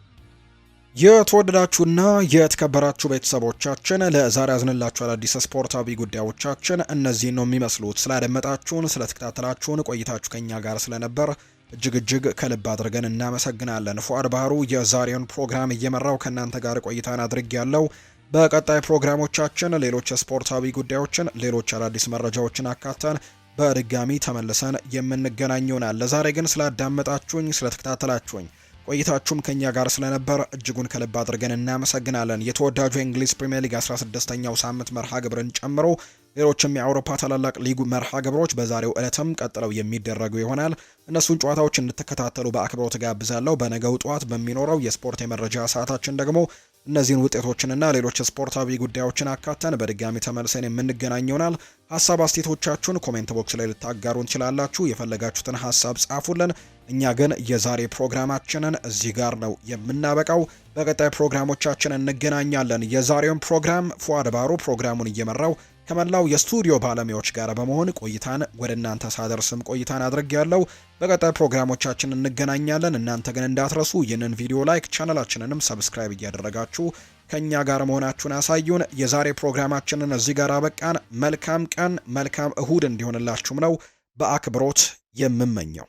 የተወደዳችሁና የተከበራችሁ ቤተሰቦቻችን ለዛሬ ያዝንላችሁ አዳዲስ ስፖርታዊ ጉዳዮቻችን እነዚህን ነው የሚመስሉት። ስላደመጣችሁን፣ ስለተከታተላችሁን ቆይታችሁ ከኛ ጋር ስለነበር እጅግ ከልብ አድርገን እናመሰግናለን። ፉአድ ባህሩ የዛሬውን ፕሮግራም እየመራው ከእናንተ ጋር ቆይታን አድርጌያለሁ። በቀጣይ ፕሮግራሞቻችን ሌሎች ስፖርታዊ ጉዳዮችን፣ ሌሎች አዳዲስ መረጃዎችን አካተን በድጋሚ ተመልሰን የምንገናኝ ይሆናል። ለዛሬ ግን ስላዳመጣችሁኝ፣ ስለተከታተላችሁኝ ቆይታችሁም ከኛ ጋር ስለነበር እጅጉን ከልብ አድርገን እናመሰግናለን። የተወዳጁ የእንግሊዝ ፕሪሚየር ሊግ 16ኛው ሳምንት መርሃ ግብርን ጨምሮ ሌሎችም የአውሮፓ ታላላቅ ሊግ መርሃ ግብሮች በዛሬው ዕለትም ቀጥለው የሚደረጉ ይሆናል። እነሱን ጨዋታዎች እንድትከታተሉ በአክብሮት ጋብዛለሁ። በነገው ጠዋት በሚኖረው የስፖርት የመረጃ ሰዓታችን ደግሞ እነዚህን ውጤቶችንና ሌሎች ስፖርታዊ ጉዳዮችን አካተን በድጋሚ ተመልሰን የምንገናኝ ይሆናል። ሀሳብ አስተያየቶቻችሁን ኮሜንት ቦክስ ላይ ልታጋሩ እንችላላችሁ። የፈለጋችሁትን ሀሳብ ጻፉልን። እኛ ግን የዛሬ ፕሮግራማችንን እዚህ ጋር ነው የምናበቃው። በቀጣይ ፕሮግራሞቻችን እንገናኛለን። የዛሬውን ፕሮግራም ፉአድ ባሩ ፕሮግራሙን እየመራው ከመላው የስቱዲዮ ባለሙያዎች ጋር በመሆን ቆይታን ወደ እናንተ ሳደርስም ቆይታን አድርጌያለሁ። በቀጣይ ፕሮግራሞቻችን እንገናኛለን። እናንተ ግን እንዳትረሱ ይህንን ቪዲዮ ላይክ፣ ቻናላችንንም ሰብስክራይብ እያደረጋችሁ ከኛ ጋር መሆናችሁን አሳዩን። የዛሬ ፕሮግራማችንን እዚህ ጋር አበቃን። መልካም ቀን፣ መልካም እሁድ እንዲሆንላችሁም ነው በአክብሮት የምመኘው።